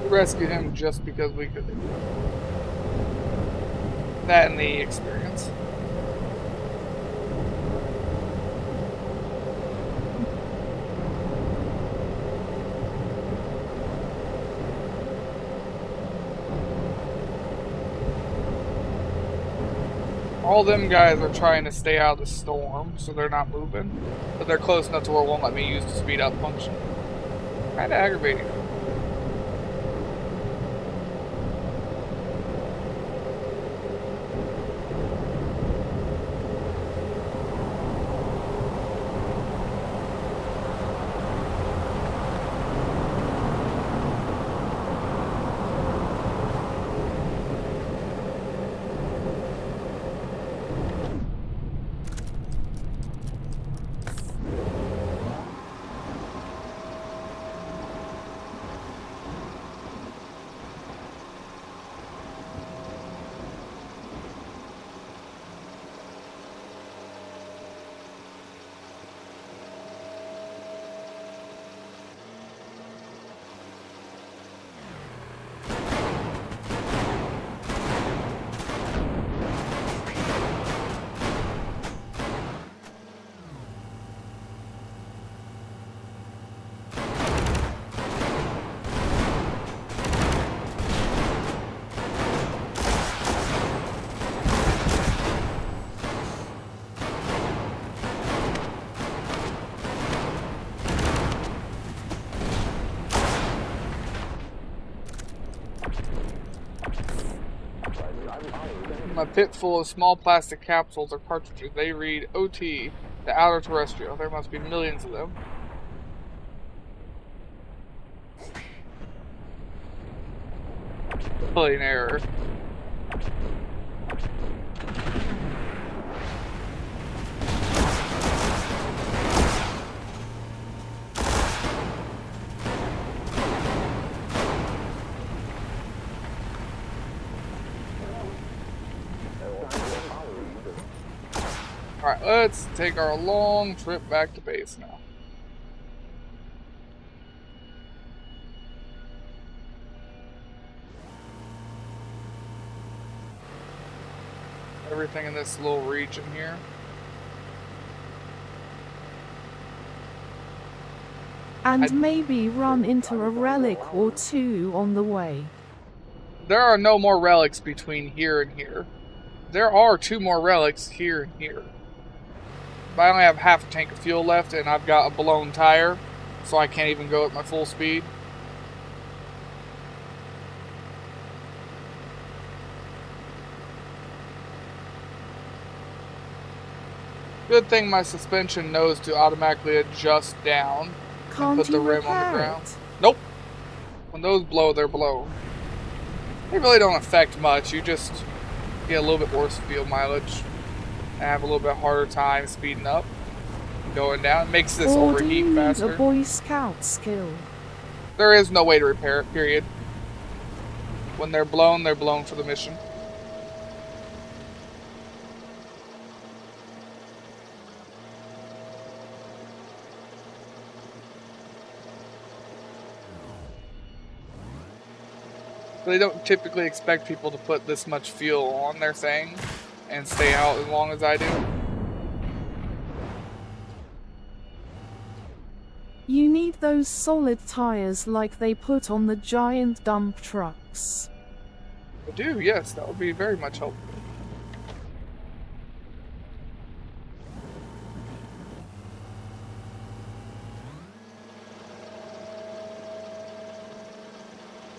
Rescued him just because we could. That and the experience. All them guys are trying to stay out of the storm, so they're not moving. But they're close enough to where it won't let me use the speed up function. Kinda aggravating. From a pit full of small plastic capsules or cartridges, they read OT, the outer terrestrial. There must be millions of them. Spelling error. Alright, let's take our long trip back to base now. Everything in this little region here. And maybe run into a relic or two on the way. There are no more relics between here and here. There are 2 more relics here and here. But I only have half a tank of fuel left, and I've got a blown tire, so I can't even go at my full speed. Good thing my suspension knows to automatically adjust down and put the rim on the ground. Nope. When those blow, they're blown. They really don't affect much. You just get a little bit worse fuel mileage and have a little bit harder time speeding up and going down. It makes this overheat faster. Or do you need a Boy Scout skill? There is no way to repair it, period. When they're blown for the mission. They don't typically expect people to put this much fuel on their thing and stay out as long as I do. You need those solid tires like they put on the giant dump trucks. I do, yes, that would be very much helpful.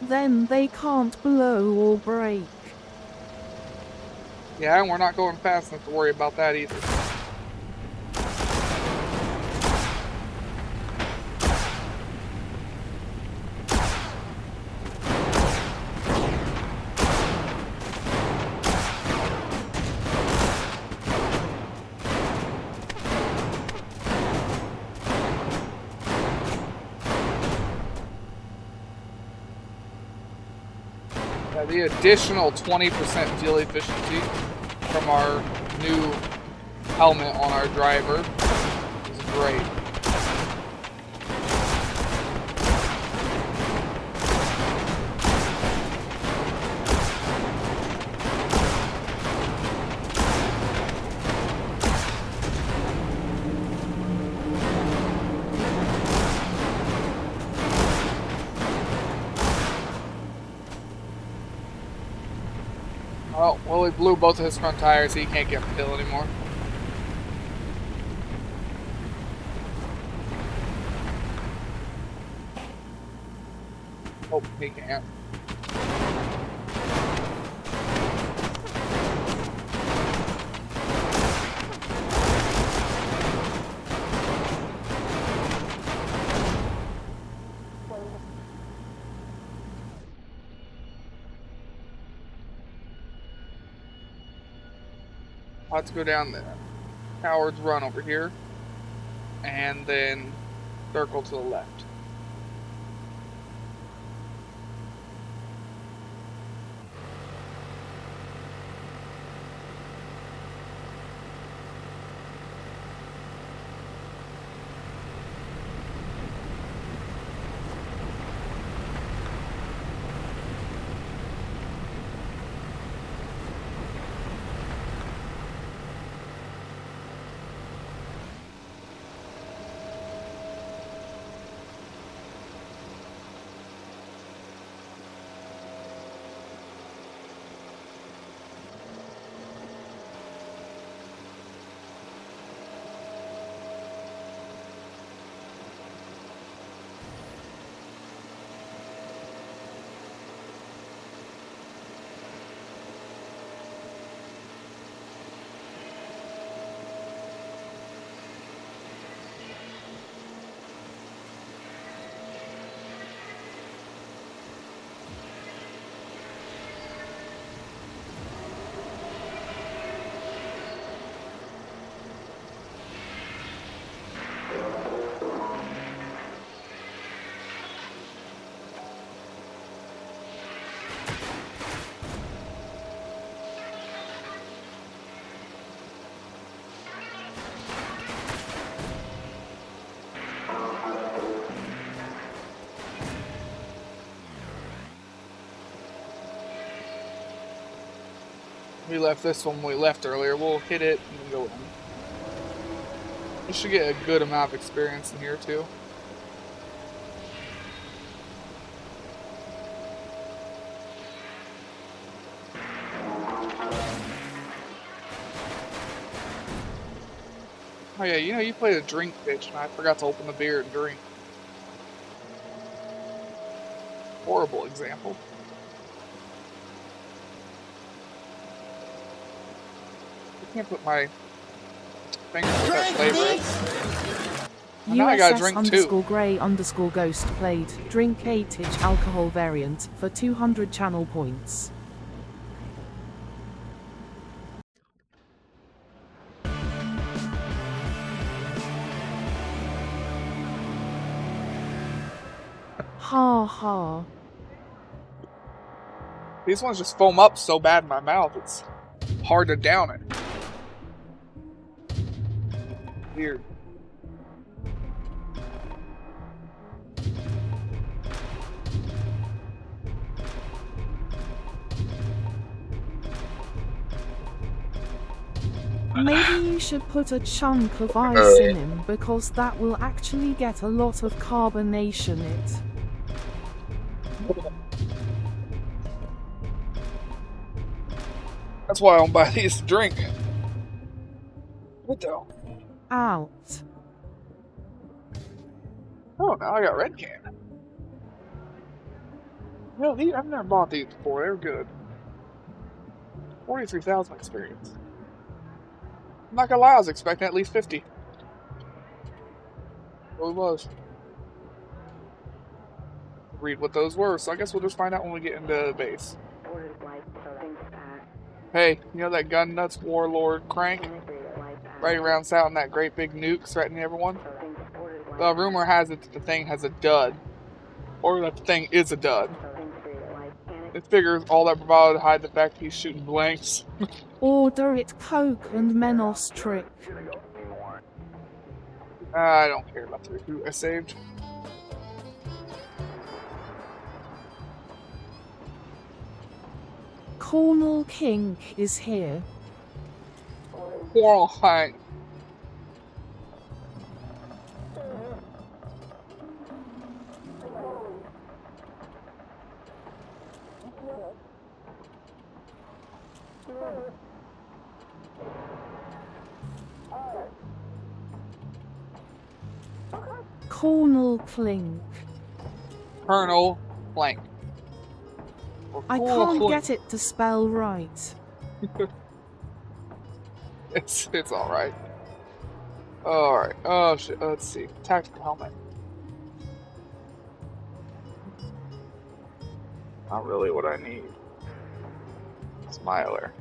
Then they can't blow or break. Yeah, and we're not going fast enough to worry about that either. The additional 20% fuel efficiency from our new helmet on our driver is great. Oh, well, he blew both of his front tires, so he can't get uphill anymore. Oh, he can't. I'll have to go down the Howard's Run over here and then circle to the left. We left this one when we left earlier. We'll hit it and then go in. We should get a good amount of experience in here too. Oh yeah, you know, you played a drink bitch and I forgot to open the beer and drink. Horrible example. I can't put my finger with that flavor. And now I gotta drink too. USS_Grey_Ghost played drink 8-inch alcohol variant for 200 channel points. Ha ha. These ones just foam up so bad in my mouth, it's hard to down it. Weird. Maybe you should put a chunk of ice in him because that will actually get a lot of carbonation it. That's why I don't buy these to drink. What the hell? Out. Oh, now I got red can. No, I've never bought these before. They're good. 43,000 experience. I'm not gonna lie, I was expecting at least 50. Well, it was. Read what those were, so I guess we'll just find out when we get into the base. Hey, you know that gun nuts warlord crank? Riding around sounding that great big nuke threatening everyone? The rumor has it that the thing has a dud. Or that the thing is a dud. It figures all that bravado to hide the fact he's shooting blanks. Order it Coke and Menos trick. I don't care about the recruit I saved. Cornel King is here. Coral Hank. Cornel Clink. Colonel Blank. I can't get it to spell right. It's alright. Alright. Oh shit. Let's see. Tactical helmet. Not really what I need. Smiler.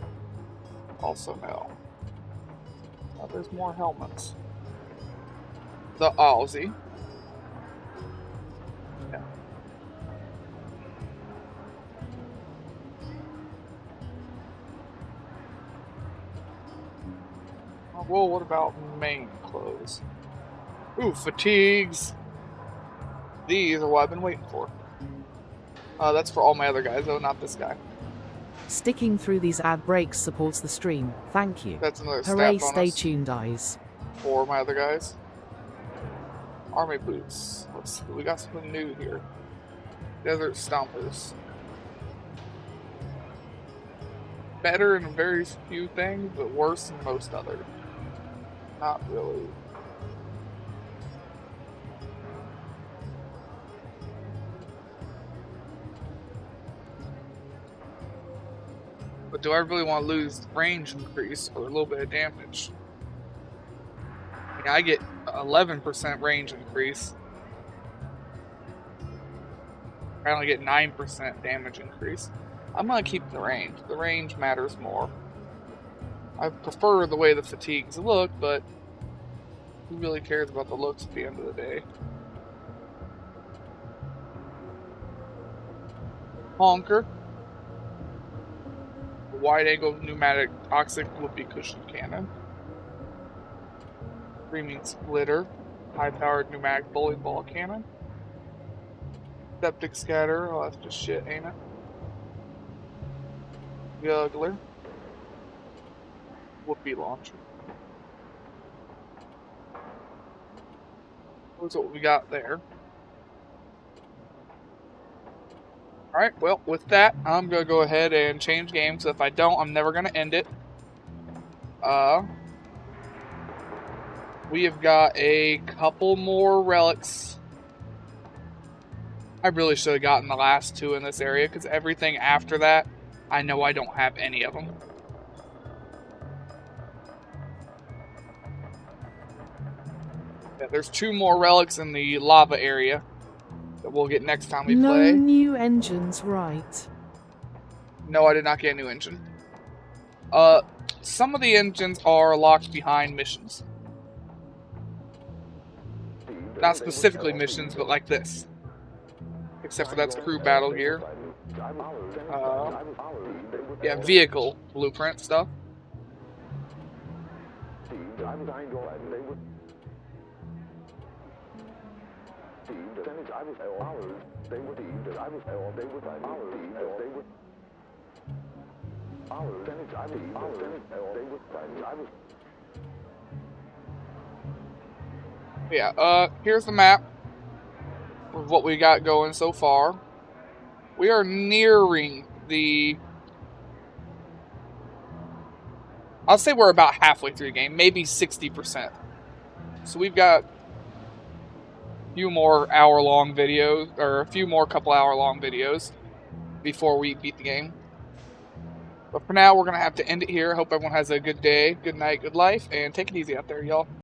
Also no. Oh, there's more helmets. The Aussie. Yeah. Oh, well, what about main clothes? Ooh, fatigues. These are what I've been waiting for. That's for all my other guys, though, not this guy. Sticking through these ad breaks supports the stream. Thank you. That's another stat Hooray, bonus. stay tuned, guys. For my other guys. Army boots. Let's see. We got something new here. Desert Stompers. Better in very few things, but worse in most others. Not really. But do I really want to lose range increase or a little bit of damage? I get 11% range increase. I only get 9% damage increase. I'm gonna keep the range. The range matters more. I prefer the way the fatigues look, but who really cares about the looks at the end of the day? Honker. Wide angle pneumatic toxic whoopee cushion cannon. Screaming splitter. High powered pneumatic bowling ball cannon. Septic scatter. Oh, that's just shit, ain't it? Juggler. Whoopee launcher. That's what we got there. Alright, well, with that, I'm going to go ahead and change games. If I don't, I'm never going to end it. We have got a couple more relics. I really should have gotten the last two in this area, because everything after that, I know I don't have any of them. Yeah, there's 2 more relics in the lava area that we'll get next time we play. No new engines, right? No, I did not get a new engine. Some of the engines are locked behind missions. Not specifically missions, but like this. Except for that's crew battle gear. Yeah, vehicle blueprint stuff. Yeah, here's the map of what we got going so far. We are nearing the... I'll say we're about halfway through the game, maybe 60%. So we've got a few more hour-long videos, or a few more couple hour-long videos before we beat the game. But for now, we're going to have to end it here. Hope everyone has a good day, good night, good life, and take it easy out there, y'all.